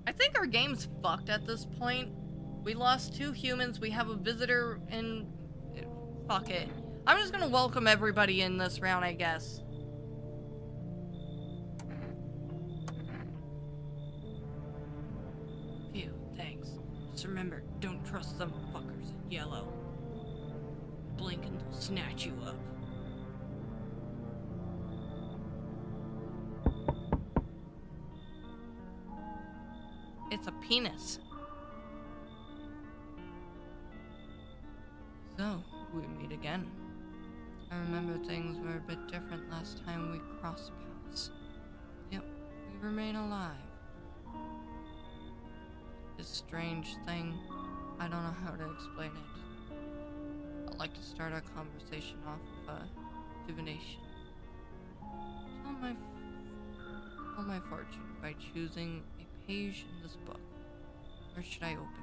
I think our game's fucked at this point. We lost 2 humans, we have a visitor, and fuck it. I'm just gonna welcome everybody in this round, I guess. Phew, thanks. Just remember, don't trust them fuckers in yellow. Blink and they'll snatch you up. It's a penis. So, we meet again. I remember things were a bit different last time we crossed paths. Yep, we remain alive. This strange thing, I don't know how to explain it. I'd like to start our conversation off with a divination. Tell my fortune by choosing a page in this book. Where should I open to?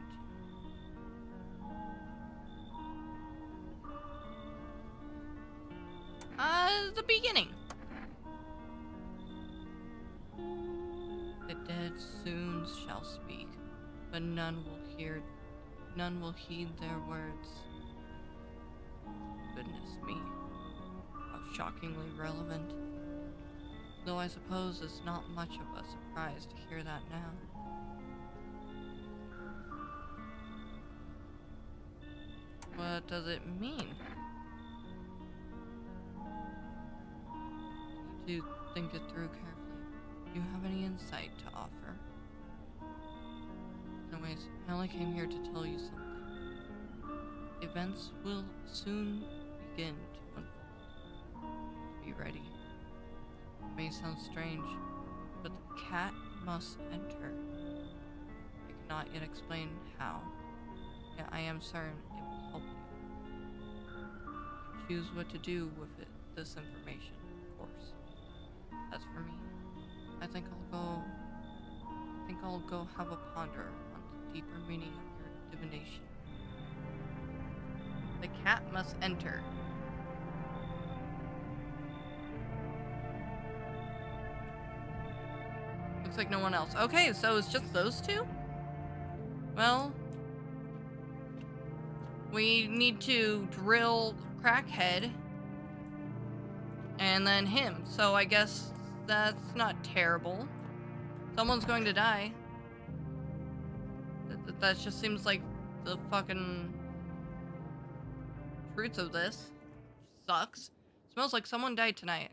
The beginning. The dead soon shall speak, but none will heed their words. Goodness me, how shockingly relevant. Though I suppose it's not much of a surprise to hear that now. What does it mean? To think it through carefully. Do you have any insight to offer? Anyways, I only came here to tell you something. Events will soon begin to unfold. Be ready. It may sound strange, but the cat must enter. I cannot yet explain how, yet I am certain it will help you. Choose what to do with this information, of course. As for me, I think I'll go have a ponder on the deeper meaning of your divination. The cat must enter. Looks like no one else. Okay, so it's just those 2? Well, we need to drill Crackhead and then him, so I guess that's not terrible. Someone's going to die. That just seems like the fucking truth of this. Sucks. Smells like someone died tonight.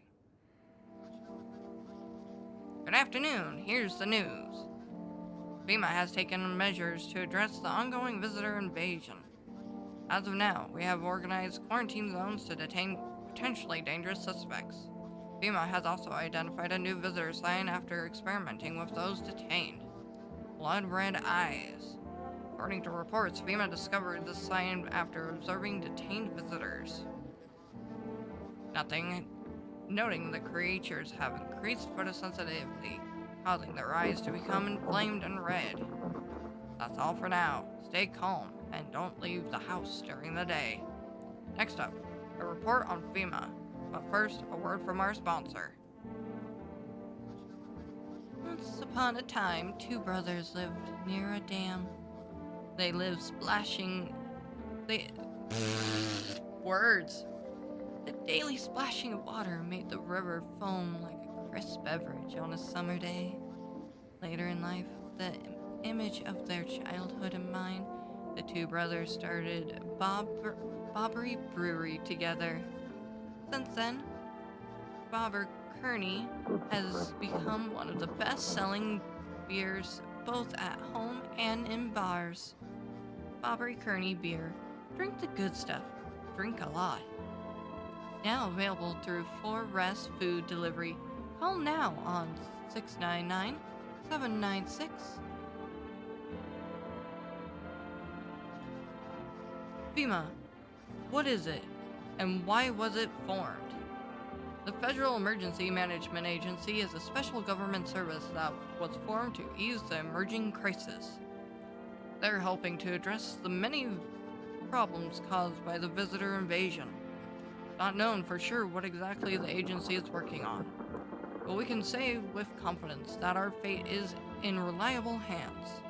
Good afternoon, here's the news. FEMA has taken measures to address the ongoing visitor invasion. As of now, we have organized quarantine zones to detain potentially dangerous suspects. FEMA has also identified a new visitor sign after experimenting with those detained. Blood red eyes. According to reports, FEMA discovered this sign after observing detained visitors. Noting the creatures have increased photosensitivity, causing their eyes to become inflamed and red. That's all for now. Stay calm and don't leave the house during the day. Next up, a report on FEMA. But first, a word from our sponsor. Once upon a time, 2 brothers lived near a dam. They lived splashing They... Words. The daily splashing of water made the river foam like a crisp beverage on a summer day. Later in life, the image of their childhood in mind, the two brothers started Bobbery Brewery together. Since then, Bobber Kearney has become one of the best-selling beers both at home and in bars. Bobbery Kearney beer. Drink the good stuff. Drink a lot. Now available through 4Rest Food Delivery. Call now on 699-796. FEMA. What is it? And why was it formed? The Federal Emergency Management Agency is a special government service that was formed to ease the emerging crisis. They're helping to address the many problems caused by the visitor invasion. It's not known for sure what exactly the agency is working on, but we can say with confidence that our fate is in reliable hands.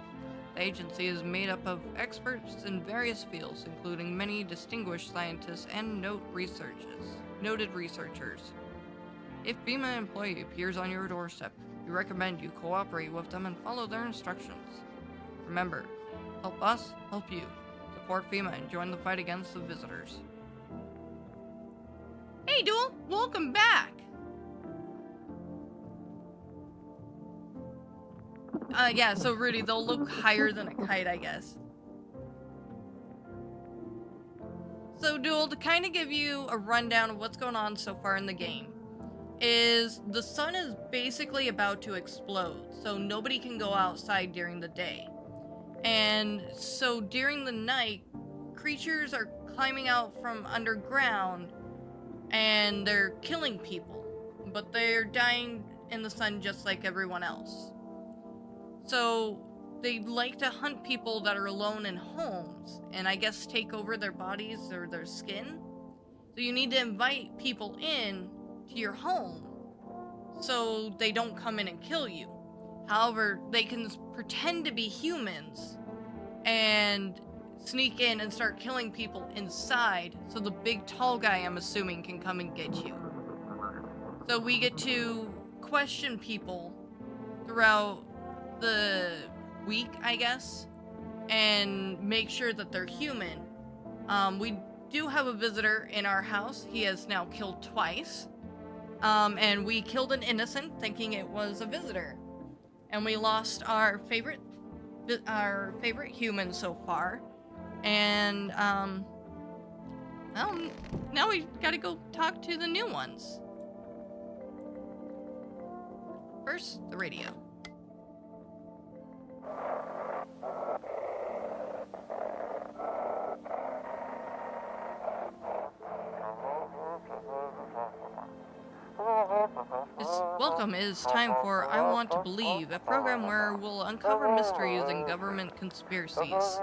The agency is made up of experts in various fields, including many distinguished scientists and noted researchers. If FEMA employee appears on your doorstep, we recommend you cooperate with them and follow their instructions. Remember, help us, help you. Support FEMA and join the fight against the visitors. Hey, Duel! Welcome back! Yeah, so Rudy, they'll look higher than a kite, I guess. So, Duel, to kind of give you a rundown of what's going on so far in the game, is the sun is basically about to explode, so nobody can go outside during the day. And so during the night, creatures are climbing out from underground, and they're killing people, but they're dying in the sun just like everyone else. So they like to hunt people that are alone in homes, and I guess take over their bodies or their skin. So you need to invite people in to your home so they don't come in and kill you. However, they can pretend to be humans and sneak in and start killing people inside, so the big tall guy, I'm assuming, can come and get you. So we get to question people throughout the week, I guess, and make sure that they're human. We do have a visitor in our house. He has now killed twice. And we killed an innocent thinking it was a visitor. And we lost our favorite human so far. And, well, now we gotta go talk to the new ones. First, the radio. Welcome. It is time for I Want to Believe, a program where we'll uncover mysteries and government conspiracies.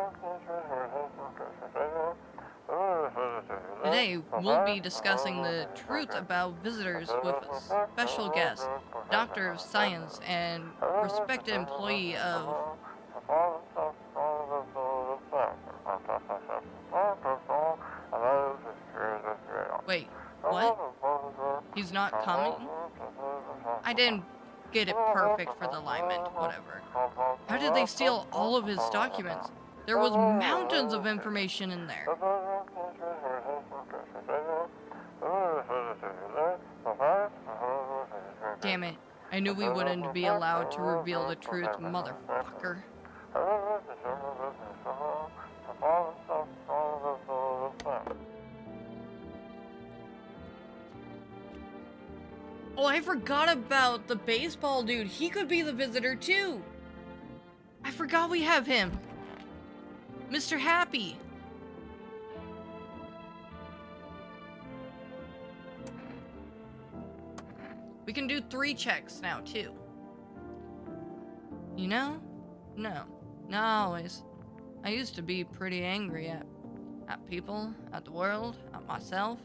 Today, we'll be discussing the truth about visitors with a special guest, Doctor of Science and respected employee of... Wait, what? He's not coming? I didn't get it perfect for the alignment, whatever. How did they steal all of his documents? There was mountains of information in there. Damn it. I knew we wouldn't be allowed to reveal the truth, motherfucker. Oh, I forgot about the baseball dude. He could be the visitor too. I forgot we have him. Mr. Happy. We can do 3 checks now too. You know? No. Not always. I used to be pretty angry at people, at the world, at myself.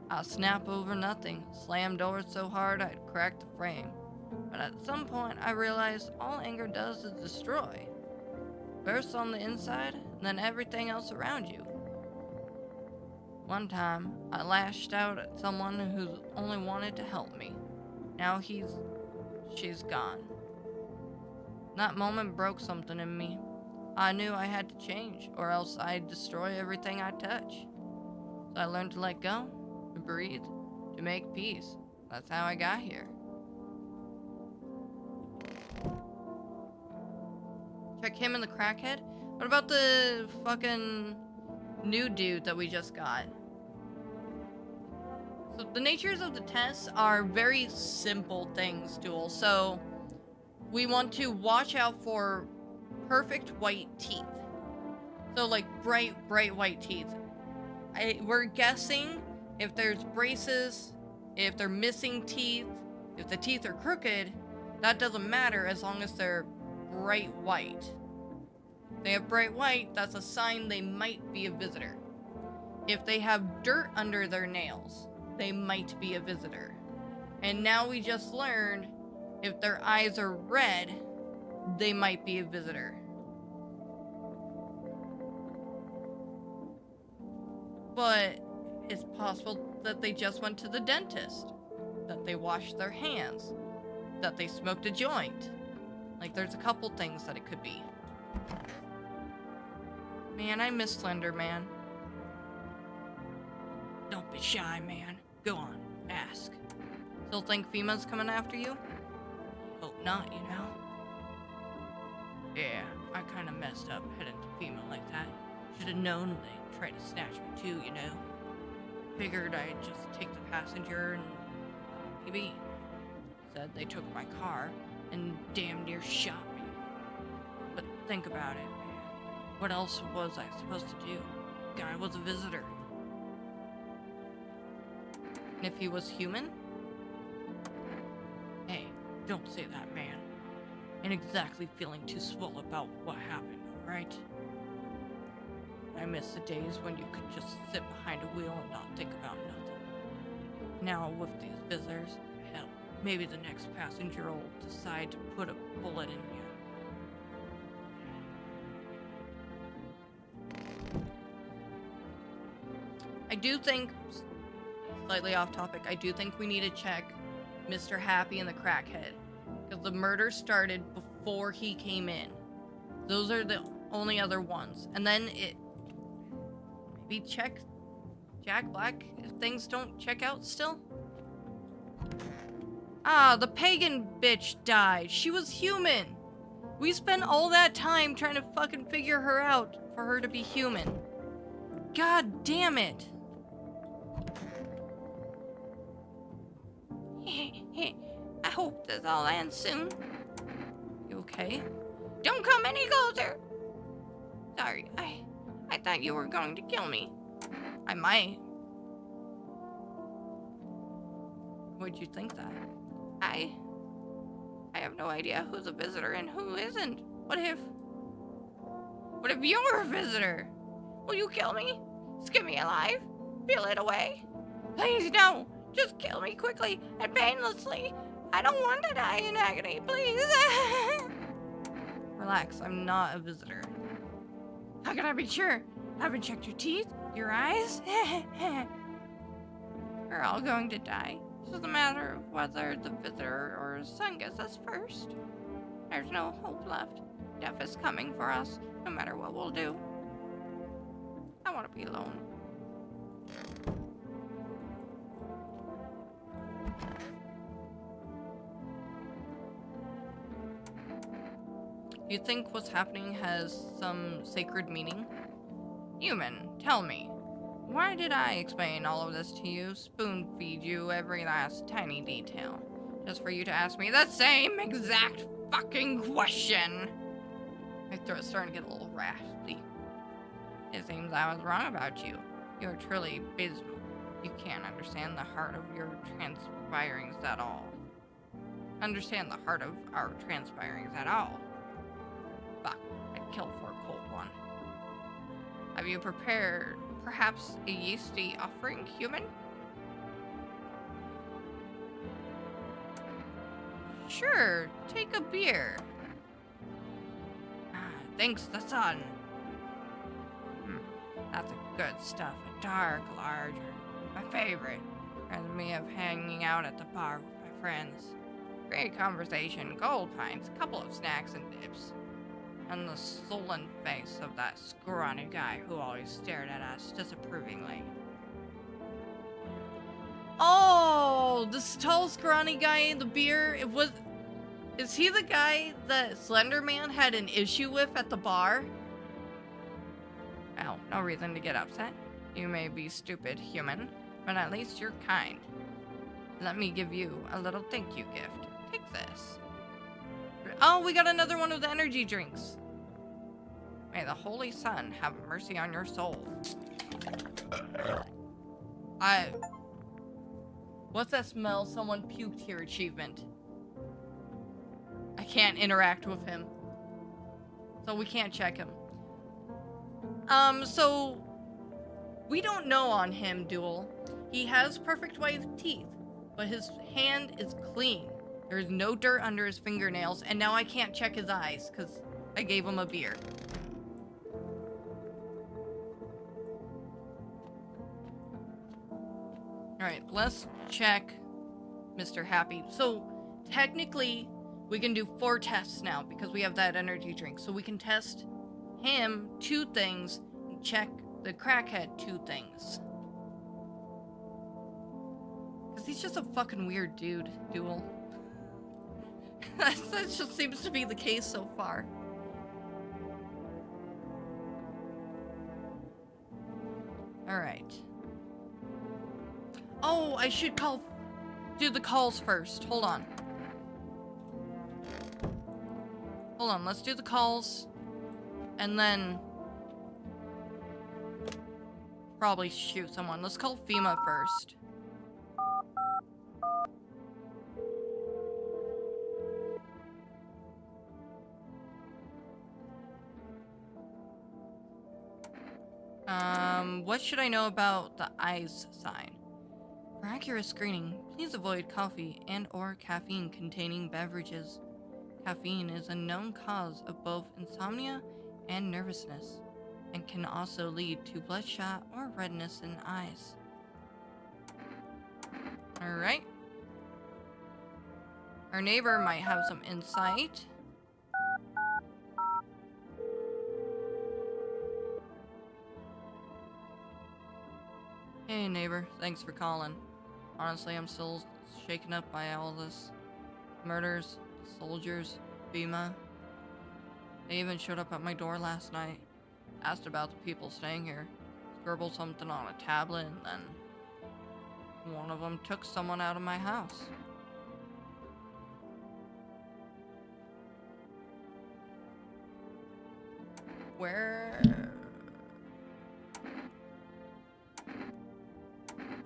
I'd snap over nothing, slam doors so hard I'd crack the frame. But at some point I realized all anger does is destroy. First on the inside, then everything else around you. One time, I lashed out at someone who only wanted to help me. Now she's gone. That moment broke something in me. I knew I had to change, or else I'd destroy everything I touch. So I learned to let go, to breathe, to make peace. That's how I got here. Check him and the crackhead? What about the fucking new dude that we just got? So the natures of the tests are very simple things, Duel. So we want to watch out for perfect white teeth. So like bright white teeth. We're guessing if there's braces, if they're missing teeth, if the teeth are crooked, that doesn't matter as long as they're bright white. If they have bright white, that's a sign they might be a visitor. If they have dirt under their nails, they might be a visitor. And now we just learned if their eyes are red, they might be a visitor. But it's possible that they just went to the dentist, that they washed their hands, that they smoked a joint. Like, there's a couple things that it could be. Man, I miss Slender Man. Don't be shy, man. Go on, ask. Still think FEMA's coming after you? Hope not, you know. Yeah, I kinda messed up heading to FEMA like that. Should've known they'd try to snatch me too, you know. Figured I'd just take the passenger and maybe. Said they took my car and damn near shot me. But think about it, man. What else was I supposed to do? Guy was a visitor. And if he was human? Hey, don't say that, man. Ain't exactly feeling too swell about what happened, alright? I miss the days when you could just sit behind a wheel and not think about nothing. Now with these visitors, hell, maybe the next passenger will decide to put a bullet in you. I do think, slightly off topic, I do think we need to check Mr. Happy and the crackhead. Because the murder started before he came in. Those are the only other ones. And then maybe check Jack Black if things don't check out still. Ah, the pagan bitch died. She was human. We spent all that time trying to fucking figure her out for her to be human. God damn it. I hope this all ends soon. You okay? Don't come any closer! Sorry, I thought you were going to kill me. I might. Would you think that? I have no idea who's a visitor and who isn't. What if you're a visitor? Will you kill me? Skin me alive? Peel it away? Please, no! Just kill me quickly and painlessly. I don't want to die in agony, please. Relax, I'm not a visitor. How can I be sure? Haven't checked your teeth? Your eyes? We're all going to die. It's just a matter of whether the visitor or his son gets us first. There's no hope left. Death is coming for us, no matter what we'll do. I want to be alone. You think what's happening has some sacred meaning? Human, tell me. Why did I explain all of this to you, spoon-feed you every last tiny detail, just for you to ask me the same exact fucking question? My throat's starting to get a little raspy. It seems I was wrong about you. You're truly abysmal. You can't understand the heart of your transpirings at all. Understand the heart of our transpirings at all. Fuck, I'd kill for a cold one. Have you prepared perhaps a yeasty offering, human? Sure, take a beer. Thanks, the sun. That's a good stuff. A dark lager. My favorite. Reminds me of hanging out at the bar with my friends. Great conversation, gold pints, couple of snacks and dips. And the sullen face of that scrawny guy who always stared at us disapprovingly. Oh, this tall, scrawny guy, the beer, is he the guy that Slender Man had an issue with at the bar? Well, no reason to get upset. You may be stupid, human, but at least you're kind. Let me give you a little thank you gift. Take this. Oh, we got another one of the energy drinks. May the Holy Sun have mercy on your soul. What's that smell? Someone puked here achievement. I can't interact with him. So we can't check him. So we don't know on him, Duel. He has perfect white teeth, but his hand is clean. There's no dirt under his fingernails, and now I can't check his eyes because I gave him a beer. Alright, let's check Mr. Happy. So, technically, we can do 4 tests now because we have that energy drink. So we can test him 2 things and check the crackhead 2 things. Because he's just a fucking weird dude, Duel. That just seems to be the case so far. Alright. Oh, I should do the calls first. Hold on. Hold on, let's do the calls. And then probably shoot someone. Let's call FEMA first. What should I know about the eyes sign? For accurate screening, please avoid coffee and or caffeine-containing beverages. Caffeine is a known cause of both insomnia and nervousness, and can also lead to bloodshot or redness in eyes. Alright. Our neighbor might have some insight. Hey neighbor, thanks for calling. Honestly, I'm still shaken up by all this. Murders, soldiers, FEMA. They even showed up at my door last night. Asked about the people staying here. Scribbled something on a tablet and then one of them took someone out of my house. Where...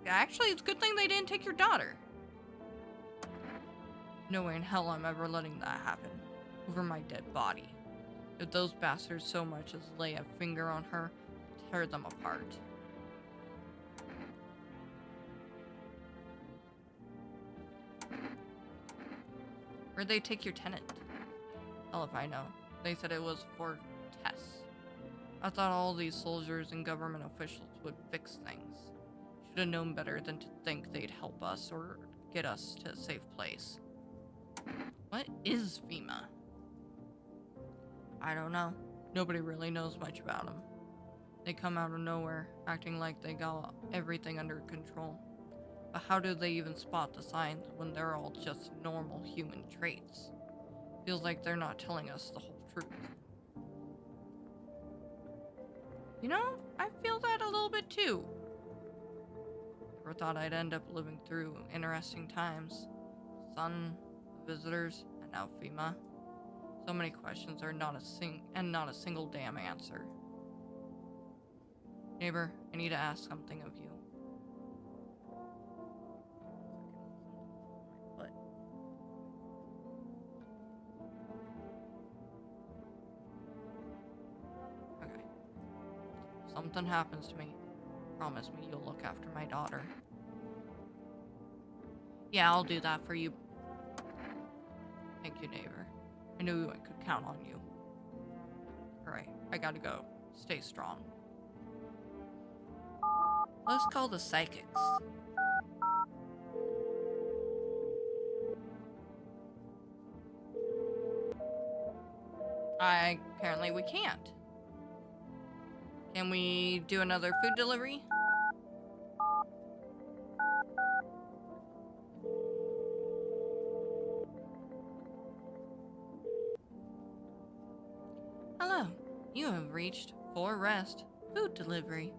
Actually, it's a good thing they didn't take your daughter. No way in hell I'm ever letting that happen. Over my dead body. If those bastards so much as lay a finger on her, tear them apart. Where'd they take your tenant? Hell if I know. They said it was for tests. I thought all these soldiers and government officials would fix things. Should have known better than to think they'd help us or get us to a safe place. What is FEMA? I don't know. Nobody really knows much about them. They come out of nowhere, acting like they got everything under control. But how do they even spot the signs when they're all just normal human traits? Feels like they're not telling us the whole truth. You know, I feel that a little bit too. Never thought I'd end up living through interesting times. Sun, visitors, and now FEMA. So many questions are not a single damn answer. Neighbor, I need to ask something of you. What? Okay. If something happens to me, promise me you'll look after my daughter. Yeah, I'll do that for you. Thank you, neighbor. I knew I could count on you. Alright, I gotta go. Stay strong. Let's call the psychics. Apparently we can't. Can we do another food delivery? Hello, you have reached For Rest Food Delivery.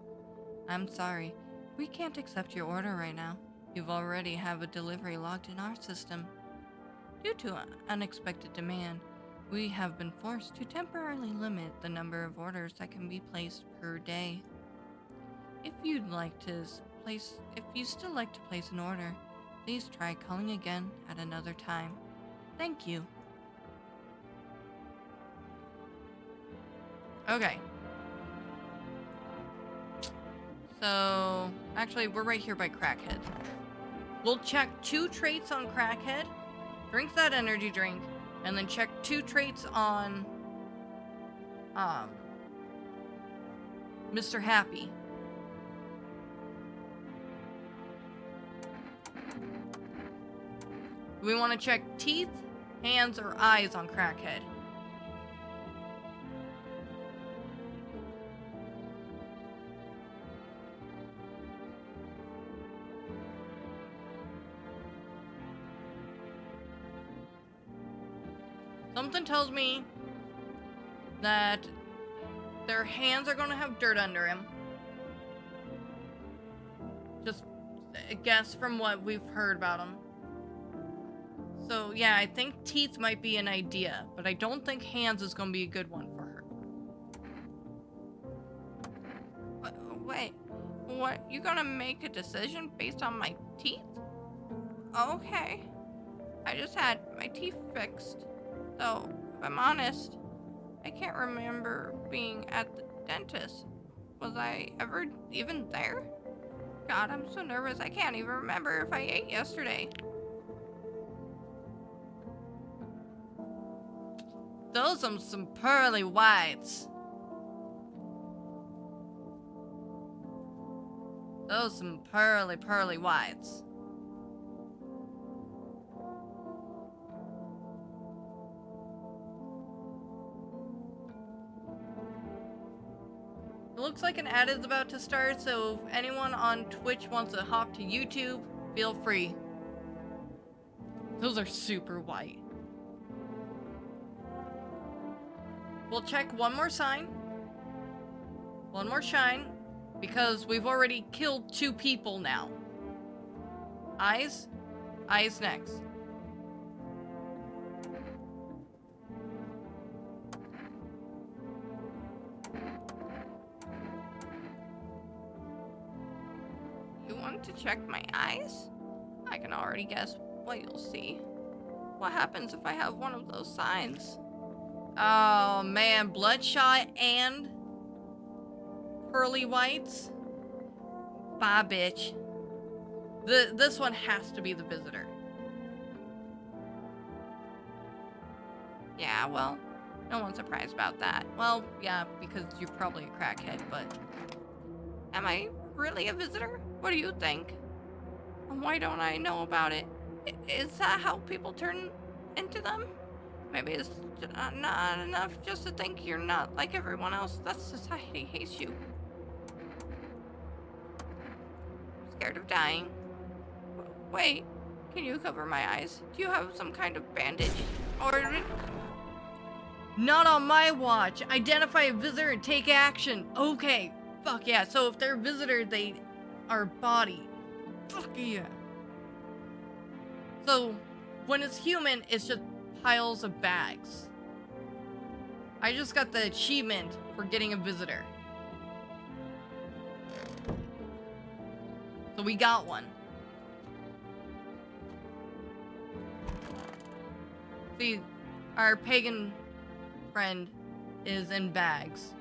I'm sorry, we can't accept your order right now. You've already have a delivery logged in our system. Due to unexpected demand, we have been forced to temporarily limit the number of orders that can be placed per day. If you still like to place an order, please try calling again at another time. Thank you. Okay. So, actually, we're right here by Crackhead. We'll check 2 traits on Crackhead, drink that energy drink, and then check 2 traits on, Mr. Happy. Do we want to check teeth, hands, or eyes on Crackhead? Something tells me that their hands are gonna have dirt under him. Just a guess from what we've heard about him. So yeah, I think teeth might be an idea, but I don't think hands is gonna be a good one for her. Wait, what? You gonna make a decision based on my teeth? Okay. I just had my teeth fixed. So, if I'm honest, I can't remember being at the dentist. Was I ever even there? God, I'm so nervous I can't even remember if I ate yesterday. Those are some pearly whites. Those some pearly whites. It looks like an ad is about to start, so if anyone on Twitch wants to hop to YouTube, feel free. Those are super white. We'll check one more sign. One more shine. Because we've already killed 2 people now. Eyes? Eyes next. You want to check my eyes? I can already guess what you'll see. What happens if I have one of those signs? Oh man, bloodshot and pearly whites? Bye, bitch. This one has to be the visitor. Yeah, well, no one's surprised about that. Well, yeah, because you're probably a crackhead, but... Am I really a visitor? What do you think? And why don't I know about it? Is that how people turn into them? Maybe it's not enough just to think you're not like everyone else. That society hates you. Scared of dying. Wait, can you cover my eyes? Do you have some kind of bandage? Or... Not on my watch. Identify a visitor and take action. Okay, fuck yeah. So if they're a visitor, they are body. Fuck yeah. So when it's human, it's just piles of bags. I just got the achievement for getting a visitor. So we got one. See, our pagan friend is in bags.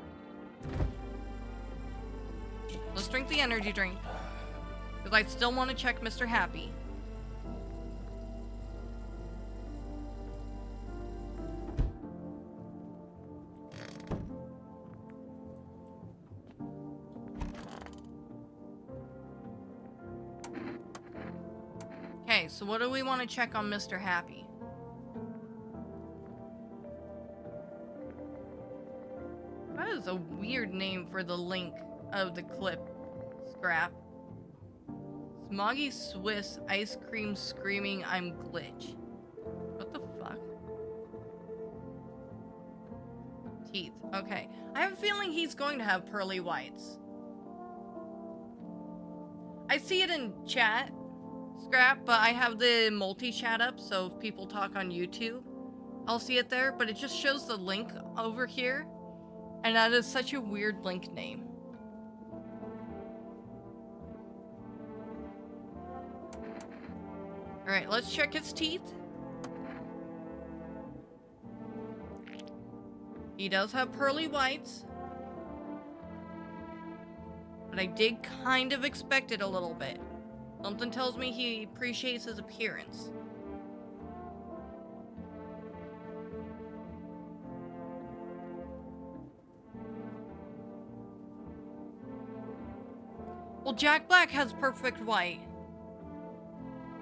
Let's drink the energy drink. Because I still want to check Mr. Happy. Okay, so what do we want to check on Mr. Happy? That is a weird name for the link of the clip, Scrap. Smoggy Swiss ice cream screaming I'm glitch. What the fuck? Teeth. Okay. I have a feeling he's going to have pearly whites. I see it in chat, Scrap, but I have the multi-chat up, so if people talk on YouTube, I'll see it there, but it just shows the link over here, and that is such a weird link name. Alright, let's check his teeth. He does have pearly whites. But I did kind of expect it a little bit. Something tells me he appreciates his appearance. Well, Jack Black has perfect white.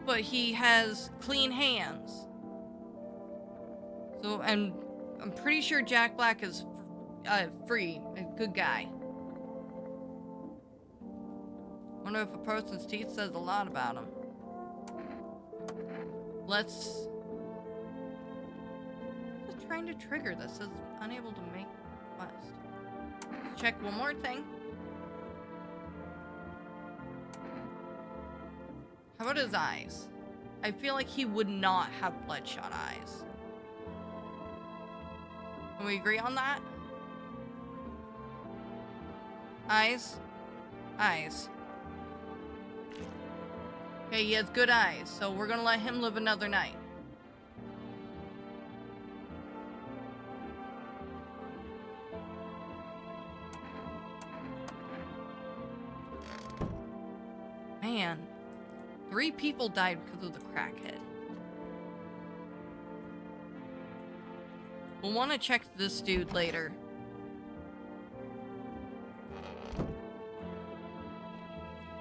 But he has clean hands. So, and I'm pretty sure Jack Black is free, a good guy. Wonder if a person's teeth says a lot about him. Let's trying to trigger this. Says unable to make request. Let's check one more thing. How about his eyes? I feel like he would not have bloodshot eyes. Can we agree on that? Eyes? Eyes. Okay, he has good eyes, so we're gonna let him live another night. Man, 3 people died because of the crackhead. We'll want to check this dude later.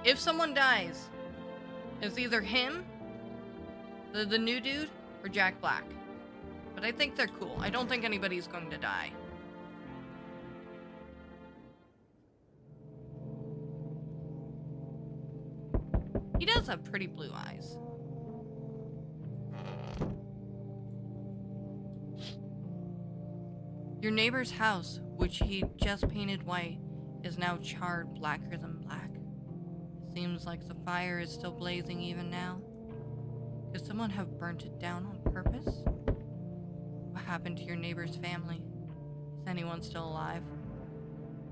If someone dies, it's either him, the new dude, or Jack Black. But I think they're cool. I don't think anybody's going to die. He does have pretty blue eyes. Your neighbor's house, which he just painted white, is now charred blacker than black. It seems like the fire is still blazing even now. Could someone have burnt it down on purpose? What happened to your neighbor's family? Is anyone still alive?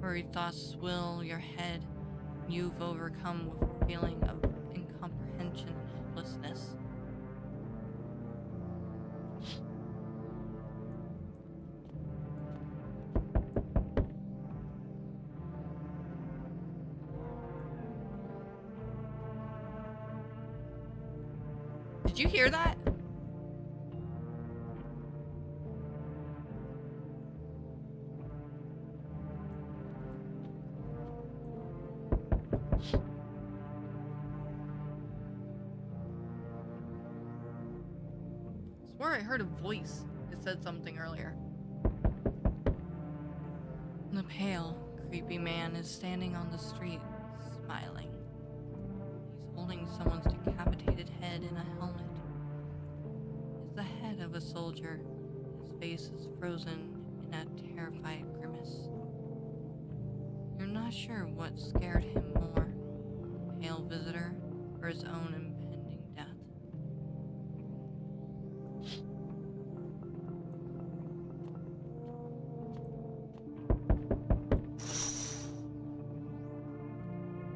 Worried thoughts swill your head. You've overcome with a feeling of incomprehension and helplessness. Did you hear that? I swear I heard a voice. It said something earlier. The pale, creepy man is standing on the street, smiling. He's holding someone's decapitated head in a helmet. It's the head of a soldier. His face is frozen in a terrified grimace. You're not sure what scared him more, the pale visitor or his own impending death.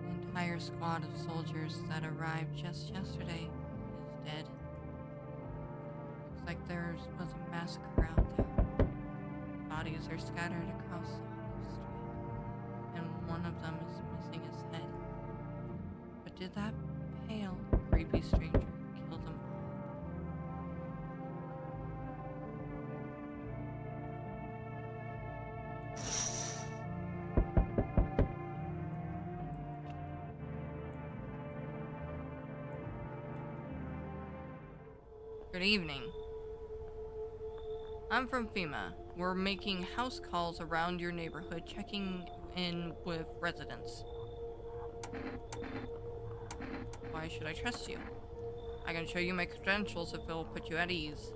The entire squad of soldiers that arrived just yesterday is dead. Looks like there was a massacre out there. Bodies are scattered across the whole street, and one of them is missing his head. But did that pale, creepy stranger kill them all? Good evening. I'm from FEMA. We're making house calls around your neighborhood, checking in with residents. Why should I trust you? I can show you my credentials if it'll put you at ease.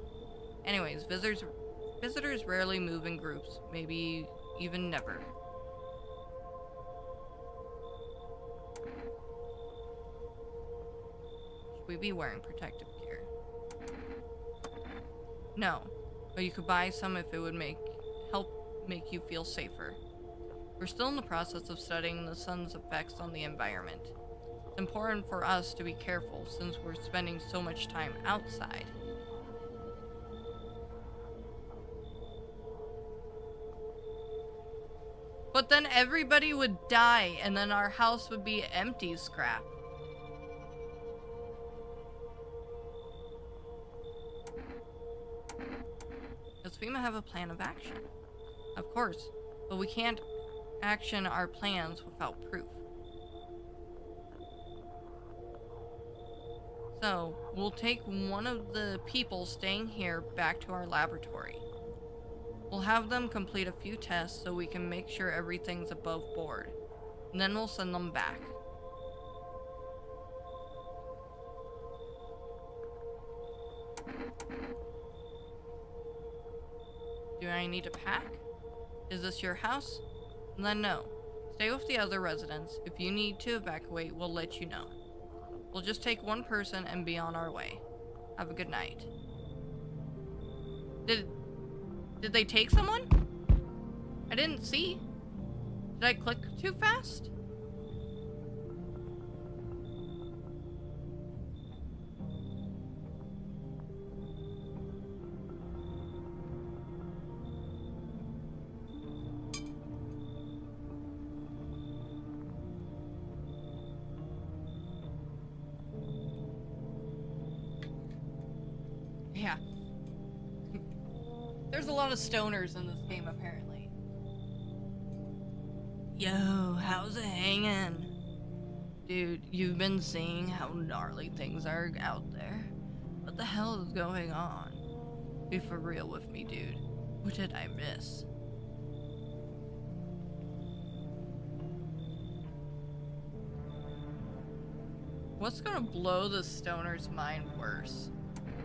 Anyways, visitors rarely move in groups, maybe even never. Should we be wearing protective gear? No, but you could buy some if it would help make you feel safer. We're still in the process of studying the sun's effects on the environment. It's important for us to be careful since we're spending so much time outside. But then everybody would die and then our house would be empty scrap. Does FEMA have a plan of action? Of course, but we can't action our plans without proof. So, we'll take one of the people staying here back to our laboratory. We'll have them complete a few tests so we can make sure everything's above board. And then we'll send them back. Do I need to pack? Is this your house? Then no. Stay with the other residents. If you need to evacuate, we'll let you know. We'll just take one person and be on our way. Have a good night. Did they take someone? I didn't see. Did I click too fast? Yeah. There's a lot of stoners in this game, apparently. Yo, how's it hanging? Dude, you've been seeing how gnarly things are out there. What the hell is going on? Be for real with me, dude. What did I miss? What's gonna blow the stoner's mind worse?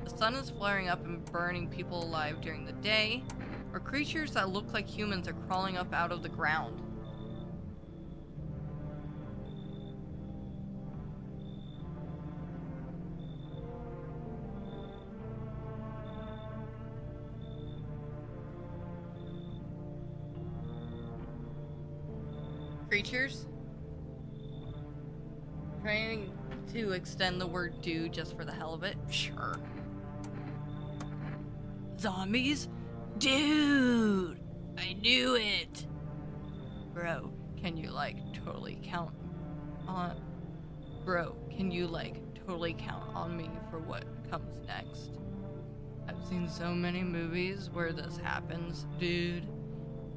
The sun is flaring up and burning people alive during the day, or creatures that look like humans are crawling up out of the ground. Creatures? Trying to extend the word dude just for the hell of it? Sure. Zombies? Dude! I knew it! Bro, can you totally count on... Bro, can you totally count on me for what comes next? I've seen so many movies where this happens, dude.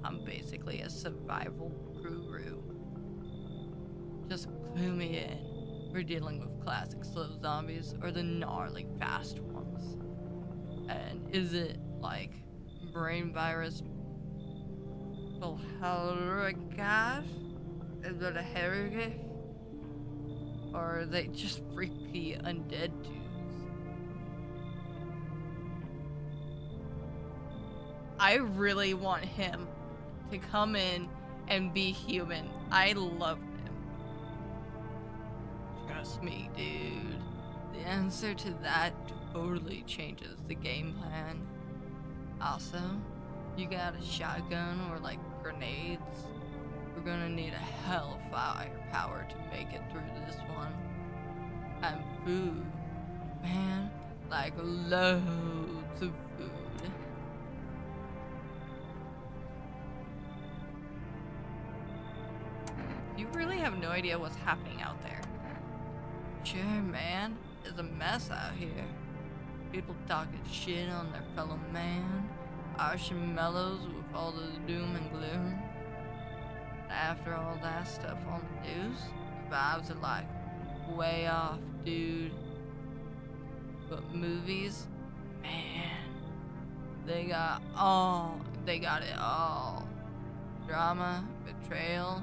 I'm basically a survival guru. Just clue me in. We're dealing with classic slow zombies or the gnarly fast ones. And is it brain virus? Well, gosh? Is it a heritage? Or are they just freaky undead dudes? I really want him to come in and be human. I love him. Trust me, dude. The answer to that totally changes the game plan. Also, you got a shotgun or grenades? We're gonna need a hell of firepower to make it through this one. And food. Man, loads of food. You really have no idea what's happening out there. Sure, man. There's a mess out here. People talking shit on their fellow man. Marshmallows with all the doom and gloom. After all that stuff on the news, the vibes are way off, dude. But movies, They got it all. Drama, betrayal,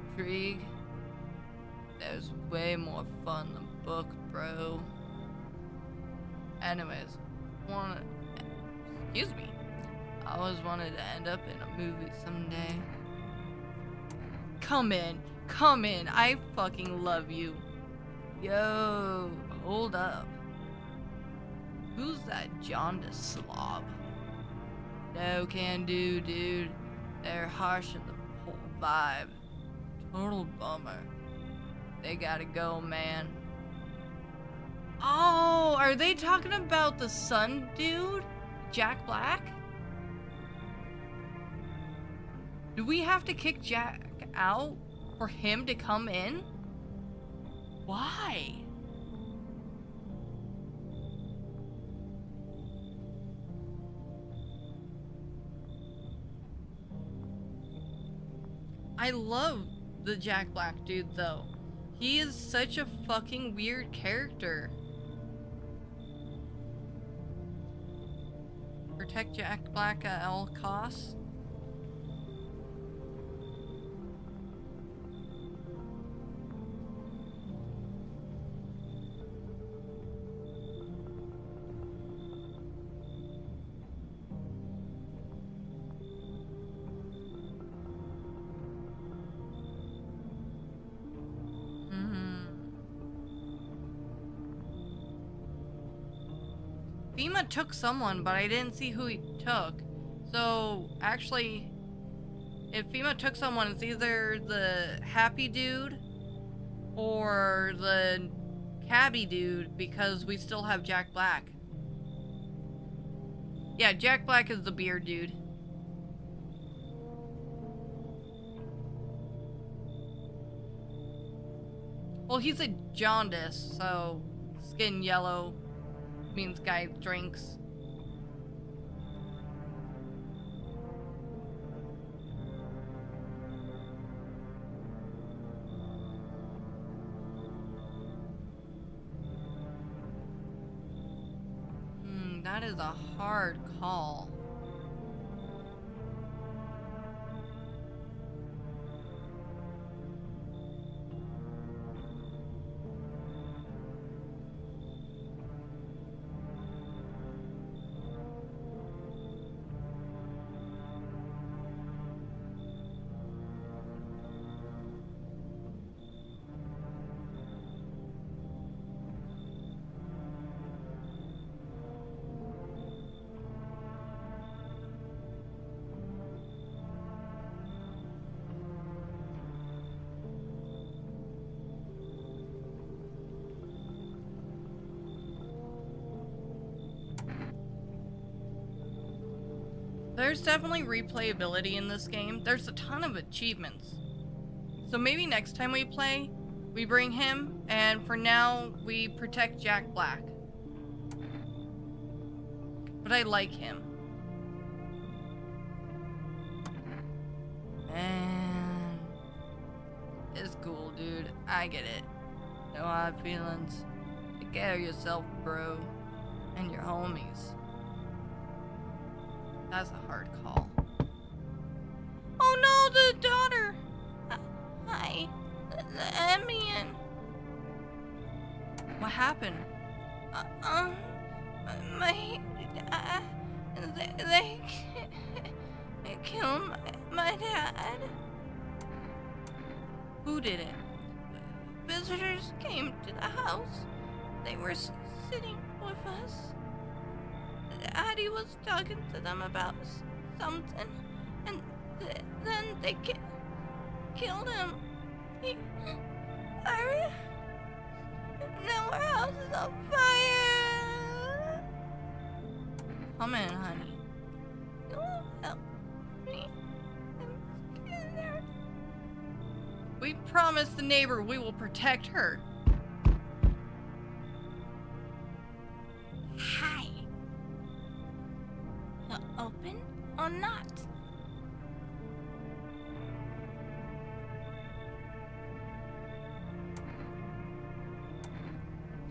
intrigue. There's way more fun than book, bro. Anyways, excuse me. I always wanted to end up in a movie someday. Come in. I fucking love you. Yo, hold up. Who's that jaundiced slob? No can do, dude. They're harshing the whole vibe. Total bummer. They gotta go, man. Oh, are they talking about the sun dude? Jack Black? Do we have to kick Jack out for him to come in? Why? I love the Jack Black dude though. He is such a fucking weird character. Protect Jack Black at all costs. FEMA took someone, but I didn't see who he took. So, actually, if FEMA took someone, it's either the happy dude or the cabbie dude, because we still have Jack Black. Yeah, Jack Black is the beard dude. Well, he's a jaundice, so skin yellow means guy drinks. That is a hard call. There's definitely replayability in this game. There's a ton of achievements. So maybe next time we play, we bring him, and for now, we protect Jack Black. But I like him. Man. It's cool, dude. I get it. No hard feelings. Take care of yourself, bro. And your homies. That's a hard call. Oh no, the daughter! Hi. Let me in. What happened? They killed my dad. Who did it? Visitors came to the house. They were sitting with us. Addie was talking to them about something, and then they killed him. Now our house is on fire. Come in, honey. You'll help me. I'm scared. We promised the neighbor we will protect her. Hi. Open or not?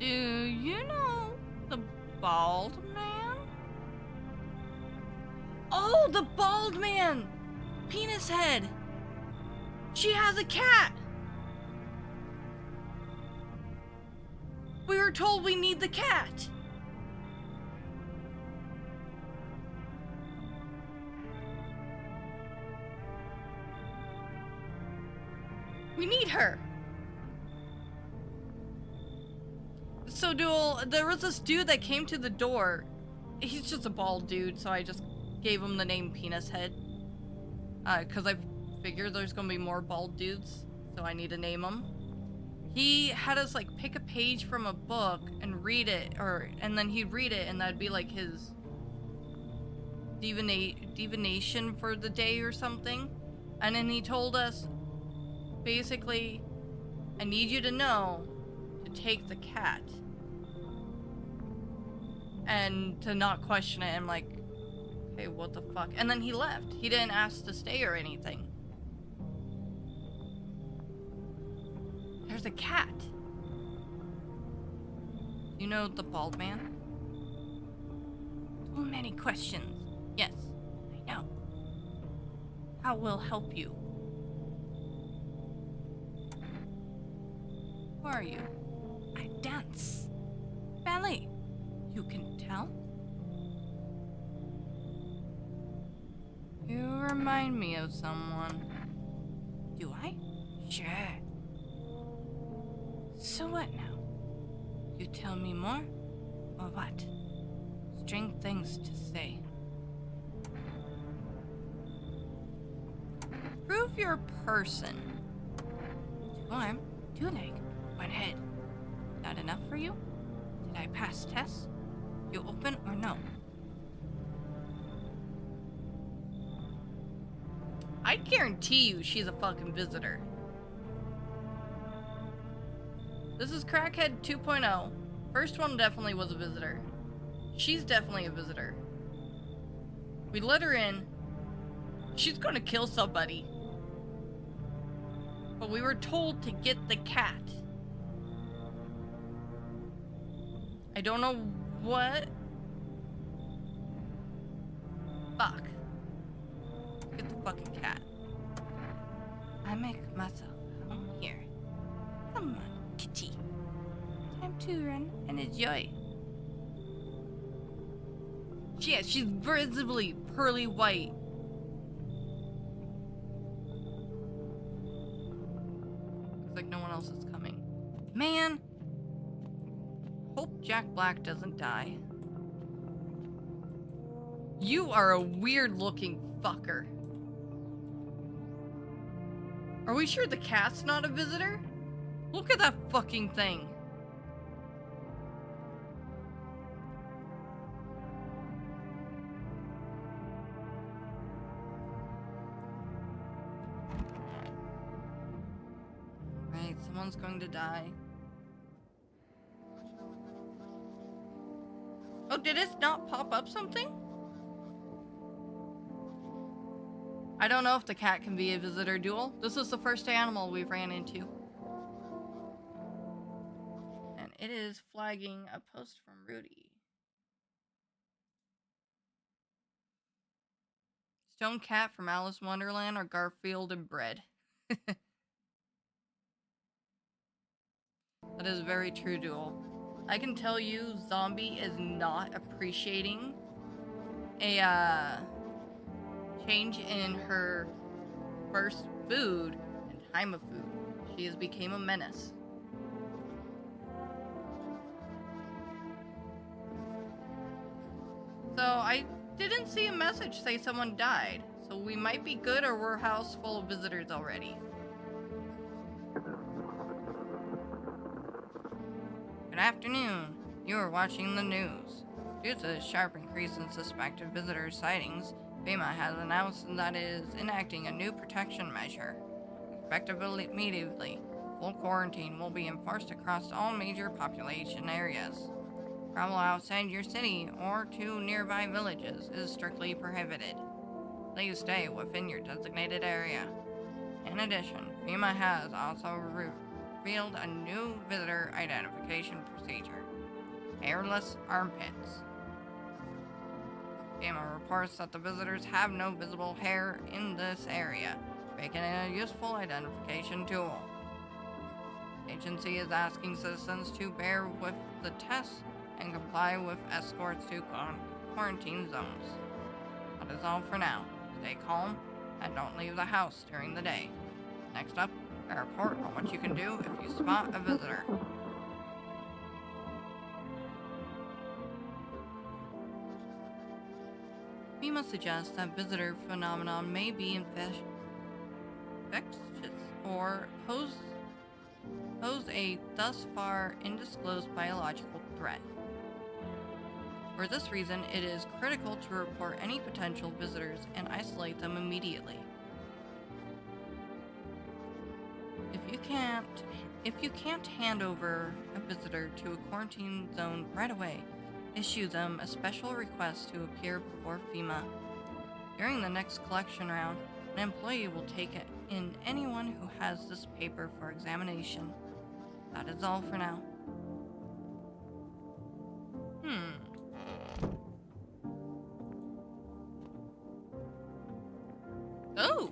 Do you know the bald man? Oh, the bald man! Penis head! She has a cat! We were told we need the cat! We need her! So, Duel, there was this dude that came to the door. He's just a bald dude, so I just gave him the name Penis Head. Because I figured there's gonna be more bald dudes, so I need to name them. He had us, like, pick a page from a book and read it, and then he'd read it, and that'd be, like, his divination for the day or something. And then he told us, basically, I need you to know to take the cat. And to not question it. I'm like, okay, what the fuck? And then he left. He didn't ask to stay or anything. There's a cat. You know the bald man? Too many questions. Yes, I know. How will help you? Who are you? I dance. Ballet. You can tell? You remind me of someone. Do I? Sure. So what now? You tell me more? Or what? Strange things to say. Prove you're a person. 2 arm, 2 leg, 1 head. Not enough for you? Did I pass tests? You open or no? I guarantee you she's a fucking visitor. This is Crackhead 2.0. First one definitely was a visitor. She's definitely a visitor. We let her in. She's gonna kill somebody. But we were told to get the cat. I don't know what. Fuck. Get the fucking cat. I make myself home here. Come on, kitty. Time to run and enjoy. Yeah, she's visibly pearly white. Looks like no one else is coming. Man! Hope Jack Black doesn't die. You are a weird-looking fucker. Are we sure the cat's not a visitor? Look at that fucking thing. Right, someone's going to die. Oh, did it not pop up something? I don't know if the cat can be a visitor, Duel. This is the first animal we've ran into. And it is flagging a post from Rudy. Stone Cat from Alice in Wonderland or Garfield and Bread. That is very true, Duel. I can tell you, Zombie is not appreciating a change in her first food and time of food. She has become a menace. So I didn't see a message say someone died, so we might be good or we're a house full of visitors already. Good afternoon. You are watching the news. Due to the sharp increase in suspected visitor sightings, FEMA has announced that it is enacting a new protection measure. Effective immediately, full quarantine will be enforced across all major population areas. Travel outside your city or to nearby villages is strictly prohibited. Please stay within your designated area. In addition, FEMA has also revealed a new visitor identification procedure: hairless armpits. FEMA reports that the visitors have no visible hair in this area, making it a useful identification tool. The agency is asking citizens to bear with the tests and comply with escorts to quarantine zones. That is all for now. Stay calm and don't leave the house during the day. Next up, a report on what you can do if you spot a visitor. FEMA suggests that visitor phenomenon may be infectious or pose a thus far undisclosed biological threat. For this reason, it is critical to report any potential visitors and isolate them immediately. If you can't hand over a visitor to a quarantine zone right away, issue them a special request to appear before FEMA. During the next collection round, an employee will take in anyone who has this paper for examination. That is all for now. Oh!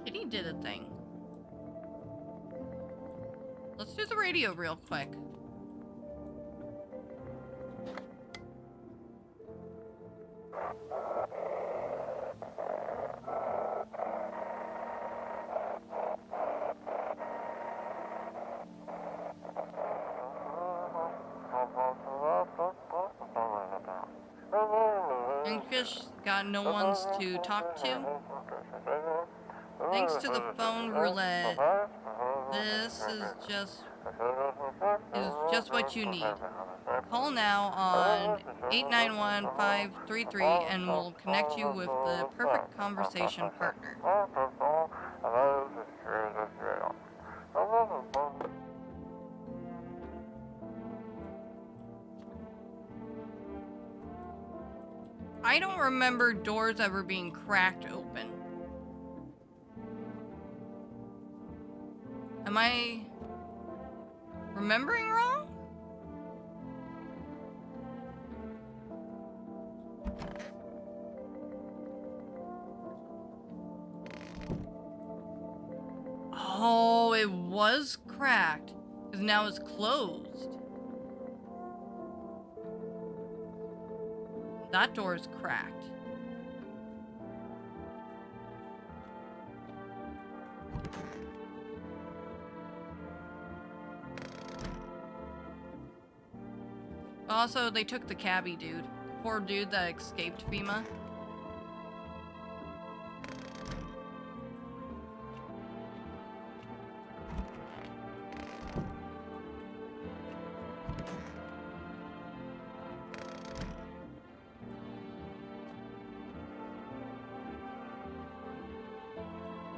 Kitty did a thing. Let's do the radio real quick. Anxious got no ones to talk to. Thanks to the phone roulette, this is just what you need. Call now on 891-533 and we'll connect you with the perfect conversation partner. I don't remember doors ever being cracked open. Am I remembering wrong? Oh, it was cracked, because now it's closed. That door is cracked. Also, they took the cabbie dude. Poor dude that escaped FEMA.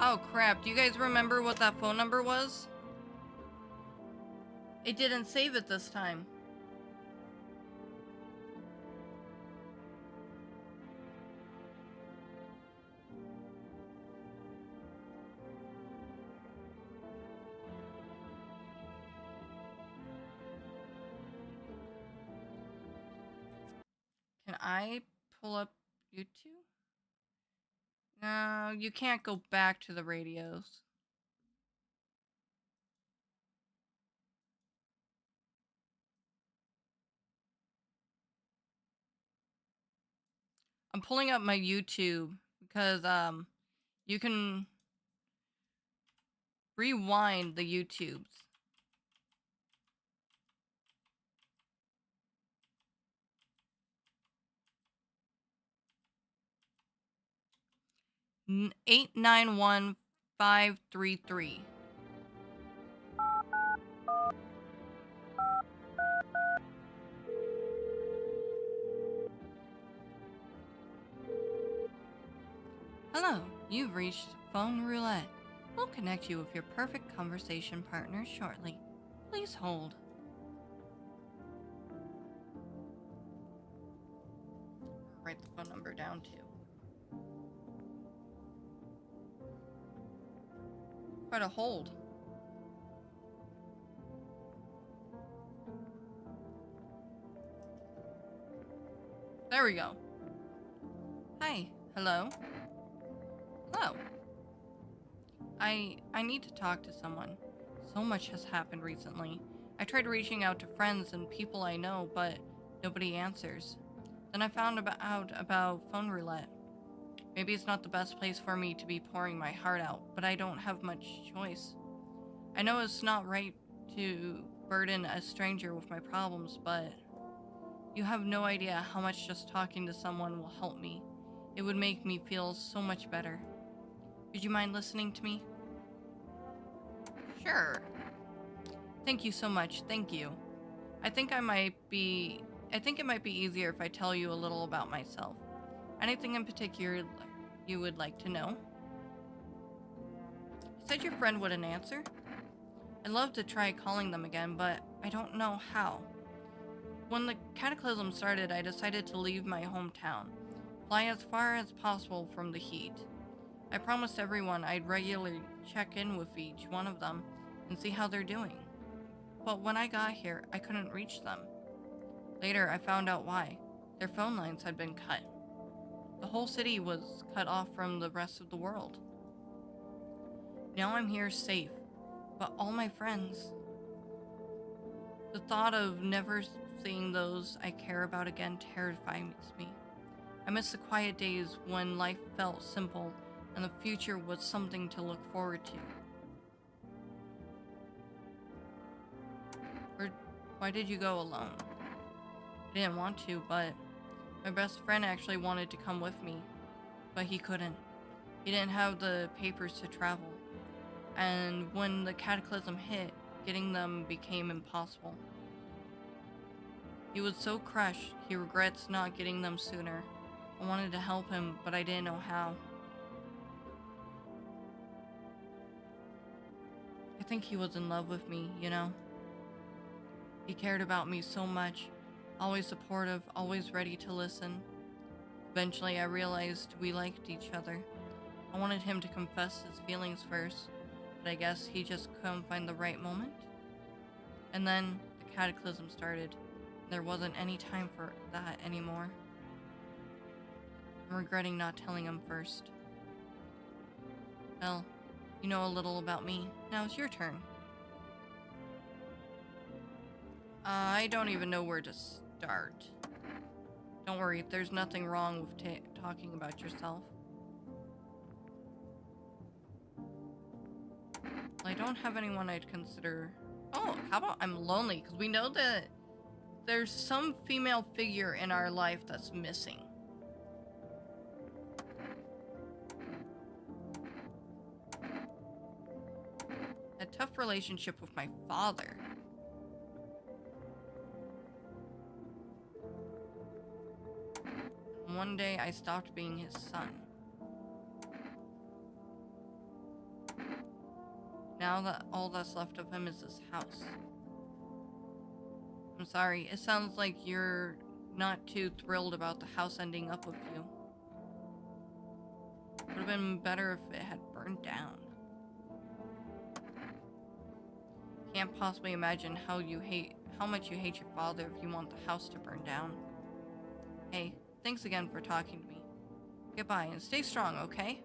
Oh crap, do you guys remember what that phone number was? It didn't save it this time. Can I pull up YouTube? No, you can't go back to the radios. I'm pulling up my YouTube because you can rewind the YouTubes. N 891-533. Hello, you've reached Phone Roulette. We'll connect you with your perfect conversation partner shortly. Please hold. Write the phone number down too. Quite a hold. There we go. Hi. Hello? Hello. I need to talk to someone. So much has happened recently. I tried reaching out to friends and people I know, but nobody answers. Then I found out about phone roulette. Maybe it's not the best place for me to be pouring my heart out, but I don't have much choice. I know it's not right to burden a stranger with my problems, but you have no idea how much just talking to someone will help me. It would make me feel so much better. Would you mind listening to me? Sure. Thank you so much. Thank you. I think it might be easier if I tell you a little about myself. Anything in particular you would like to know? You said your friend wouldn't answer? I'd love to try calling them again, but I don't know how. When the cataclysm started, I decided to leave my hometown, fly as far as possible from the heat. I promised everyone I'd regularly check in with each one of them and see how they're doing. But when I got here, I couldn't reach them. Later, I found out why. Their phone lines had been cut. The whole city was cut off from the rest of the world. Now I'm here safe, but all my friends... The thought of never seeing those I care about again terrifies me. I miss the quiet days when life felt simple and the future was something to look forward to. Why did you go alone? I didn't want to, but my best friend actually wanted to come with me, but he couldn't. He didn't have the papers to travel, and when the cataclysm hit, getting them became impossible. He was so crushed, he regrets not getting them sooner. I wanted to help him, but I didn't know how. I think he was in love with me, you know? He cared about me so much, always supportive, always ready to listen. Eventually, I realized we liked each other. I wanted him to confess his feelings first, but I guess he just couldn't find the right moment. And then the cataclysm started. There wasn't any time for that anymore. I'm regretting not telling him first. Well, you know a little about me. Now it's your turn. I don't even know where to start. Don't worry, there's nothing wrong with talking about yourself. I don't have anyone I'd consider... Oh, how about I'm lonely? Because we know that there's some female figure in our life that's missing. A tough relationship with my father. One day I stopped being his son. Now that all that's left of him is this house. I'm sorry, it sounds like you're not too thrilled about the house ending up with you. Would have been better if it had burned down. Can't possibly imagine how much you hate your father if you want the house to burn down. Hey, thanks again for talking to me. Goodbye, and stay strong, okay?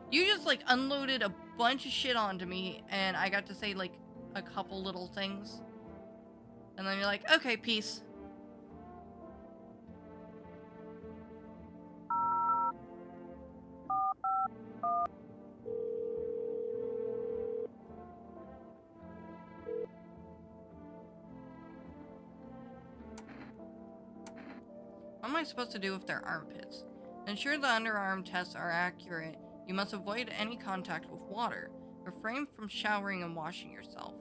You just, like, unloaded a bunch of shit onto me, and I got to say, like, a couple little things. And then you're like, okay, peace. What am I supposed to do with their armpits? Ensure the underarm tests are accurate. You must avoid any contact with water. Refrain from showering and washing yourself.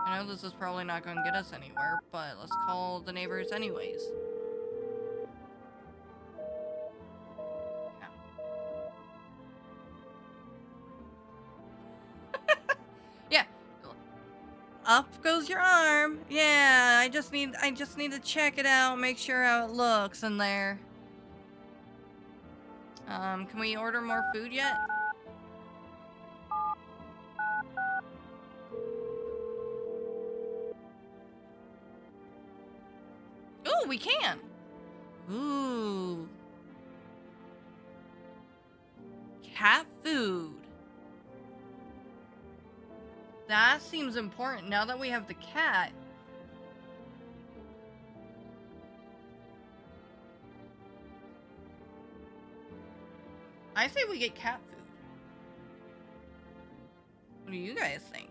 I know this is probably not going to get us anywhere, but let's call the neighbors anyways. Yeah. Up goes your arm. Yeah, I just need to check it out, make sure how it looks in there. Can we order more food yet? Ooh, we can! Ooh. Cat food. That seems important now that we have the cat. I say we get cat food. What do you guys think?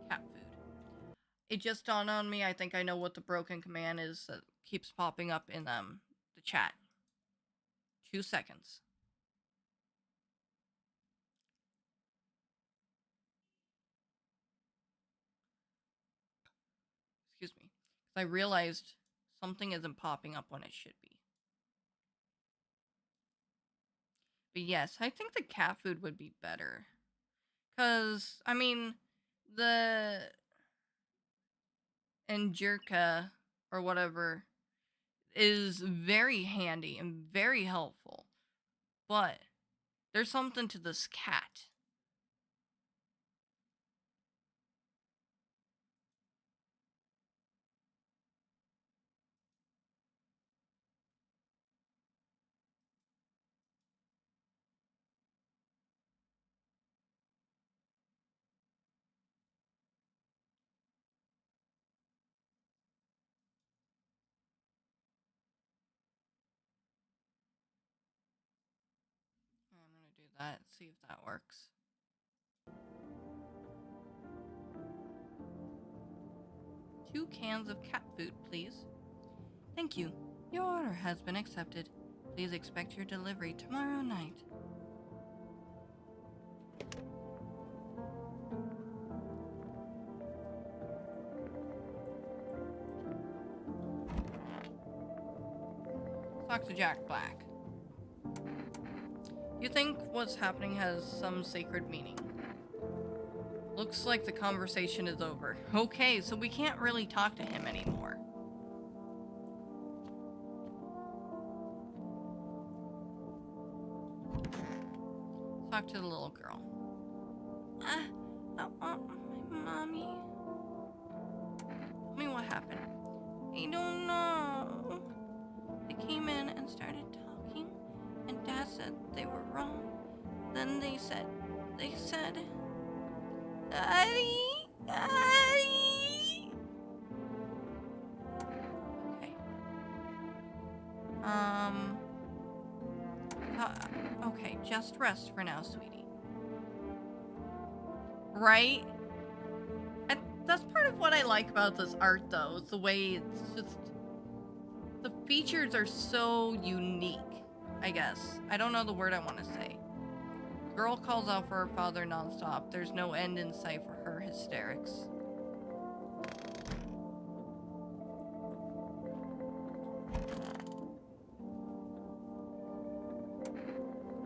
Cat food. It just dawned on me, I think I know what the broken command is that keeps popping up in the chat. 2 seconds. Excuse me. I realized something isn't popping up when it should be. But yes, I think the cat food would be better. Because, I mean, the Anjerka or whatever is very handy and very helpful. But there's something to this cat. I'm gonna do that, see if that works. Two cans of cat food, please. Thank you. Your order has been accepted. Please expect your delivery tomorrow night. Talk to Jack Black. You think what's happening has some sacred meaning? Looks like the conversation is over. Okay, so we can't really talk to him anymore. Talk to the little girl. I want my mommy. Tell me what happened. I don't know. They came in and started talking, and Dad said they were wrong. Then they said, Daddy, Daddy. Okay. Okay, just rest for now, sweetie. Right? That's part of what I like about this art, though. It's the way it's just... The features are so unique, I guess. I don't know the word I want to say. Girl calls out for her father nonstop. There's no end in sight for her hysterics.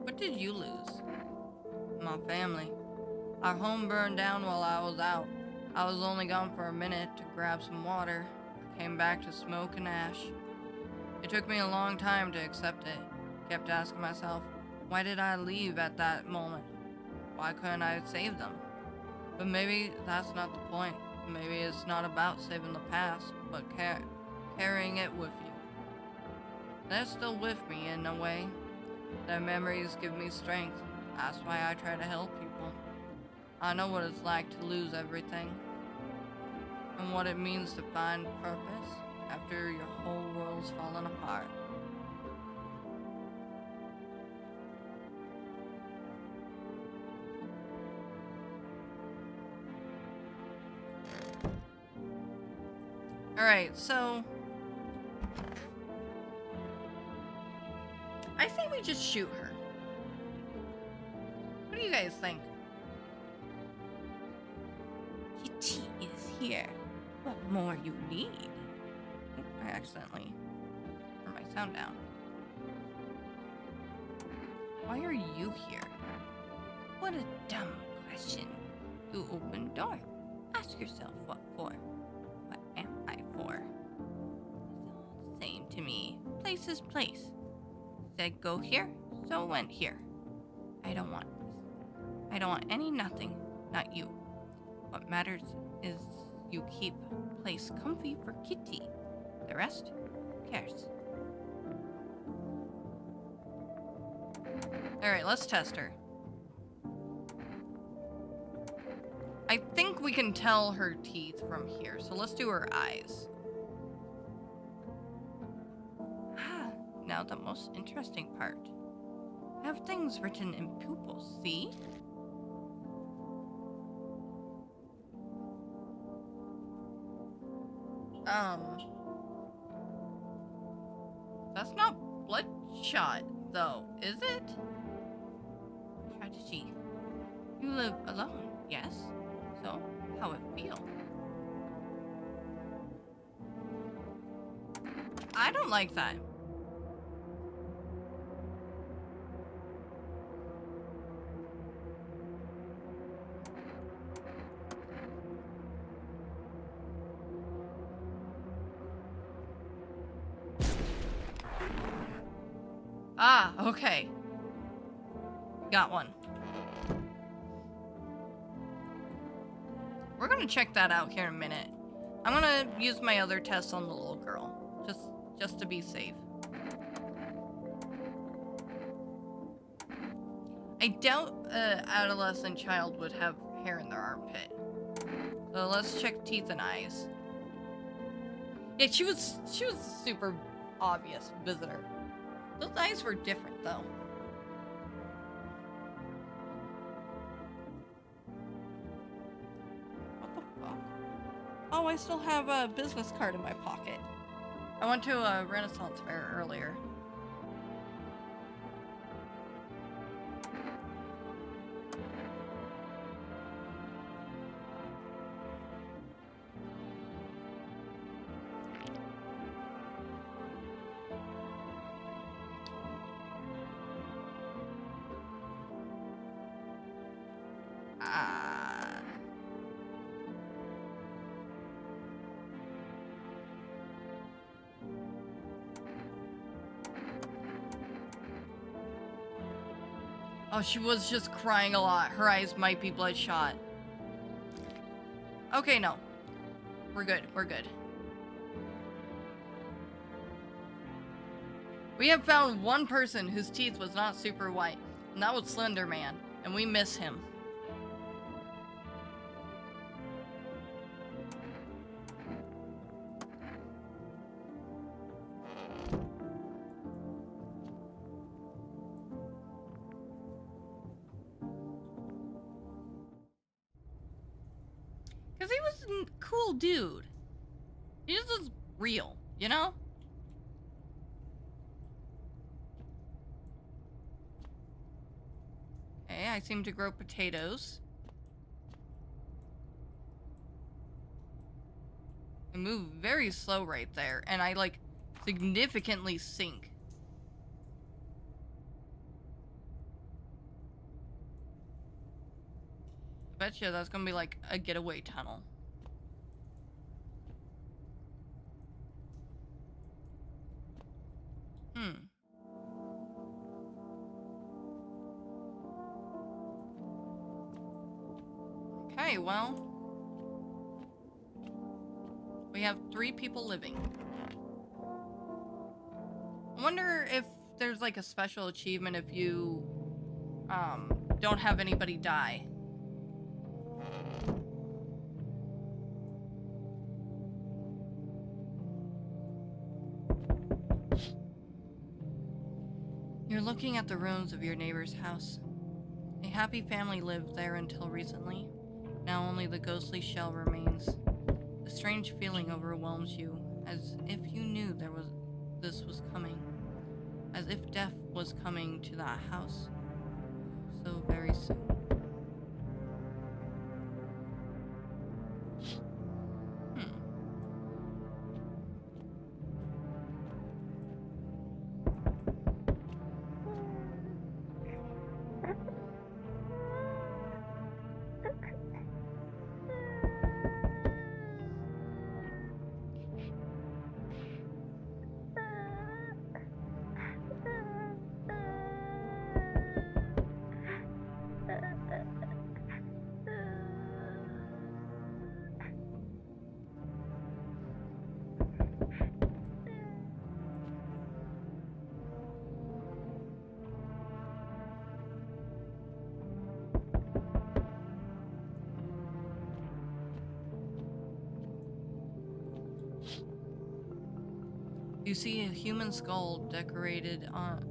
What did you lose? My family. Our home burned down while I was out. I was only gone for a minute to grab some water. I came back to smoke and ash. It took me a long time to accept it. Kept asking myself, why did I leave at that moment? Why couldn't I save them? But maybe that's not the point. Maybe it's not about saving the past, but carrying it with you. They're still with me in a way. Their memories give me strength. That's why I try to help people. I know what it's like to lose everything. And what it means to find purpose after your whole world's fallen apart. Alright, so... I say we just shoot her. What do you guys think? Kitty is here. What more you need? I accidentally turned my sound down. Why are you here? What a dumb question. You open door. Ask Ask yourself, what for? What am I for? It's all the same to me. Place is place. Said go here, so went here. I don't want this. I don't want any nothing, not you. What matters is you keep place comfy for Kitty. The rest, who cares? Alright, let's test her. I think we can tell her teeth from here, so let's do her eyes. Ah, now the most interesting part. I have things written in pupils, see? That's not bloodshot, though, is it? Strategy. You live alone, yes? So, how it feel? I don't like that. Ah, okay. Got one. We're gonna check that out here in a minute. I'm gonna use my other test on the little girl. Just to be safe. I doubt an adolescent child would have hair in their armpit. So let's check teeth and eyes. Yeah, she was a super obvious visitor. Those eyes were different, though. What the fuck? Oh, I still have a business card in my pocket. I went to a Renaissance fair earlier. Oh, she was just crying a lot. Her eyes might be bloodshot. Okay, no. We're good. We're good. We have found one person whose teeth was not super white, and that was Slender Man, and we miss him. Because he was a cool dude. He just was real, you know? Okay, I seem to grow potatoes. I move very slow right there, and I, like, significantly sink. Betcha that's gonna be like a getaway tunnel. Okay, well, we have 3 people living. I wonder if there's like a special achievement if you don't have anybody die. You're looking at the ruins of your neighbor's house. A happy family lived there until recently. Now only the ghostly shell remains. A strange feeling overwhelms you, as if you knew this was coming. As if death was coming to that house. So very soon. You see a human skull decorated on...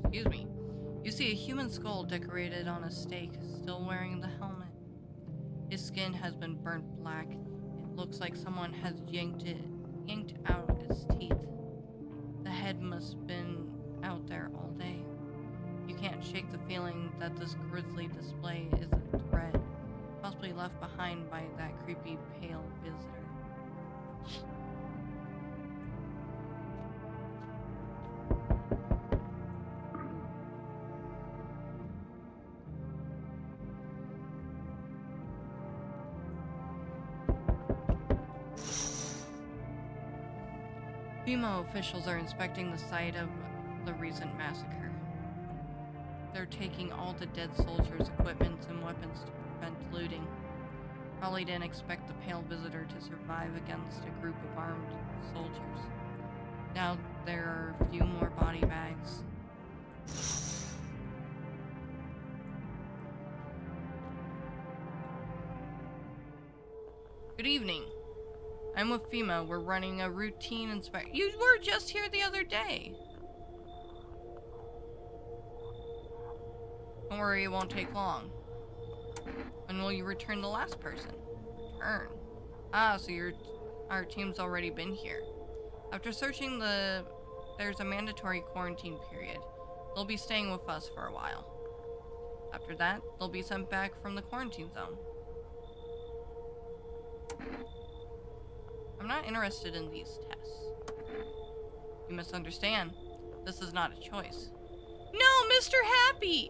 Excuse me. You see a human skull decorated on a stake, still wearing the helmet. His skin has been burnt black. It looks like someone has yanked out its teeth. The head must have been out there all day. You can't shake the feeling that this grisly display is a threat, possibly left behind by that creepy pale visitor. FEMA officials are inspecting the site of the recent massacre. They're taking all the dead soldiers' equipment and weapons to prevent looting. Probably didn't expect the pale visitor to survive against a group of armed soldiers. Now there are a few more body bags. Good evening. I'm with FEMA. We're running a routine inspection. You were just here the other day. Don't worry, it won't take long. When will you return the last person? Return? Ah, so our team's already been here. After searching there's a mandatory quarantine period. They'll be staying with us for a while. After that, they'll be sent back from the quarantine zone. I'm not interested in these tests. You misunderstand. This is not a choice. No, Mr. Happy!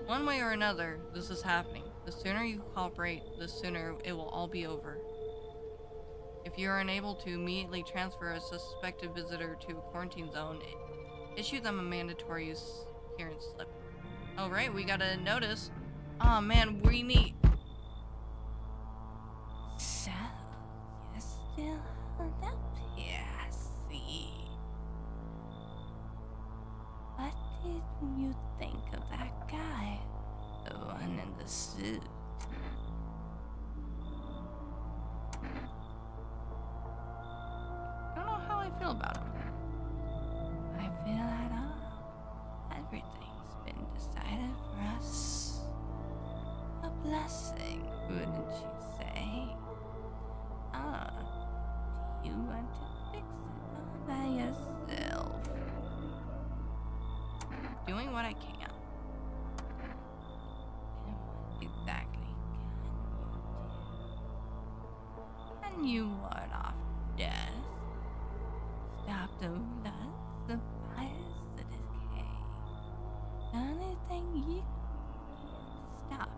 One way or another, this is happening. The sooner you cooperate, the sooner it will all be over. If you are unable to immediately transfer a suspected visitor to a quarantine zone, issue them a mandatory clearance slip. Oh right, we got a notice. Aw, man, we need... So, you're still held up here, I see. What did you think of that guy? The one in the suit? I don't know how I feel about him. I feel at all. Everything's been decided for us. A blessing, wouldn't you say? Ah, do you want to fix it all by yourself? Doing what I can. And what exactly can you do? Can you ward off death? Stop the rust, the fires, the decay. Anything you can stop.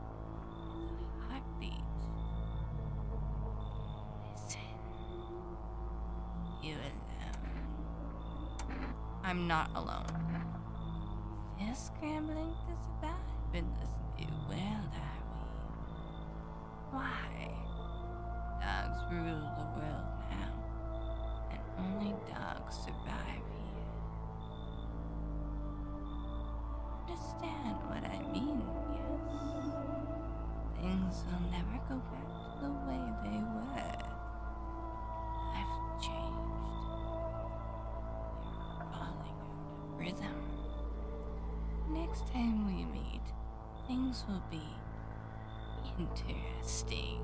Heartbeat. Listen. You alone. I'm not alone. Still scrambling to survive in this new world, are we? Why? Dogs rule the world now, and only dogs survive here. Understand what I mean, yes? Things will never go back to the way they were. I've changed. You're falling out of rhythm. Next time we meet, things will be interesting.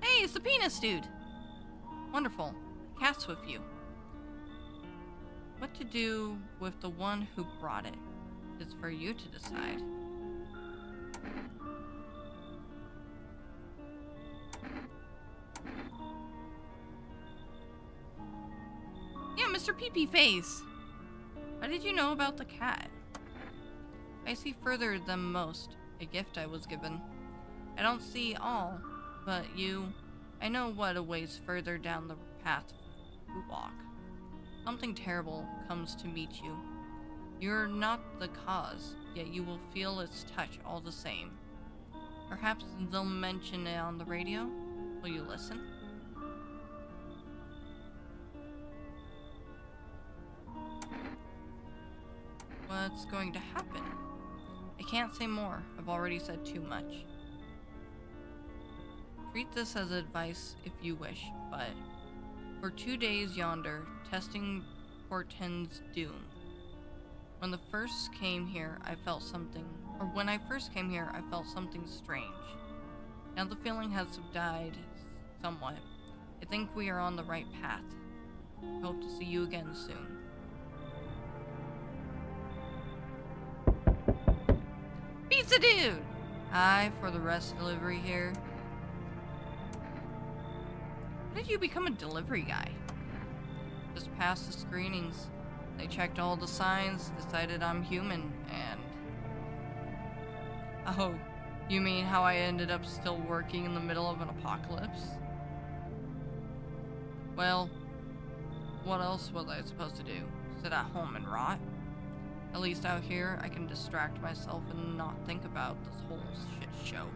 Hey, it's the penis dude! Wonderful. Cat's with you. What to do with the one who brought it is for you to decide. Yeah, Mr. Pee-Pee Face! What did you know about the cat? I see further than most, a gift I was given. I don't see all, but I know what awaits further down the path we walk. Something terrible comes to meet you. You're not the cause, yet you will feel its touch all the same. Perhaps they'll mention it on the radio? Will you listen? What's going to happen? I can't say more. I've already said too much. Treat this as advice if you wish, but for 2 days yonder, testing portends doom. When I first came here, I felt something strange. Now the feeling has subsided somewhat. I think we are on the right path. I hope to see you again soon. Pizza dude! Hi, for the rest delivery here. When did you become a delivery guy? Just passed the screenings. They checked all the signs, decided I'm human, and... Oh, you mean how I ended up still working in the middle of an apocalypse? Well, what else was I supposed to do? Sit at home and rot? At least out here, I can distract myself and not think about this whole shit show.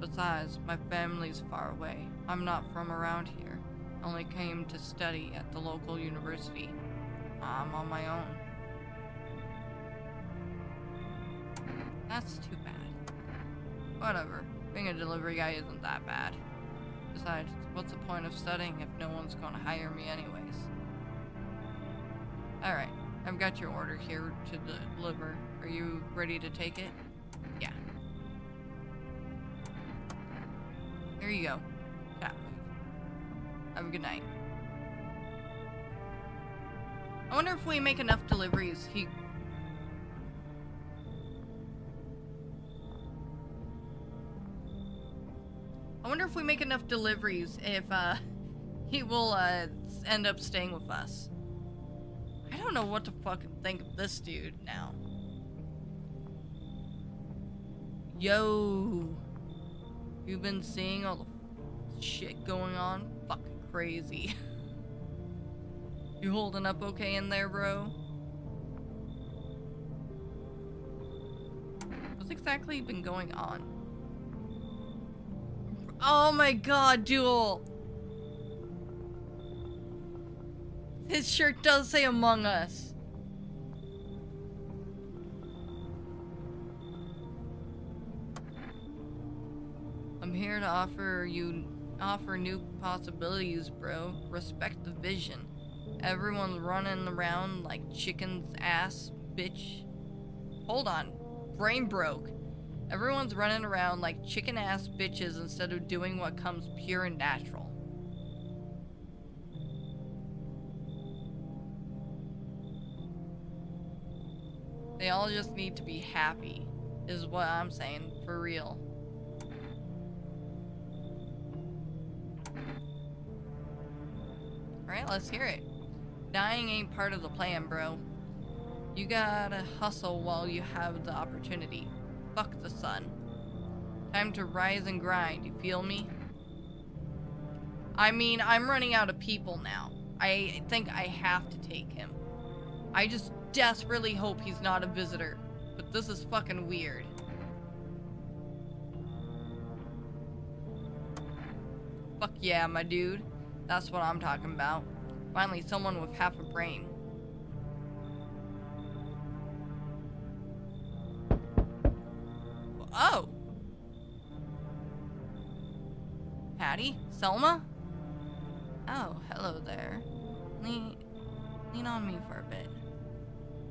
Besides, my family's far away. I'm not from around here. I only came to study at the local university. I'm on my own. That's too bad. Whatever. Being a delivery guy isn't that bad. Besides, what's the point of studying if no one's gonna hire me anyways? Alright, I've got your order here to deliver. Are you ready to take it? Yeah. Here you go. Cat food. Have a good night. I wonder if we make enough deliveries, if he will end up staying with us. I don't know what to fucking think of this dude now. Yo, you been seeing all the shit going on? Fucking crazy. You holding up okay in there, bro? What's exactly been going on? Oh my god, Duel! His shirt does say Among Us. I'm here to offer new possibilities, bro. Respect the vision. Everyone's running around like chicken's ass, bitch. Hold on. Brain broke. Everyone's running around like chicken ass bitches instead of doing what comes pure and natural. They all just need to be happy, is what I'm saying, for real. Alright, let's hear it. Dying ain't part of the plan, bro. You gotta hustle while you have the opportunity. Fuck the sun. Time to rise and grind, you feel me? I mean, I'm running out of people now. I think I have to take him. I just desperately hope he's not a visitor. But this is fucking weird. Fuck yeah, my dude. That's what I'm talking about. Finally, someone with half a brain. Oh! Patty? Selma? Oh, hello there. Lean on me for a bit.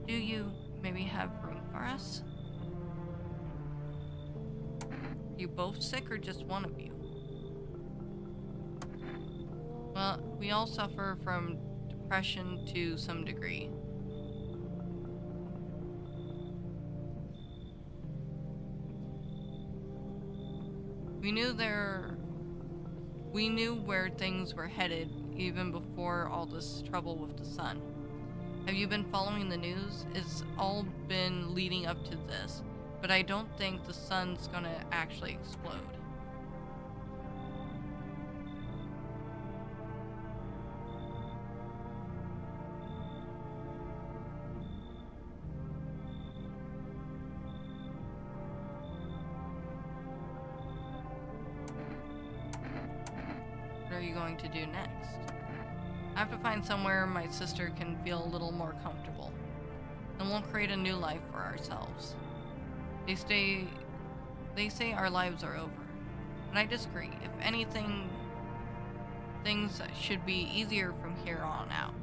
Do you maybe have room for us? You both sick or just one of you? Well, we all suffer from depression to some degree. We knew where things were headed even before all this trouble with the sun. Have you been following the news? It's all been leading up to this, but I don't think the sun's gonna actually explode. What are you going to do next? I have to find somewhere my sister can feel a little more comfortable. and we'll create a new life for ourselves. They say our lives are over, but I disagree. If anything, things should be easier from here on out.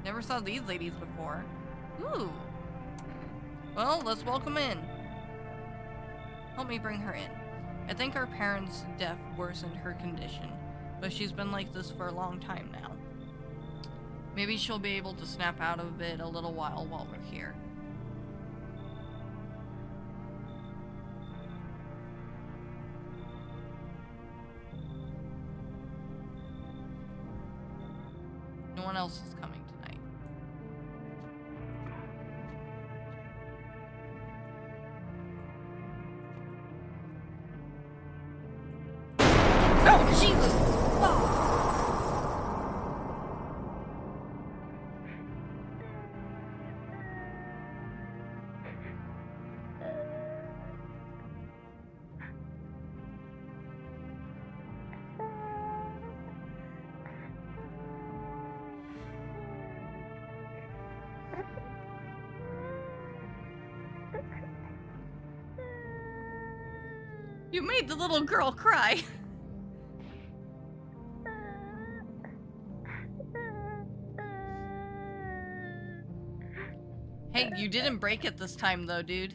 Never saw these ladies before. Ooh. Well, let's welcome in. Help me bring her in. I think our parents' death worsened her condition, but she's been like this for a long time now. Maybe she'll be able to snap out of it a little while we're here. No one else is coming tonight. Oh, Jesus! Oh. You made the little girl cry. Hey, you didn't break it this time though, dude.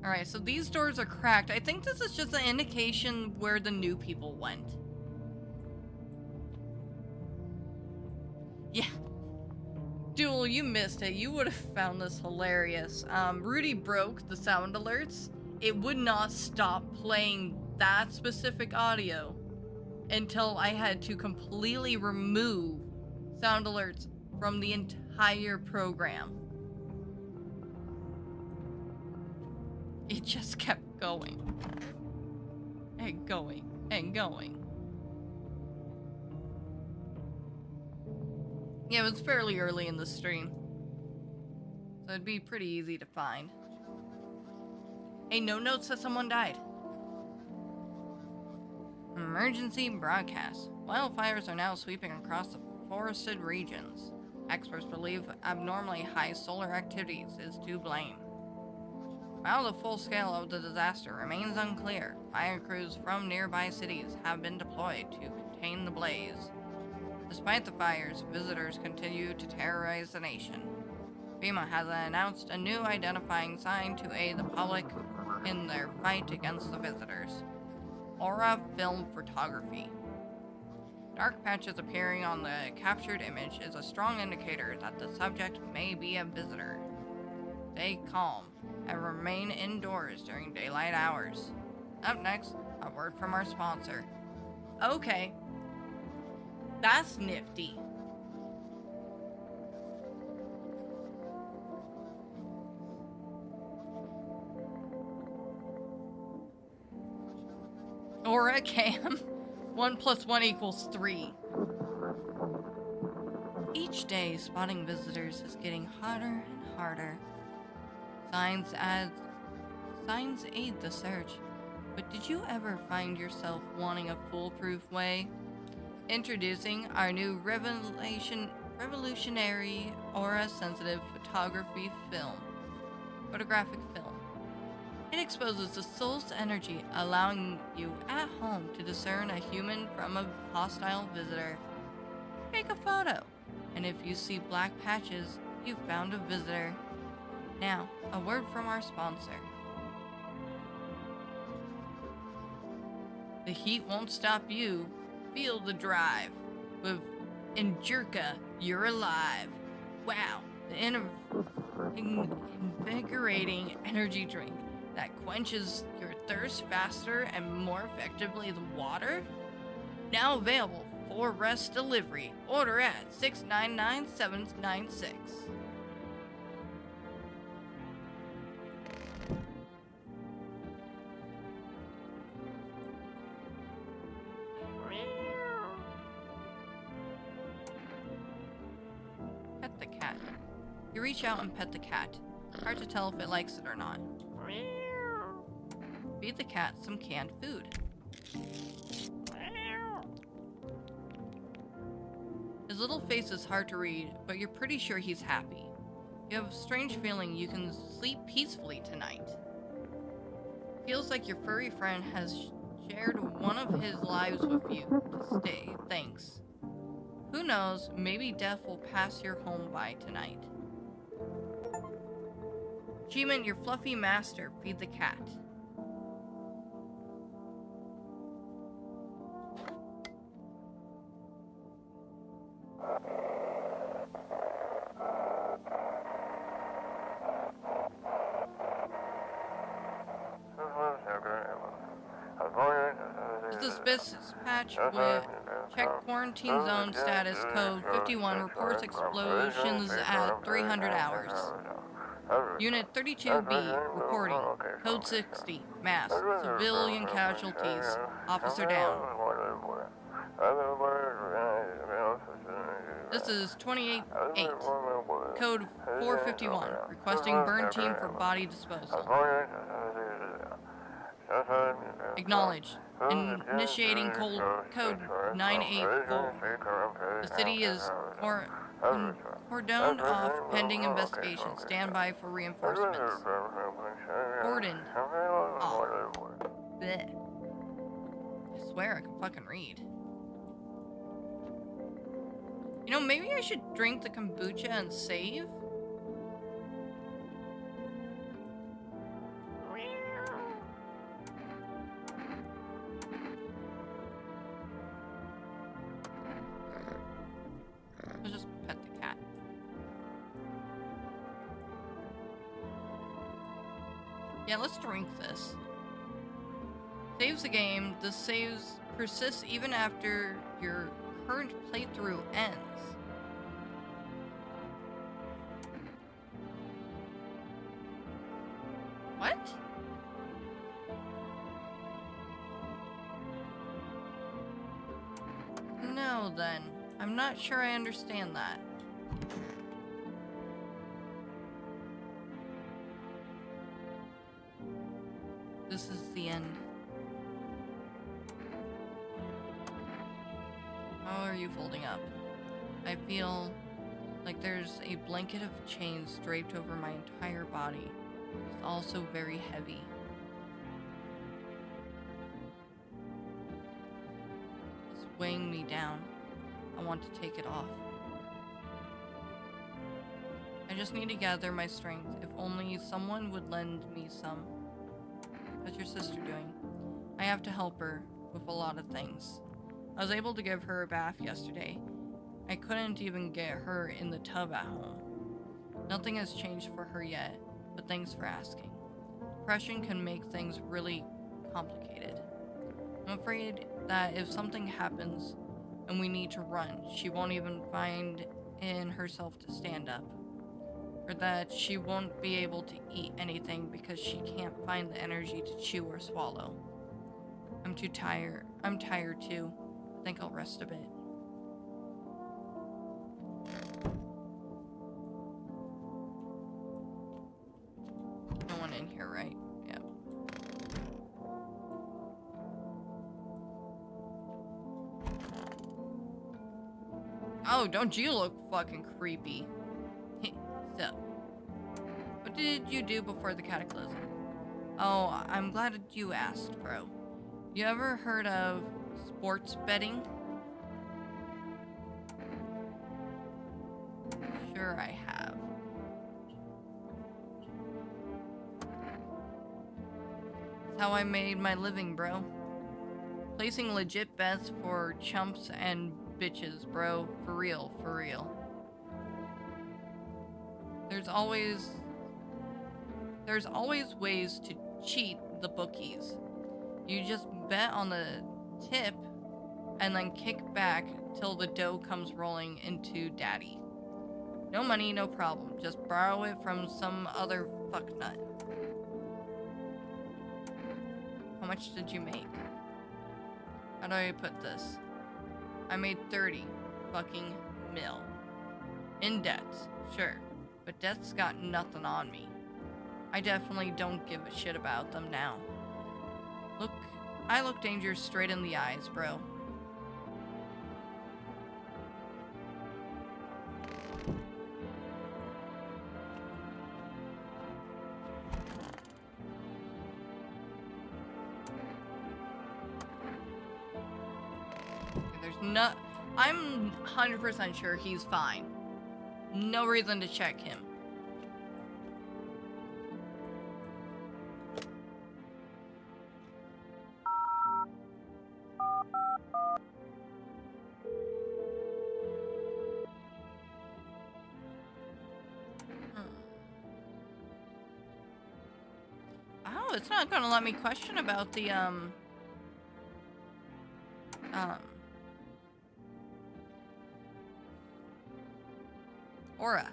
Alright, so these doors are cracked. I think this is just an indication where the new people went. Yeah. Duel, you missed it. You would have found this hilarious. Rudy broke the sound alerts. It would not stop playing that specific audio until I had to completely remove sound alerts from the entire program. It just kept going. And going. And going. Yeah, it was fairly early in the stream, so it'd be pretty easy to find. Hey, no notes that someone died. Emergency broadcast. Wildfires are now sweeping across the forested regions. Experts believe abnormally high solar activities is to blame. While the full scale of the disaster remains unclear, fire crews from nearby cities have been deployed to contain the blaze. Despite the fires, visitors continue to terrorize the nation. FEMA has announced a new identifying sign to aid the public in their fight against the visitors. Aura Film Photography. Dark patches appearing on the captured image is a strong indicator that the subject may be a visitor. Stay calm and remain indoors during daylight hours. Up next, a word from our sponsor. Okay. That's nifty. Aura Cam. 1 + 1 = 3. Each day, spotting visitors is getting harder and harder. Signs aid the search. But did you ever find yourself wanting a foolproof way? Introducing our new revolutionary aura-sensitive photography photographic film. It exposes the soul's energy, allowing you at home to discern a human from a hostile visitor. Take a photo, and if you see black patches, you've found a visitor. Now, a word from our sponsor. The heat won't stop you. Feel the drive. With Injurka, you're alive. Wow, the invigorating energy drink that quenches your thirst faster and more effectively than water? Now available for rest delivery. Order at 699-796. Pet the cat. You reach out and pet the cat. Hard to tell if it likes it or not. Feed the cat some canned food. little face is hard to read, but you're pretty sure he's happy. You have a strange feeling you can sleep peacefully tonight. Feels like your furry friend has shared one of his lives with you to stay. Thanks. Who knows, maybe death will pass your home by tonight. Achievement, your fluffy master. Feed the cat. Suspicious patch with check quarantine zone status code 51 reports explosions at 300 hours. Unit 32B reporting code 60 mass civilian casualties. Officer down. This is 28-8 code 451 requesting burn team for body disposal. Acknowledged. Initiating code 984. The city is cordoned off pending investigation. Stand by for reinforcements. Cordoned off. Blech. I swear I can fucking read. You know, maybe I should drink the kombucha and save? Let's just pet the cat. Yeah, let's drink this. Saves the game. This saves persists even after your current playthrough ends. What? No, then. I'm not sure I understand that. This is the end. How are you folding up? I feel like there's a blanket of chains draped over my entire body. It's also very heavy. It's weighing me down. I want to take it off. I just need to gather my strength. If only someone would lend me some. How's your sister doing? I have to help her with a lot of things. I was able to give her a bath yesterday. I couldn't even get her in the tub at home. Nothing has changed for her yet, but thanks for asking. Depression can make things really complicated. I'm afraid that if something happens and we need to run, she won't even find in herself to stand up. Or that she won't be able to eat anything because she can't find the energy to chew or swallow. I'm tired too. I think I'll rest a bit. No one in here, right? Yep. Oh, don't you look fucking creepy. So, what did you do before the cataclysm? Oh, I'm glad you asked, bro. You ever heard of sports betting? Sure I have. That's how I made my living, bro. Placing legit bets for chumps and bitches, bro. For real, for real. There's always ways to cheat the bookies. You just bet on the tip and then kick back till the dough comes rolling into daddy. No money, no problem. Just borrow it from some other fucknut. How much did you make? How do I put this? I made 30 fucking mil. In debts, sure. But debt's got nothing on me. I definitely don't give a shit about them now. I look danger straight in the eyes, bro. no... I'm 100% sure he's fine. No reason to check him. Oh, it's not gonna let me question about the, aura.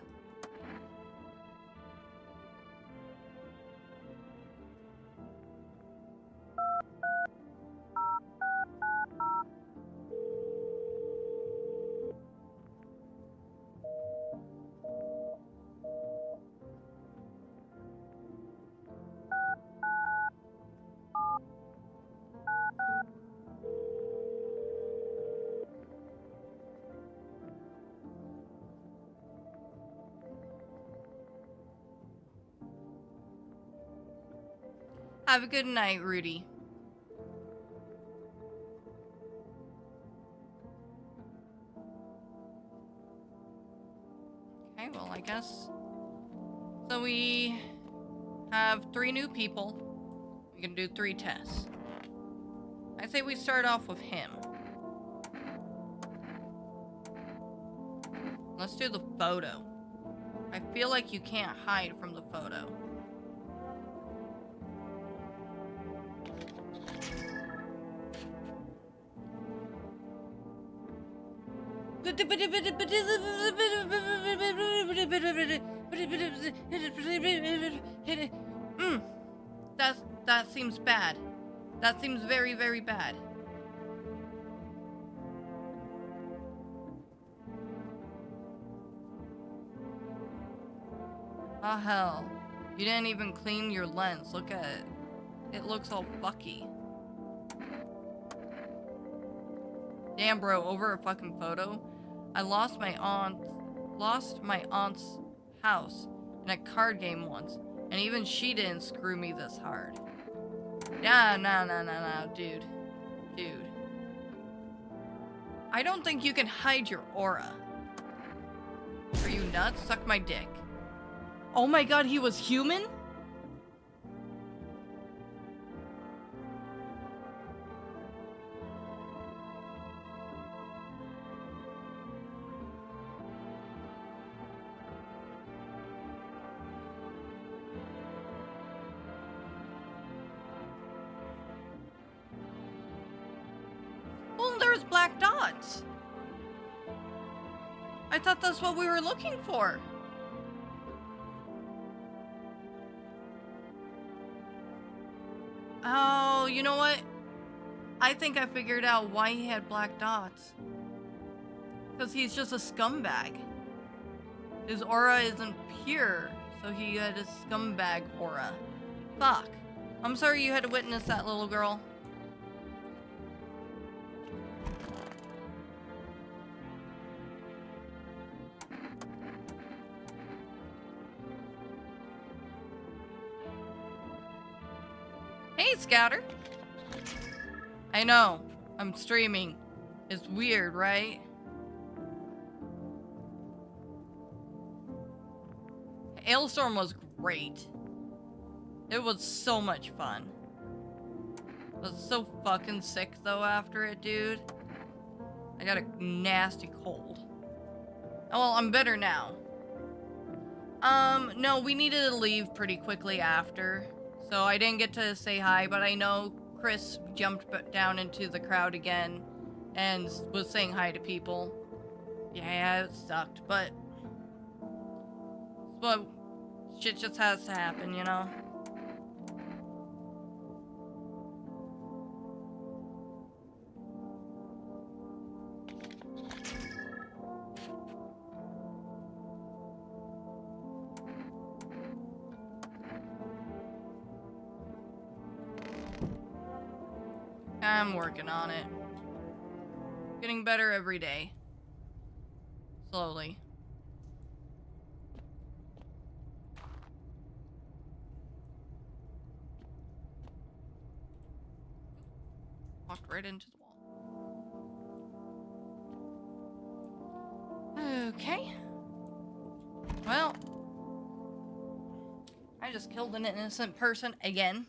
Have a good night, Rudy. Okay, well, I guess. So we have 3 new people. We can do 3 tests. I say we start off with him. Let's do the photo. I feel like you can't hide from the photo. That seems bad. That seems very, very bad. Oh hell. You didn't even clean your lens. Look at it. It looks all fucky. Damn, bro, over a fucking photo? I lost my aunt's house in a card game once, and even she didn't screw me this hard. Yeah, no, dude. Dude. I don't think you can hide your aura. Are you nuts? Suck my dick. Oh my god, he was human? Well, there's black dots. I thought that's what we were looking for. Oh, you know what? I think I figured out why he had black dots. Because he's just a scumbag. His aura isn't pure, so he had a scumbag aura. Fuck. I'm sorry you had to witness that, little girl. Hey, Scouter. I know. I'm streaming. It's weird, right? Hailstorm was great. It was so much fun. I was so fucking sick, though, after it, dude. I got a nasty cold. Oh, well, I'm better now. No, we needed to leave pretty quickly after. So I didn't get to say hi, but I know Chris jumped down into the crowd again and was saying hi to people. Yeah, it sucked, but shit just has to happen, you know? I'm working on it. Getting better every day. Slowly. Walked right into the wall. Okay. Well, I just killed an innocent person again.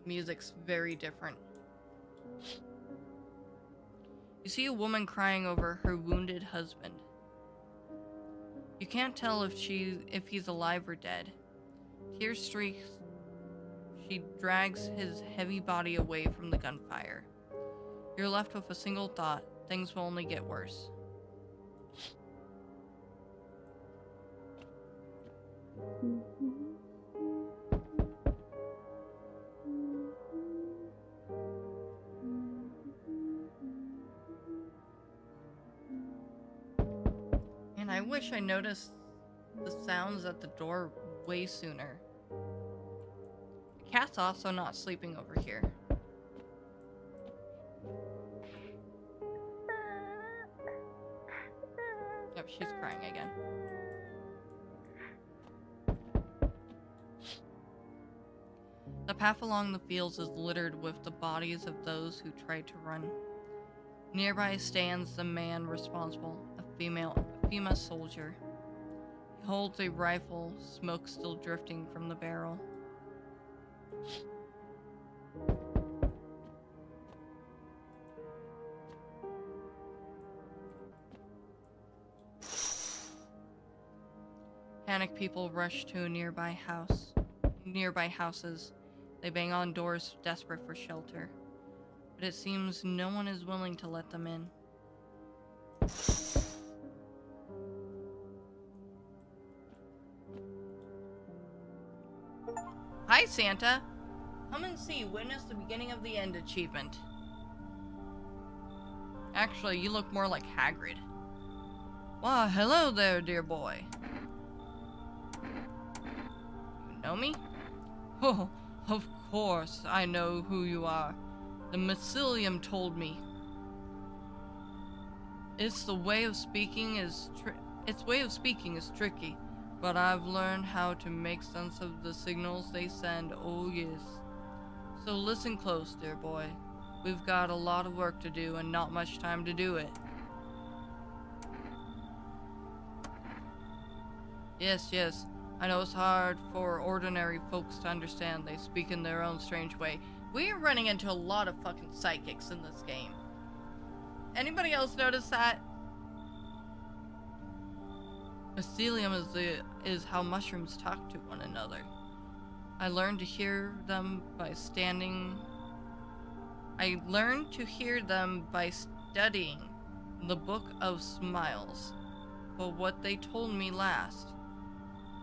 Music's very different. You see a woman crying over her wounded husband. You can't tell if he's alive or dead. Tears streaks. She drags his heavy body away from the gunfire. You're left with a single thought: things will only get worse. And I wish I noticed the sounds at the door way sooner. The cat's also not sleeping over here. Yep, she's crying again. The path along the fields is littered with the bodies of those who tried to run. Nearby stands the man responsible, a female soldier. He holds a rifle, smoke still drifting from the barrel. Panicked people rush to a nearby houses. They bang on doors, desperate for shelter. But it seems no one is willing to let them in. Hi, Santa. Come and see. Witness the beginning of the end achievement. Actually, you look more like Hagrid. Why, hello there, dear boy. You know me? Oh, of course I know who you are. The mycelium told me. Its way of speaking is tricky, but I've learned how to make sense of the signals they send. Oh yes. So listen close, dear boy. We've got a lot of work to do and not much time to do it. Yes. I know it's hard for ordinary folks to understand. They speak in their own strange way. We are running into a lot of fucking psychics in this game. Anybody else notice that? Mycelium is how mushrooms talk to one another. I learned to hear them by studying the Book of Smiles. But what they told me last,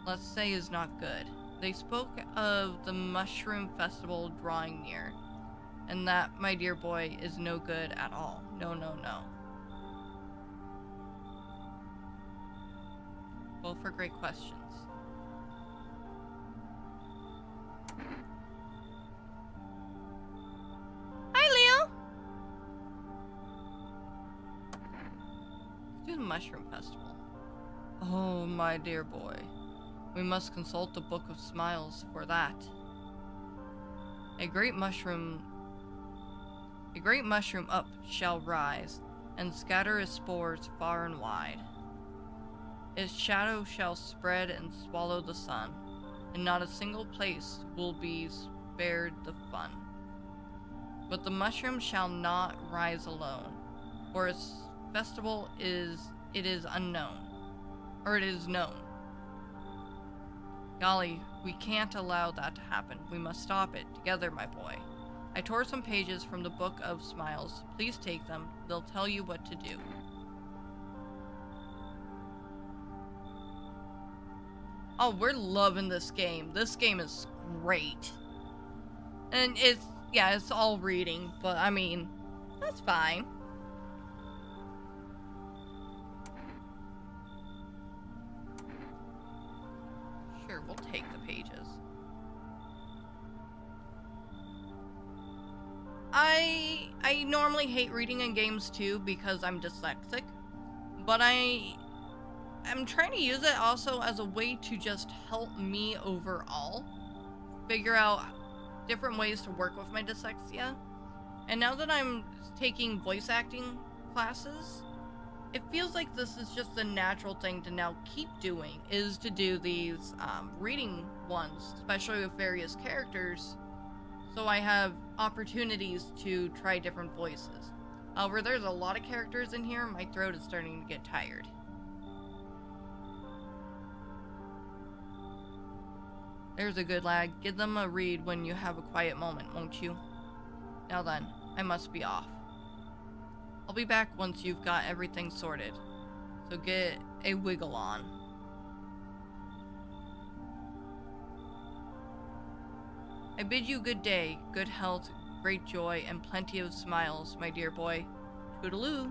let's say, is not good. They spoke of the Mushroom Festival drawing near, and that, my dear boy, is no good at all. No. Both are great questions. Hi, Leo! Let's do the Mushroom Festival. Oh, my dear boy. We must consult the Book of Smiles for that. A great mushroom up shall rise, and scatter its spores far and wide. Its shadow shall spread and swallow the sun, and not a single place will be spared the fun. But the mushroom shall not rise alone, for its festival is known. Golly, we can't allow that to happen. We must stop it, together, my boy. I tore some pages from the Book of Smiles. Please take them. They'll tell you what to do. Oh, we're loving this game. This game is great. And it's all reading, but I mean, that's fine. Sure, we'll take the pages. I normally hate reading in games too because I'm dyslexic, but I'm trying to use it also as a way to just help me overall figure out different ways to work with my dyslexia. And now that I'm taking voice acting classes, it feels like this is just a natural thing to now keep doing, is to do these reading ones, especially with various characters, so I have opportunities to try different voices. However, there's a lot of characters in here, my throat is starting to get tired. There's a good lad. Give them a read when you have a quiet moment, won't you? Now then, I must be off. I'll be back once you've got everything sorted, so get a wiggle on. I bid you good day, good health, great joy, and plenty of smiles, my dear boy. Toodaloo.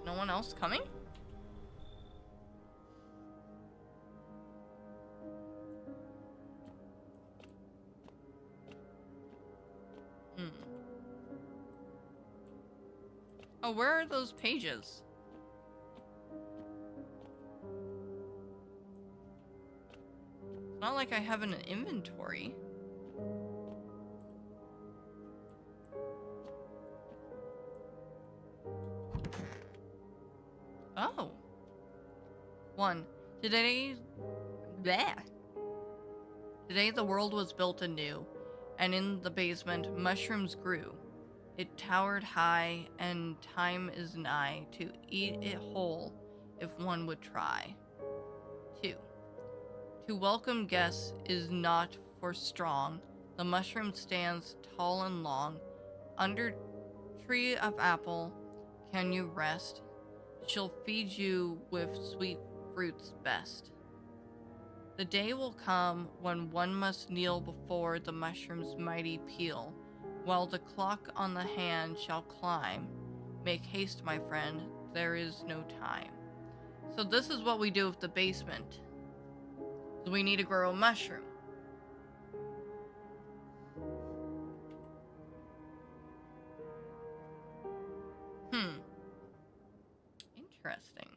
No one else coming? Oh, where are those pages? It's not like I have an inventory. Oh. 1. Today the world was built anew, and in the basement mushrooms grew. It towered high, and time is nigh to eat it whole if one would try. 2. To welcome guests is not for strong. The mushroom stands tall and long. Under tree of apple can you rest. She'll feed you with sweet fruits best. The day will come when one must kneel before the mushroom's mighty peel, while the clock on the hand shall climb. Make haste, my friend, there is no time. So this is what we do with the basement. We need to grow a mushroom. Interesting.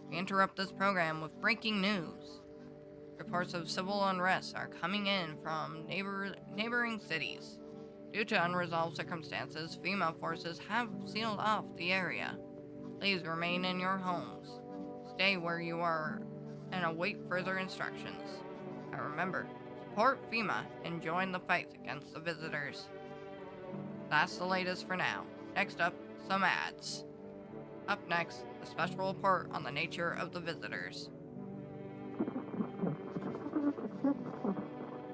We interrupt this program with breaking news. Reports of civil unrest are coming in from neighboring cities. Due to unresolved circumstances, FEMA forces have sealed off the area. Please remain in your homes. Stay where you are and await further instructions. And remember, support FEMA and join the fight against the visitors. That's the latest for now. Next up, some ads. Up next, a special report on the nature of the visitors.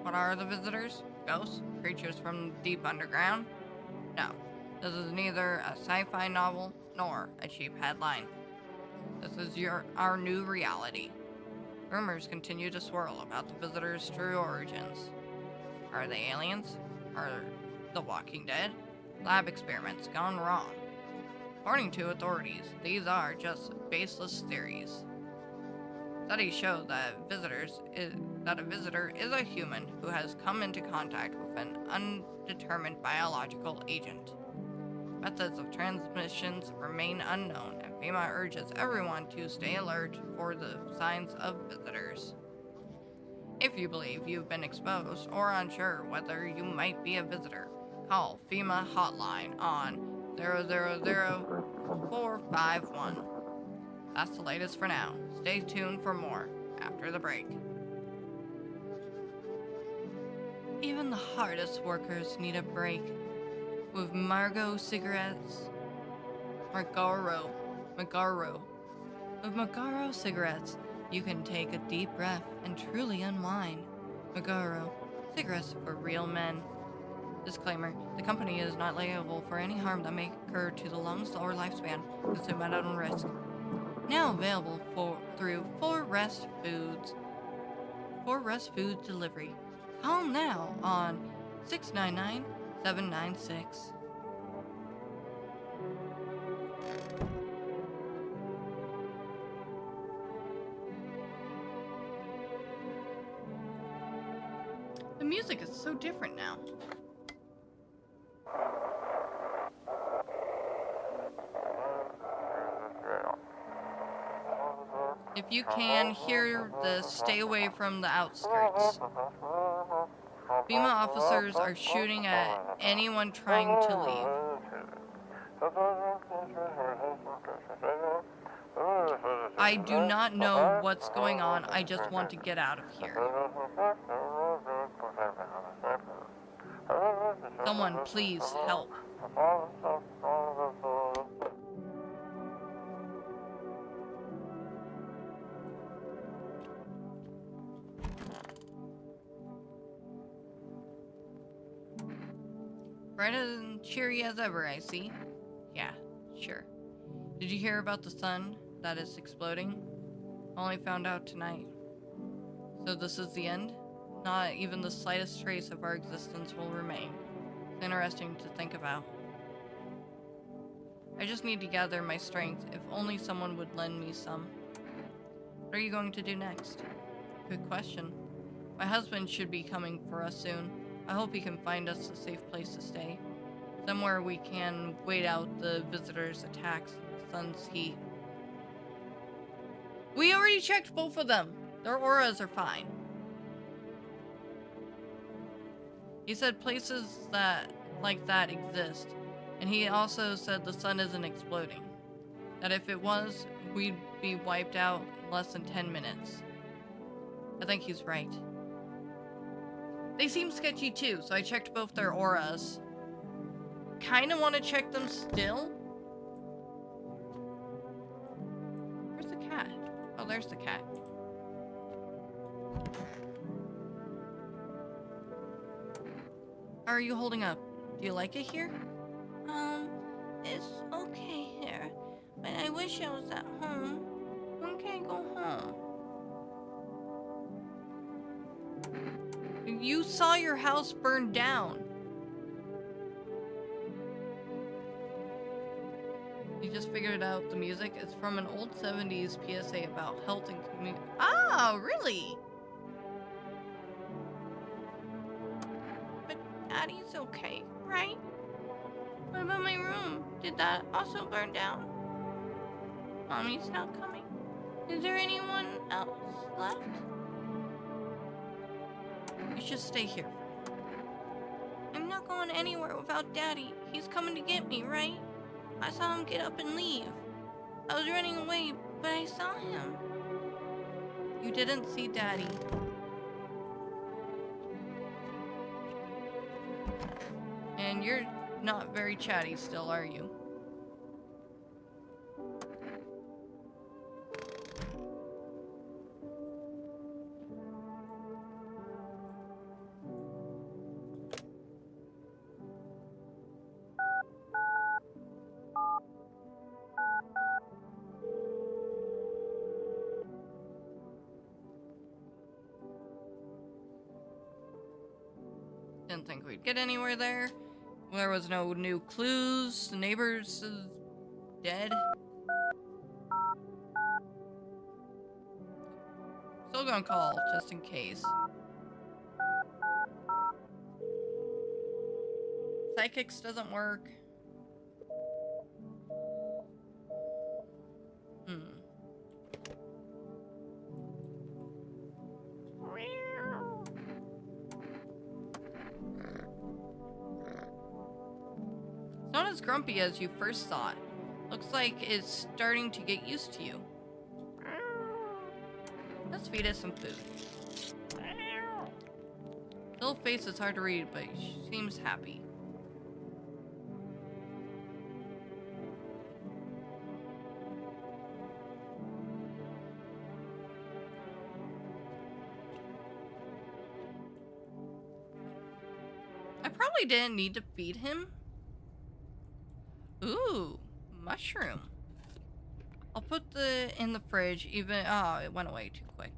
What are the visitors? Ghosts? Creatures from deep underground? No, this is neither a sci-fi novel nor a cheap headline. This is our new reality. Rumors continue to swirl about the visitors' true origins. Are they aliens? Are the Walking Dead? Lab experiments gone wrong? According to authorities, these are just baseless theories. Studies show that a visitor is a human who has come into contact with an undetermined biological agent. Methods of transmissions remain unknown, and FEMA urges everyone to stay alert for the signs of visitors. If you believe you've been exposed or unsure whether you might be a visitor, call FEMA hotline on 000-451. That's the latest for now. Stay tuned for more after the break. Even the hardest workers need a break. With Margot cigarettes. Margaro. With Margaro cigarettes, you can take a deep breath and truly unwind. Margaro, cigarettes for real men. Disclaimer, the company is not liable for any harm that may occur to the lungs or lifespan. Consume at own risk. Now available through 4 Rest Foods. 4 Rest Foods delivery. Call now on 699-796. The music is so different now. If you can hear this, stay away from the outskirts. FEMA officers are shooting at anyone trying to leave. I do not know what's going on. I just want to get out of here. Someone, please help. Bright and cheery as ever, I see. Yeah, sure. Did you hear about the sun that is exploding? Only found out tonight. So this is the end? Not even the slightest trace of our existence will remain. It's interesting to think about. I just need to gather my strength. If only someone would lend me some. What are you going to do next? Good question. My husband should be coming for us soon. I hope he can find us a safe place to stay. Somewhere we can wait out the visitors' attacks in the sun's heat. We already checked both of them. Their auras are fine. He said places that like that exist. And he also said the sun isn't exploding. That if it was, we'd be wiped out in less than 10 minutes. I think he's right. They seem sketchy too, so I checked both their auras. Kinda want to check them still. Where's the cat? Oh, there's the cat. How are you holding up? Do you like it here? It's okay here, but I wish I was at home. When can I go home? You saw your house burn down. You just figured out the music. It's from an old 70s PSA about health and community. Ah, really? But Daddy's okay, right? What about my room? Did that also burn down? Mommy's not coming. Is there anyone else left? You should stay here. I'm not going anywhere without Daddy. He's coming to get me, right? I saw him get up and leave. I was running away, but I saw him. You didn't see Daddy. And you're not very chatty still, are you? Didn't think we'd get anywhere there. There was no new clues. The neighbors is dead. Still gonna call, just in case. Psychics doesn't work. Not as grumpy as you first thought. Looks like it's starting to get used to you. Let's feed it some food. Little face is hard to read, but she seems happy. I probably didn't need to feed him. Ooh, mushroom. I'll put the in the fridge even. Oh, it went away too quick.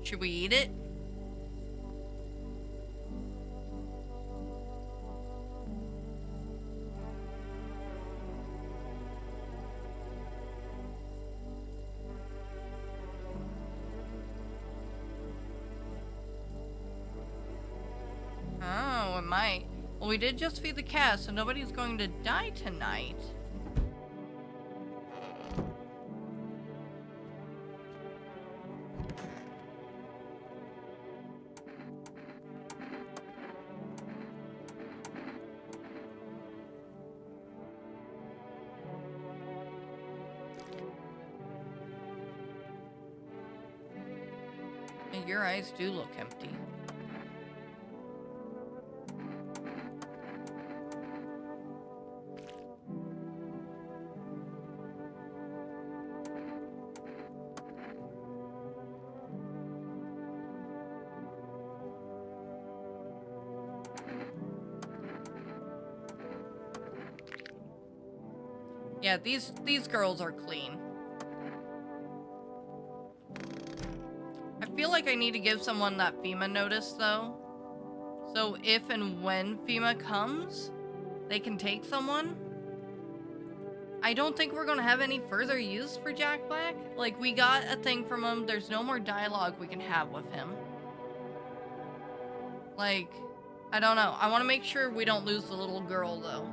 Should we eat it? might. Well, we did just feed the cat, so nobody's going to die tonight. And your eyes do look empty. Yeah, these girls are clean. I feel like I need to give someone that FEMA notice, though. So if and when FEMA comes, they can take someone. I don't think we're gonna have any further use for Jack Black. Like, we got a thing from him. There's no more dialogue we can have with him. Like, I don't know. I want to make sure we don't lose the little girl, though.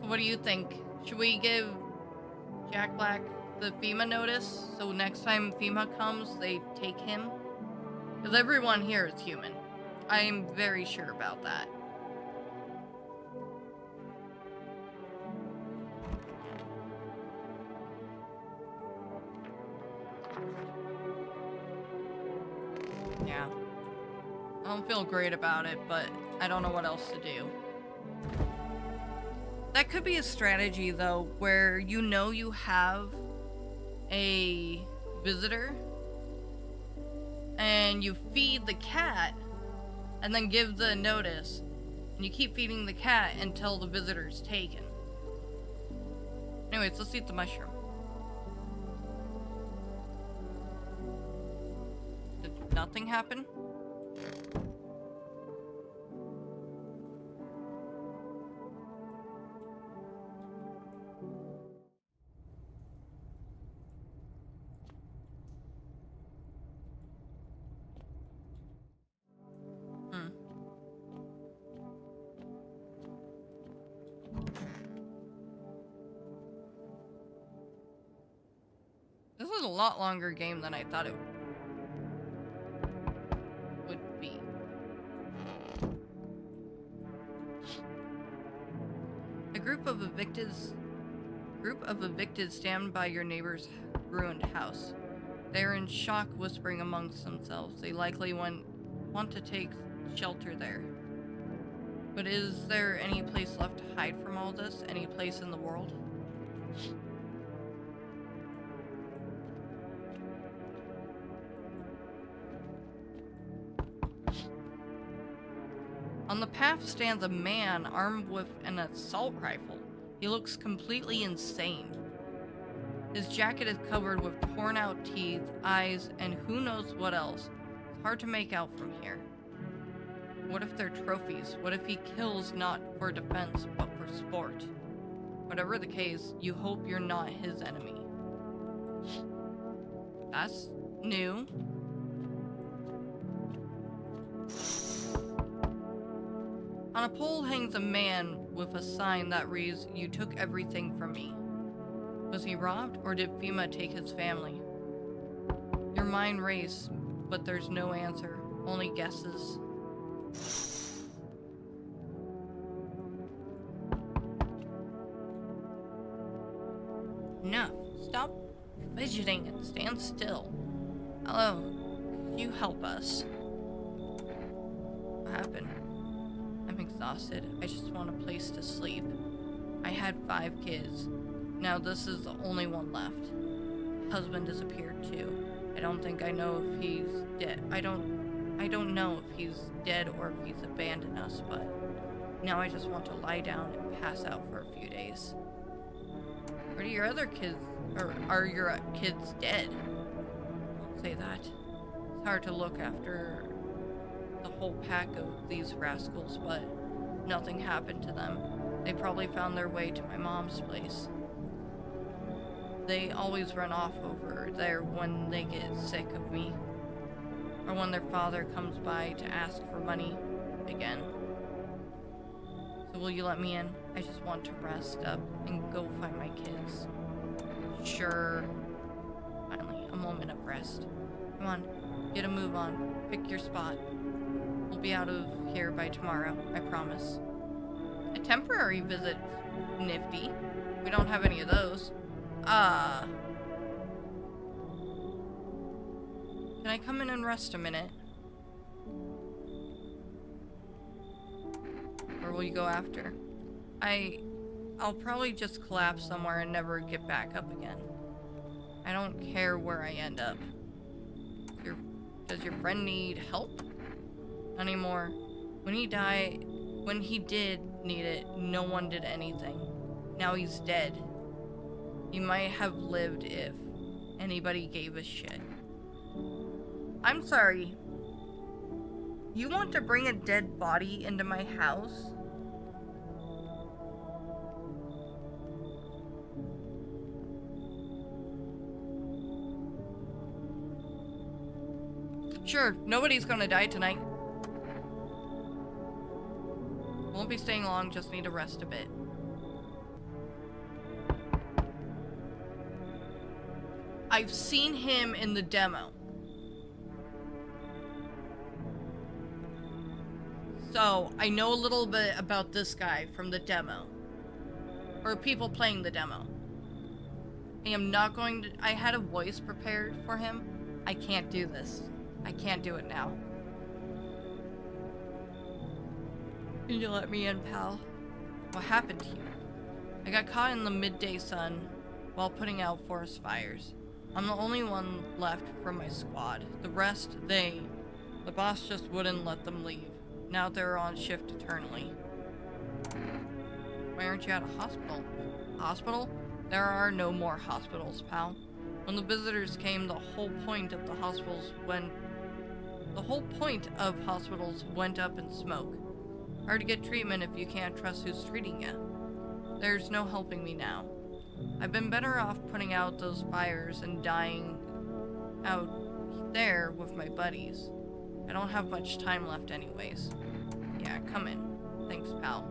What do you think? Should we give Jack Black the FEMA notice so next time FEMA comes, they take him? Because everyone here is human. I am very sure about that. Yeah. I don't feel great about it, but I don't know what else to do. That could be a strategy, though, where you know you have a visitor and you feed the cat and then give the notice, and you keep feeding the cat until the visitor's taken. Anyways, let's eat the mushroom. Did nothing happen? This is a lot longer game than I thought it would be. A group of evicted stand by your neighbor's ruined house. They are in shock, whispering amongst themselves. They likely want to take shelter there. But is there any place left to hide from all this? Any place in the world? On the path stands a man armed with an assault rifle. He looks completely insane. His jacket is covered with torn out teeth, eyes, and who knows what else. It's hard to make out from here. What if they're trophies? What if he kills not for defense, but for sport? Whatever the case, you hope you're not his enemy. That's new. On a pole hangs a man with a sign that reads, "You took everything from me." Was he robbed, or did FEMA take his family? Your mind races, but there's no answer, only guesses. Enough. Stop fidgeting and stand still. Hello. Could you help us? What happened? I'm exhausted. I just want a place to sleep. I had 5 kids. Now this is the only one left. Husband disappeared too. I don't think I know if he's dead. I don't know if he's dead or if he's abandoned us, but now I just want to lie down and pass out for a few days. Where do your other kids, or are your kids dead? Don't say that. It's hard to look after the whole pack of these rascals, but nothing happened to them. They probably found their way to my mom's place. They always run off over there when they get sick of me. or when their father comes by to ask for money again. So will you let me in? I just want to rest up and go find my kids. Sure. Finally, a moment of rest. Come on, get a move on. Pick your spot. We'll be out of here by tomorrow, I promise. A temporary visit, nifty. We don't have any of those. Can I come in and rest a minute? Or will you go after? I'll probably just collapse somewhere and never get back up again. I don't care where I end up. Does your friend need help? Not anymore. When he did need it, no one did anything. Now he's dead. He might have lived if anybody gave a shit. I'm sorry. You want to bring a dead body into my house? Sure, nobody's gonna die tonight. Won't be staying long, just need to rest a bit. I've seen him in the demo. So, I know a little bit about this guy from the demo. Or people playing the demo. I am not going to... I had a voice prepared for him. I can't do this. I can't do it now. Can you let me in, pal? What happened to you? I got caught in the midday sun while putting out forest fires. I'm the only one left from my squad. The rest, the boss just wouldn't let them leave. Now they're on shift eternally. Why aren't you at a hospital? Hospital? There are no more hospitals, pal. When the visitors came, the whole point of hospitals went up in smoke. Hard to get treatment if you can't trust who's treating you. There's no helping me now. I've been better off putting out those fires and dying out there with my buddies. I don't have much time left anyways. Yeah, come in. Thanks, pal.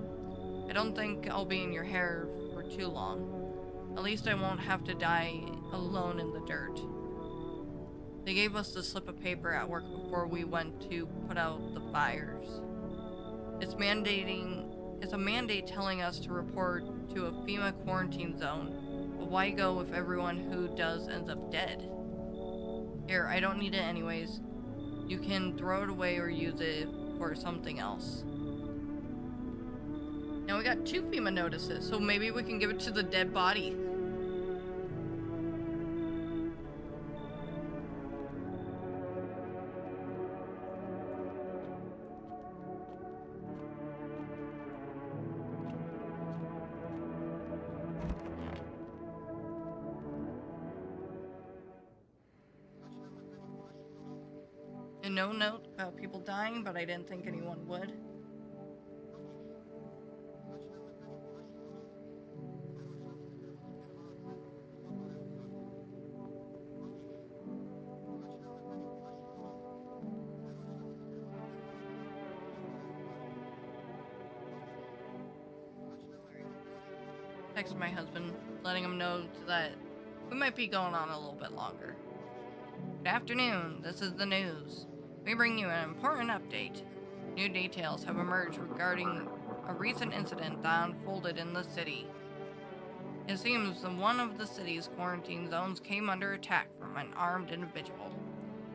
I don't think I'll be in your hair for too long. At least I won't have to die alone in the dirt. They gave us the slip of paper at work before we went to put out the fires. It's a mandate telling us to report to a FEMA quarantine zone, but why go if everyone who does ends up dead? Here, I don't need it anyways. You can throw it away or use it for something else. Now we got 2 FEMA notices, so maybe we can give it to the dead body. And no note about people dying, but I didn't think anyone would. Text my husband, letting him know that we might be going on a little bit longer. Good afternoon, this is the news. We bring you an important update. New details have emerged regarding a recent incident that unfolded in the city. It seems that one of the city's quarantine zones came under attack from an armed individual.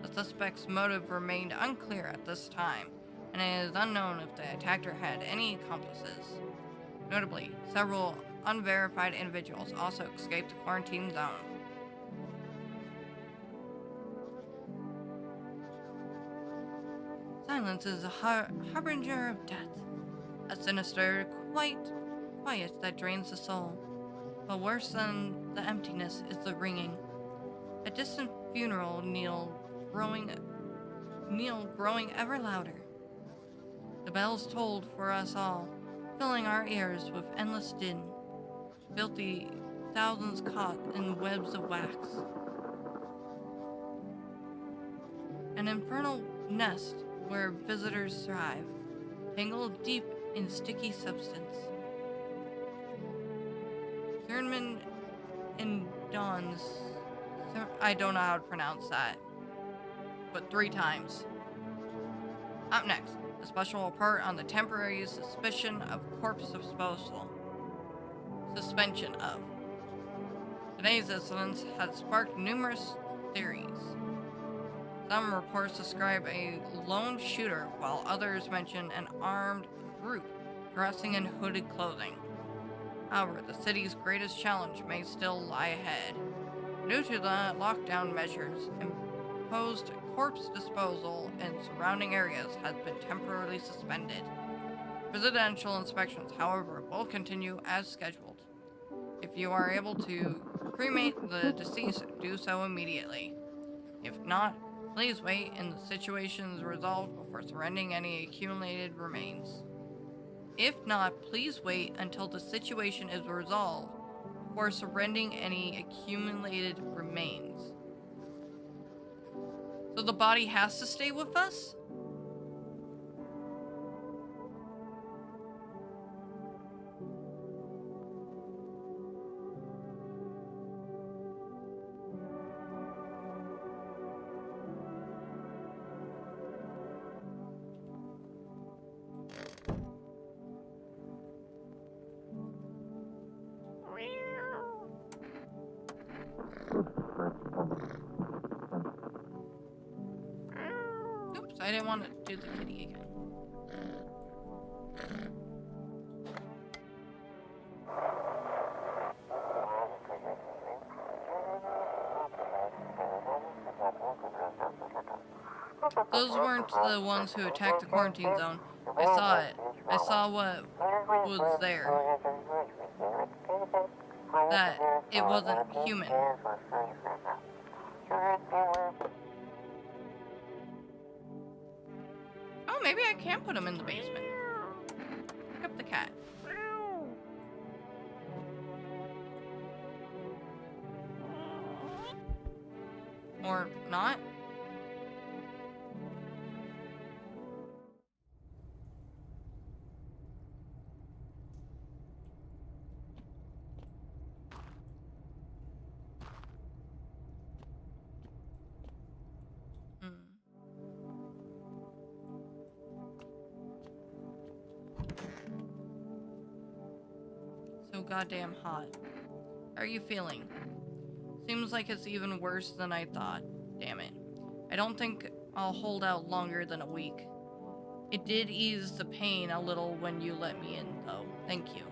The suspect's motive remained unclear at this time, and it is unknown if the attacker had any accomplices. Notably, several unverified individuals also escaped the quarantine zone. Silence is a harbinger of death, a sinister, quiet that drains the soul. But worse than the emptiness is the ringing. A distant funeral knell growing ever louder. The bells tolled for us all, filling our ears with endless din. Filthy thousands caught in webs of wax. An infernal nest where visitors thrive, tangled deep in sticky substance. Thurman and Dawn's. I don't know how to pronounce that, but 3 times. Up next, a special report on the temporary suspension of corpse disposal. Suspension of. Today's incident has sparked numerous theories. Some reports describe a lone shooter, while others mention an armed group dressing in hooded clothing. However, the city's greatest challenge may still lie ahead. Due to the lockdown measures, imposed corpse disposal in surrounding areas has been temporarily suspended. Residential inspections, however, will continue as scheduled. If you are able to cremate the deceased, do so immediately. If not, please wait until the situation is resolved before surrendering any accumulated remains. If not, please wait until the situation is resolved before surrendering any accumulated remains. So the body has to stay with us? Oops, I didn't want to do the kitty again. Those weren't the ones who attacked the quarantine zone. I saw it. I saw what was there. That it wasn't human. Oh, maybe I can put him in the basement. Pick up the cat. Or not. So goddamn hot. How are you feeling? Seems like it's even worse than I thought. Damn it. I don't think I'll hold out longer than a week. It did ease the pain a little when you let me in, though. Thank you.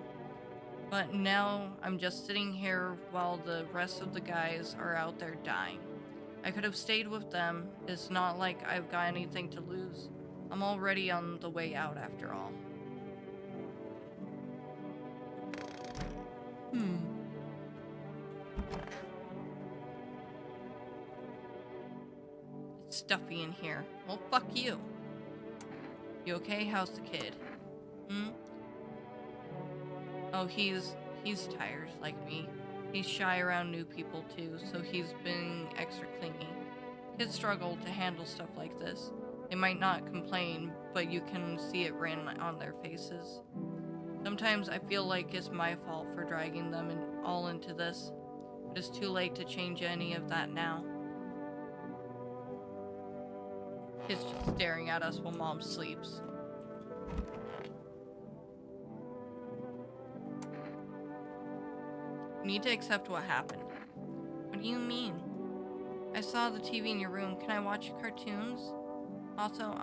But now I'm just sitting here while the rest of the guys are out there dying. I could have stayed with them. It's not like I've got anything to lose. I'm already on the way out after all. It's stuffy in here. Well, fuck you. You okay? How's the kid? Oh, he's tired, like me. He's shy around new people too, so he's being extra clingy. Kids struggle to handle stuff like this. They might not complain, but you can see it written on their faces. Sometimes I feel like it's my fault for dragging them all into this, but it's too late to change any of that now. Kid's just staring at us while Mom sleeps. You need to accept what happened. What do you mean? I saw the TV in your room. Can I watch cartoons? Also,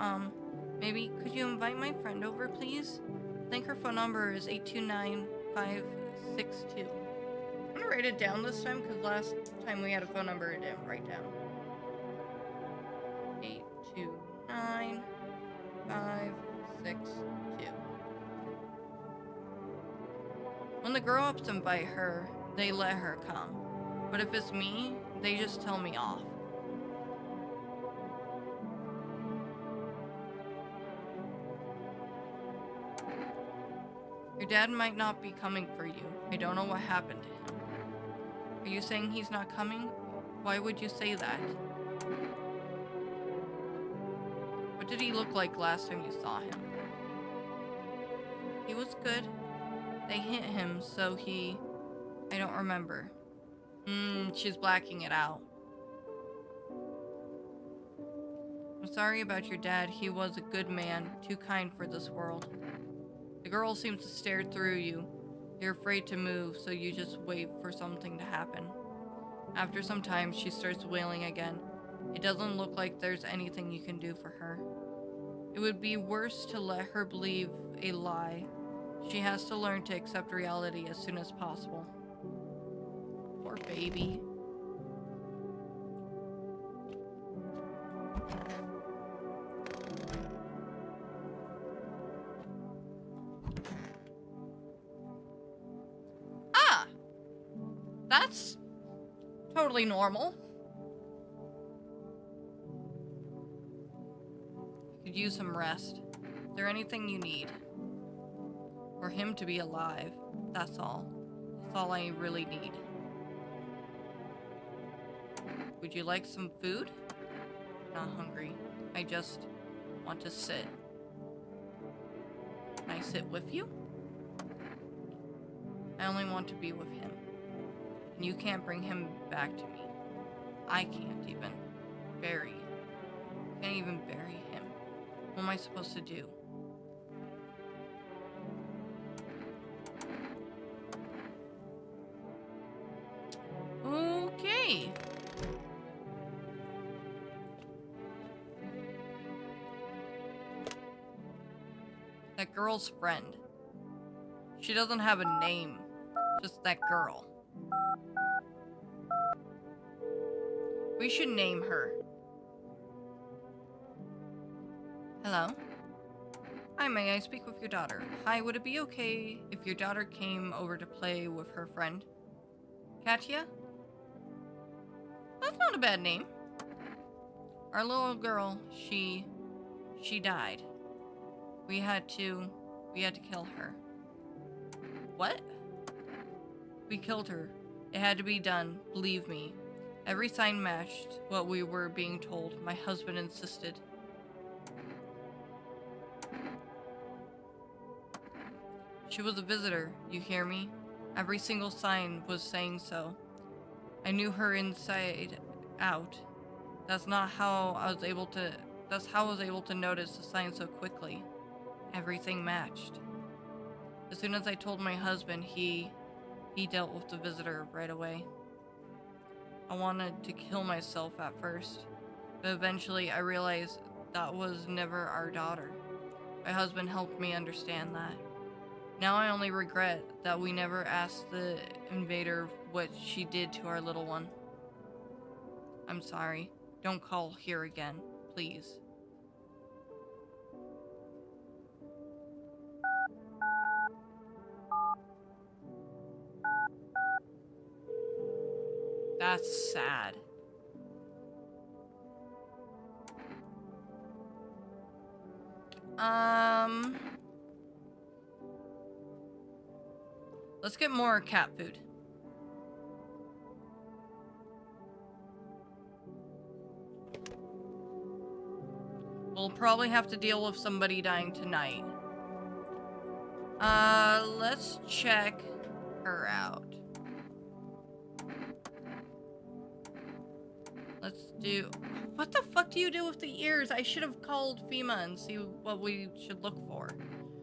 maybe could you invite my friend over, please? I think her phone number is 829562. I'm gonna write it down this time because last time we had a phone number it didn't write down. 829562. When the grown-ups invite her, they let her come. But if it's me, they just tell me off. Your dad might not be coming for you. I don't know what happened to him. Are you saying he's not coming? Why would you say that? What did he look like last time you saw him? He was good. They hit him, so I don't remember. She's blacking it out. I'm sorry about your dad. He was a good man, too kind for this world. The girl seems to stare through you. You're afraid to move, so you just wait for something to happen. After some time, she starts wailing again. It doesn't look like there's anything you can do for her. It would be worse to let her believe a lie. She has to learn to accept reality as soon as possible. Poor baby. Ah! That's totally normal. You could use some rest. Is there anything you need? For him to be alive. That's all. That's all I really need. Would you like some food? Not hungry. I just want to sit. Can I sit with you? I only want to be with him. And you can't bring him back to me. I can't even. Can't even bury him. What am I supposed to do? Okay. That girl's friend. She doesn't have a name. Just that girl. We should name her. Hello? Hi, may I speak with your daughter? Hi, would it be okay if your daughter came over to play with her friend? Katya? That's not a bad name. Our little girl, she died. We had to kill her. What? We killed her. It had to be done, believe me. Every sign matched what we were being told. My husband insisted. She was a visitor, you hear me? Every single sign was saying so. I knew her inside out. That's how I was able to notice the sign so quickly. Everything matched. As soon as I told my husband, he dealt with the visitor right away. I wanted to kill myself at first, but eventually I realized that was never our daughter. My husband helped me understand that. Now I only regret that we never asked the invader what she did to our little one. I'm sorry. Don't call here again, please. That's sad. Let's get more cat food. We'll probably have to deal with somebody dying tonight. Let's check her out. Let's do... What the fuck do you do with the ears? I should have called FEMA and see what we should look for.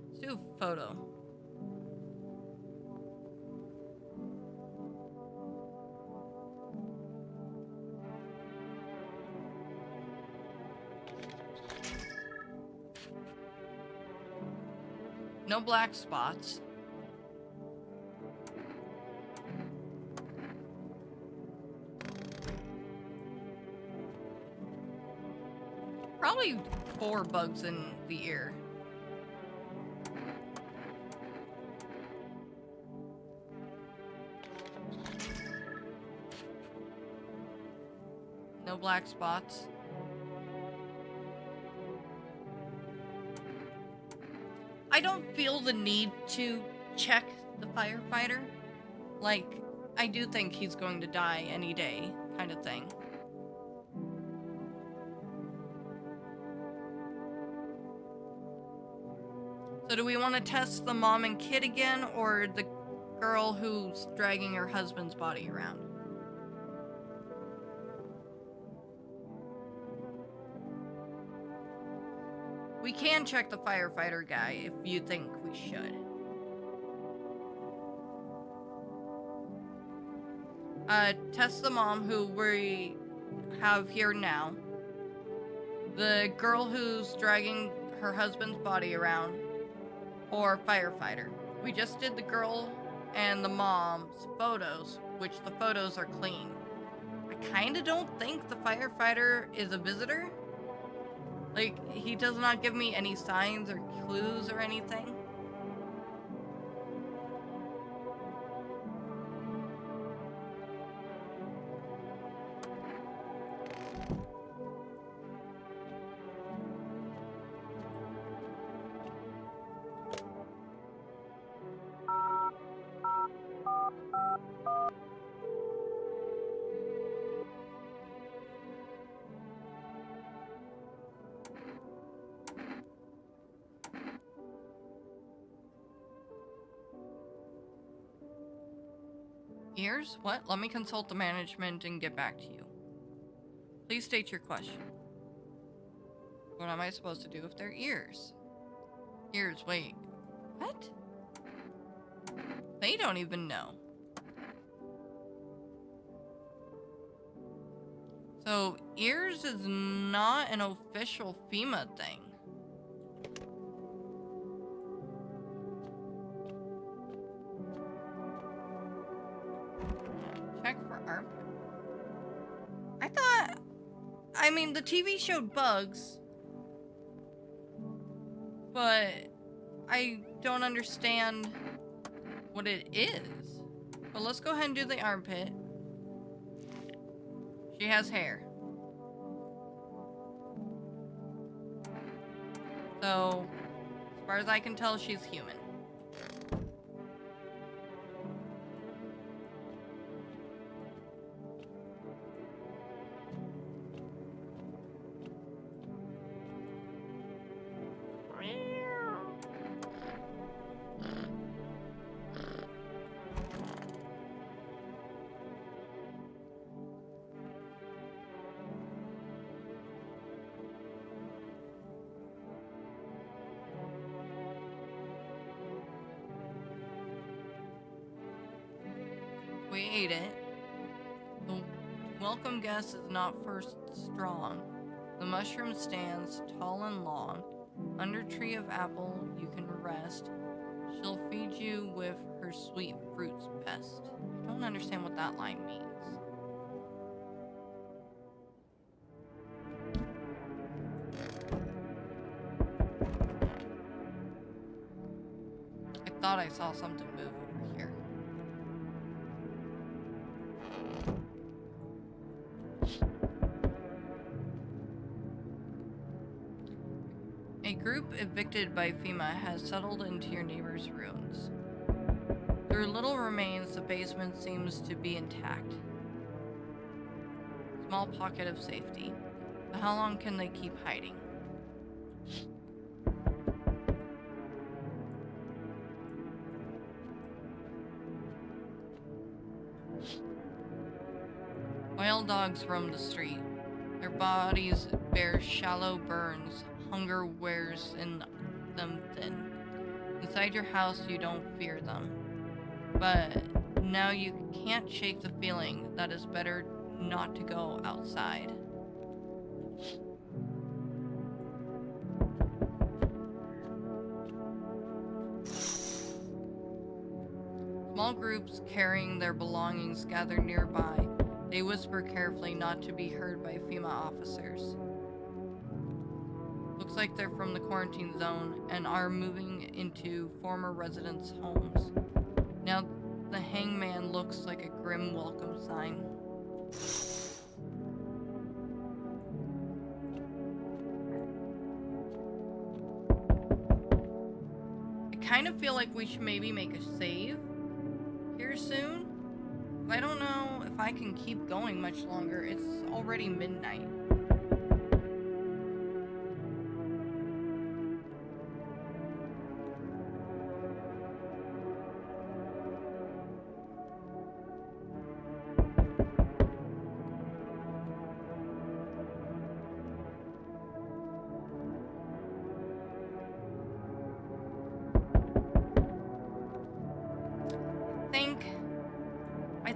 Let's do a photo. No black spots. Probably 4 bugs in the ear. No black spots. I don't feel the need to check the firefighter. Like, I do think he's going to die any day, kind of thing. So do we want to test the mom and kid again, or the girl who's dragging her husband's body around? We can check the firefighter guy if you think we should. Test the mom who we have here now. The girl who's dragging her husband's body around, or firefighter. We just did the girl and the mom's photos, which the photos are clean. I kinda don't think the firefighter is a visitor. Like, he does not give me any signs or clues or anything. Ears? What? Let me consult the management and get back to you. Please state your question. What am I supposed to do if they're ears? Ears, wait. What? They don't even know. So, ears is not an official FEMA thing. I mean, the TV showed bugs, but I don't understand what it is. But let's go ahead and do the armpit. She has hair. So, as far as I can tell, she's human. We ate it. The welcome guest is not first strong. The mushroom stands tall and long. Under tree of apple you can rest. She'll feed you with her sweet fruits best. I don't understand what that line means. I thought I saw something move over here. A group evicted by FEMA has settled into your neighbor's ruins. Through little remains, the basement seems to be intact. Small pocket of safety. But how long can they keep hiding? Wild dogs roam the street. Their bodies bear shallow burns. Hunger wears in them thin. Inside your house, you don't fear them. But now you can't shake the feeling that it's better not to go outside. Small groups carrying their belongings gather nearby. They whisper carefully not to be heard by FEMA officers. Looks like they're from the quarantine zone and are moving into former residents' homes. Now the hangman looks like a grim welcome sign. I kind of feel like we should maybe make a save here soon. I don't know if I can keep going much longer. It's already midnight.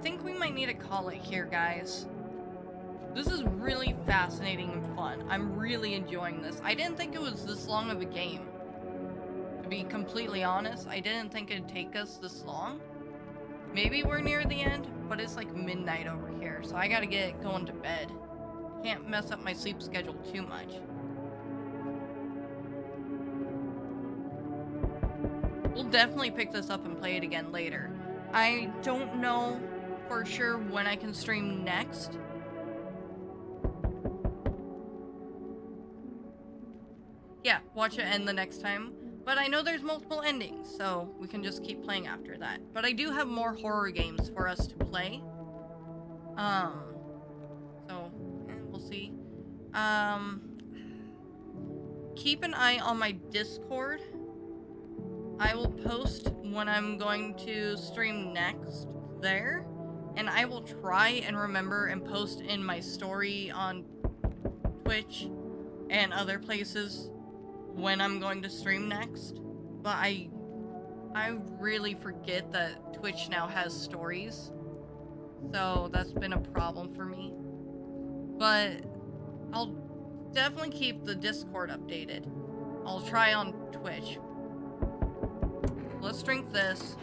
think we might need to call it here, guys. This is really fascinating and fun. I'm really enjoying this. I didn't think it was this long of a game. To be completely honest, I didn't think it'd take us this long. Maybe we're near the end, but it's like midnight over here, so I gotta get going to bed. Can't mess up my sleep schedule too much. We'll definitely pick this up and play it again later. I don't know for sure when I can stream next. Yeah, watch it end the next time. But I know there's multiple endings, so we can just keep playing after that. But I do have more horror games for us to play. We'll see. Keep an eye on my Discord. I will post when I'm going to stream next there. And I will try and remember and post in my story on Twitch and other places when I'm going to stream next. But I really forget that Twitch now has stories. So that's been a problem for me. But I'll definitely keep the Discord updated. I'll try on Twitch. Let's drink this.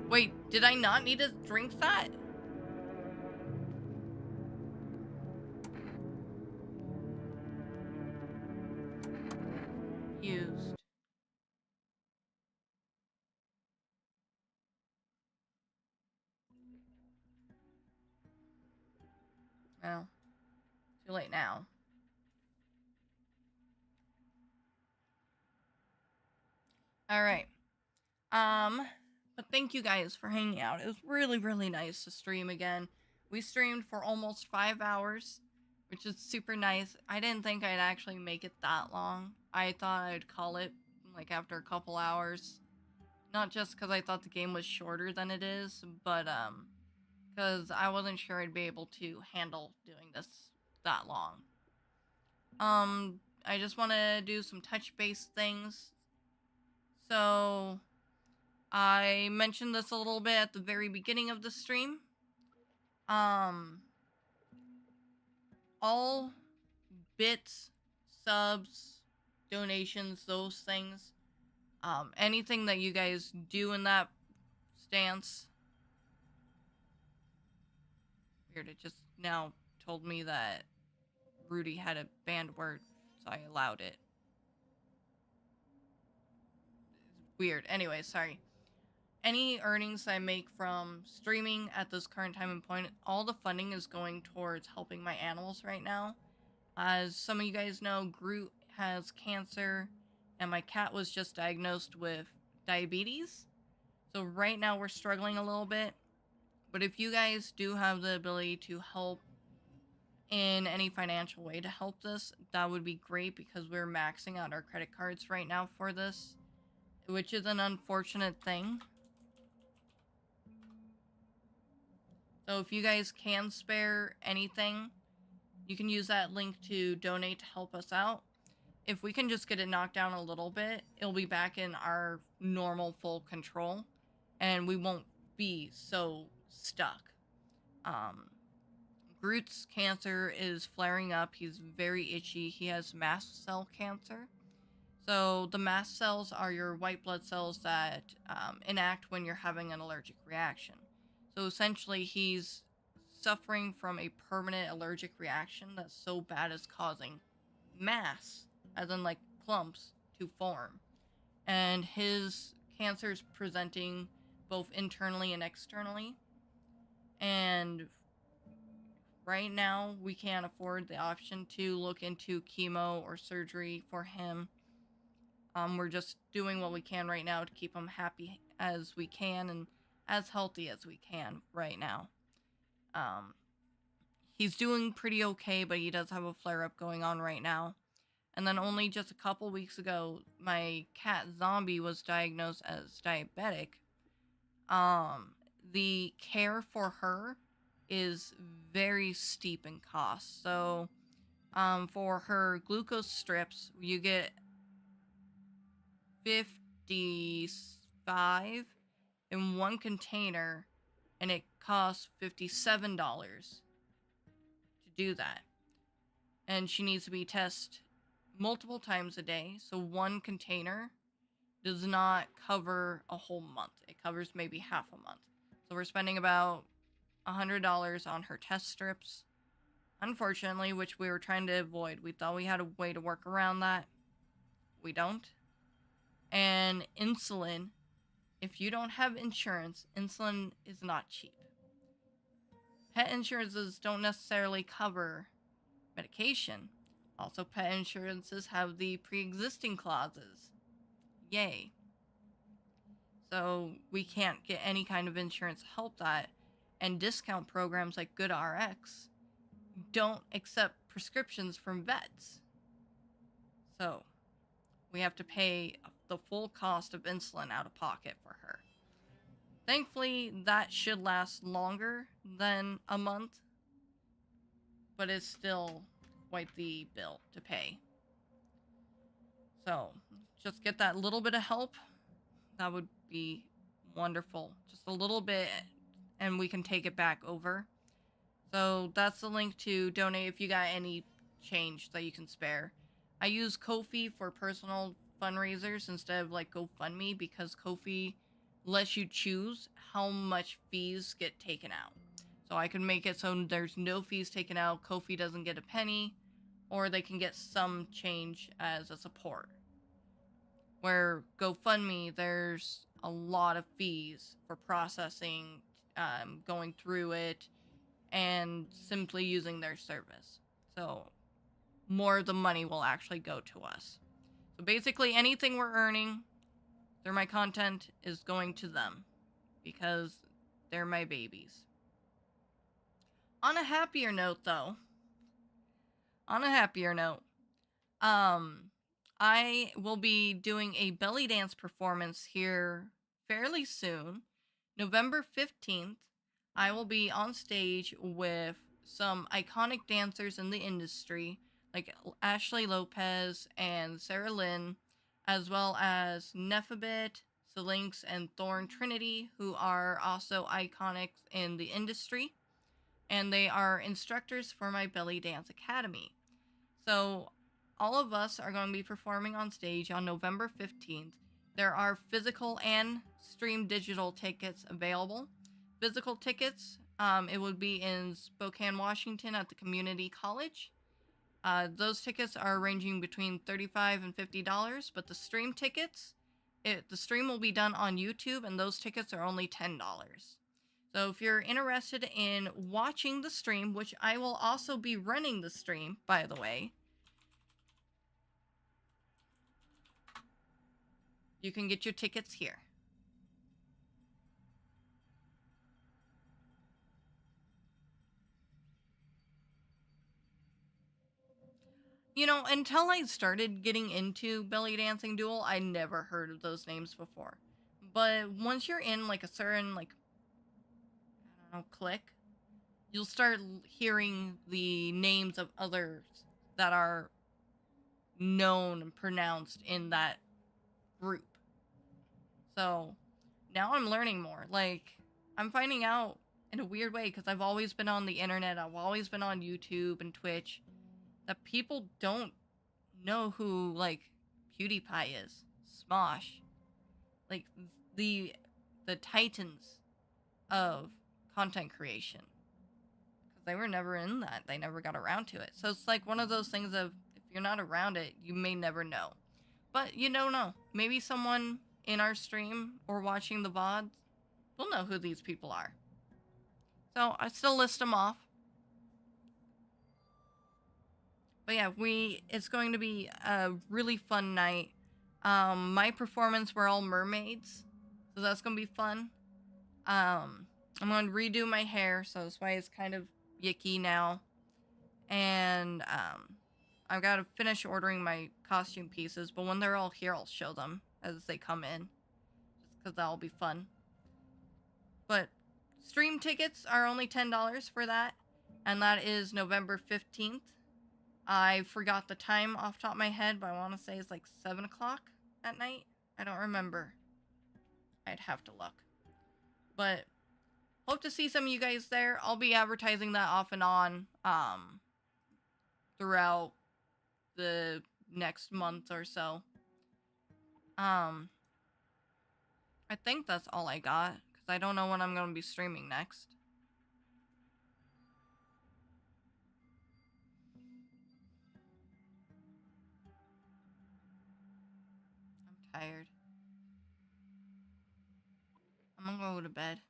Wait, did I not need to drink that? Used. Well, too late now. Alright. But thank you guys for hanging out. It was really, really nice to stream again. We streamed for almost 5 hours, which is super nice. I didn't think I'd actually make it that long. I thought I'd call it, like, after a couple hours. Not just because I thought the game was shorter than it is, but, because I wasn't sure I'd be able to handle doing this that long. I just want to do some touch-based things. So, I mentioned this a little bit at the very beginning of the stream. All bits, subs, donations, those things, anything that you guys do in that stance. Weird, it just now told me that Rudy had a banned word, so I allowed it. Weird. Anyway, sorry. Any earnings I make from streaming at this current time and point, all the funding is going towards helping my animals right now. As some of you guys know, Groot has cancer, and my cat was just diagnosed with diabetes. So right now we're struggling a little bit. But if you guys do have the ability to help in any financial way to help this, that would be great, because we're maxing out our credit cards right now for this, which is an unfortunate thing. So if you guys can spare anything, you can use that link to donate to help us out. If we can just get it knocked down a little bit, it'll be back in our normal full control, and we won't be so stuck. Groot's cancer is flaring up. He's very itchy. He has mast cell cancer. So the mast cells are your white blood cells that enact when you're having an allergic reaction. So essentially, he's suffering from a permanent allergic reaction that's so bad it's causing mass, as in like clumps, to form. And his cancer is presenting both internally and externally. And right now, we can't afford the option to look into chemo or surgery for him. We're just doing what we can right now to keep him happy as we can and as healthy as we can right now. He's doing pretty okay, but he does have a flare-up going on right now. And then only just a couple weeks ago, my cat Zombie was diagnosed as diabetic. The care for her is very steep in cost. So, for her glucose strips, you get 55 in one container, and it costs $57 to do that. And she needs to be tested multiple times a day, so one container does not cover a whole month. It covers maybe half a month. So we're spending about $100 on her test strips. Unfortunately, which we were trying to avoid. We thought we had a way to work around that. We don't. And insulin, if you don't have insurance, insulin is not cheap. Pet insurances don't necessarily cover medication. Also, pet insurances have the pre-existing clauses. Yay. So we can't get any kind of insurance to help that. And discount programs like GoodRx don't accept prescriptions from vets. So we have to pay the full cost of insulin out of pocket for her. Thankfully, that should last longer than a month, but it's still quite the bill to pay. So just get that little bit of help. That would be wonderful. Just a little bit, and we can take it back over. So that's the link to donate if you got any change that you can spare. I use Ko-fi for personal fundraisers instead of like GoFundMe, because Ko-fi lets you choose how much fees get taken out. So I can make it so there's no fees taken out, Ko-fi doesn't get a penny, or they can get some change as a support. Where GoFundMe, there's a lot of fees for processing, going through it, and simply using their service. So more of the money will actually go to us. So basically anything we're earning through my content is going to them, because they're my babies. On a happier note, though, I will be doing a belly dance performance here fairly soon. November 15th, I will be on stage with some iconic dancers in the industry, like Ashley Lopez and Sarah Lynn, as well as Nephabit, Sylinx, and Thorn Trinity, who are also iconic in the industry. And they are instructors for my Belly Dance Academy. So all of us are going to be performing on stage on November 15th. There are physical and stream digital tickets available. Physical tickets, it would be in Spokane, Washington at the community college. Those tickets are ranging between $35 and $50, but the stream tickets, the stream will be done on YouTube, and those tickets are only $10. So if you're interested in watching the stream, which I will also be running the stream, by the way, you can get your tickets here. You know, until I started getting into Belly Dancing Duel, I never heard of those names before. But once you're in, like, a certain, like, I don't know, clique, you'll start hearing the names of others that are known and pronounced in that group. So, now I'm learning more. Like, I'm finding out in a weird way, because I've always been on the internet, I've always been on YouTube and Twitch, that people don't know who, like, PewDiePie is, Smosh, like, the titans of content creation, because they were never in that, they never got around to it. So it's like one of those things of, if you're not around it, you may never know. But you don't know, maybe someone in our stream or watching the VODs will know who these people are. So I still list them off. But yeah, it's going to be a really fun night. My performance were all mermaids, so that's going to be fun. I'm going to redo my hair, so that's why it's kind of yicky now. And I've got to finish ordering my costume pieces, but when they're all here, I'll show them as they come in, just because that'll be fun. But stream tickets are only $10 for that, and that is November 15th. I forgot the time off the top of my head, but I want to say it's like 7 o'clock at night. I don't remember. I'd have to look. But hope to see some of you guys there. I'll be advertising that off and on throughout the next month or so. I think that's all I got, because I don't know when I'm going to be streaming next. I'm tired. I'm gonna go to bed.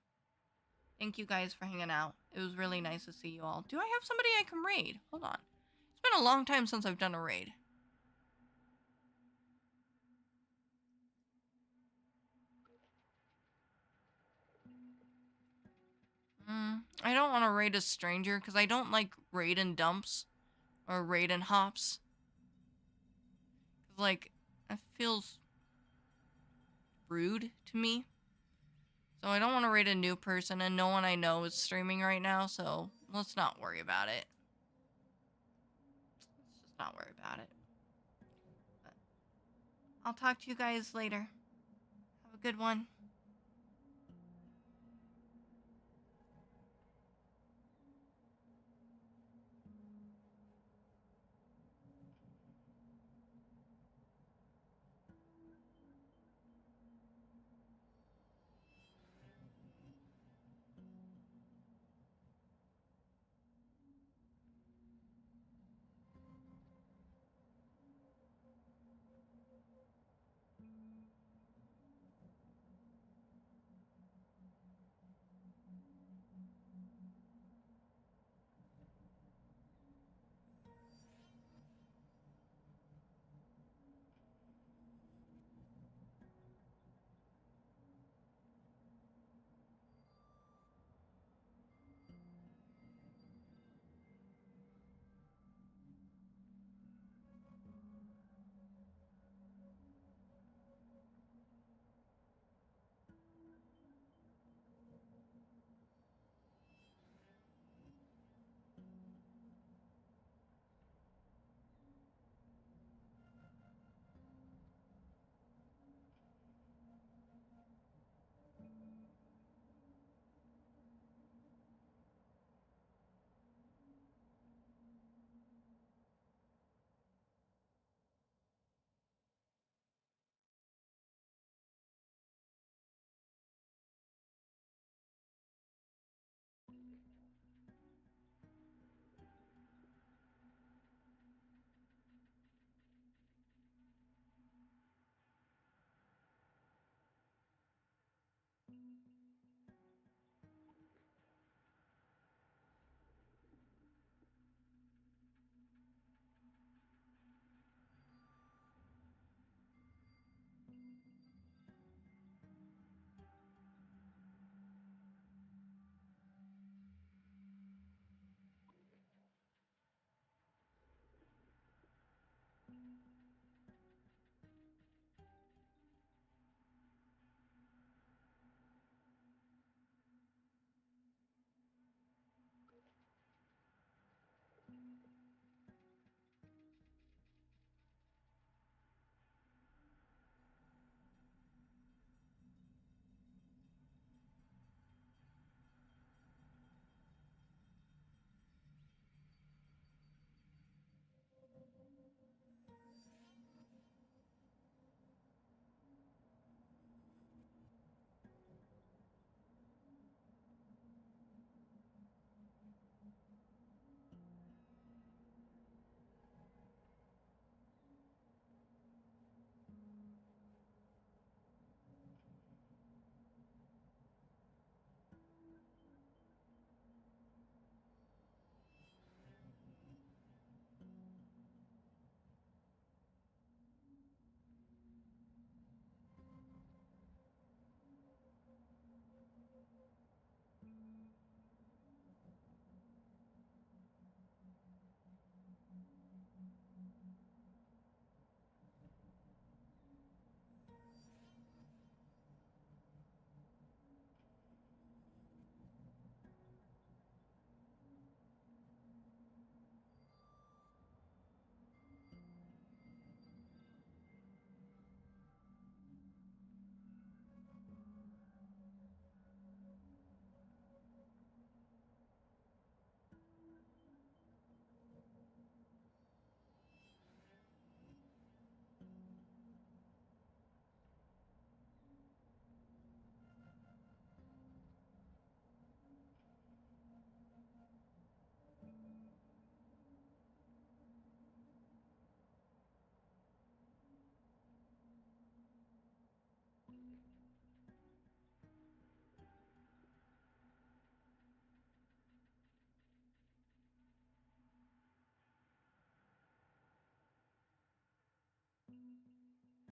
Thank you guys for hanging out. It was really nice to see you all. Do I have somebody I can raid? Hold on. It's been a long time since I've done a raid. I don't want to raid a stranger because I don't like raid in dumps or raid in hops. Like, it feels rude to me. So I don't want to raid a new person, and no one I know is streaming right now, so let's not worry about it. Let's just not worry about it. But I'll talk to you guys later. Have a good one.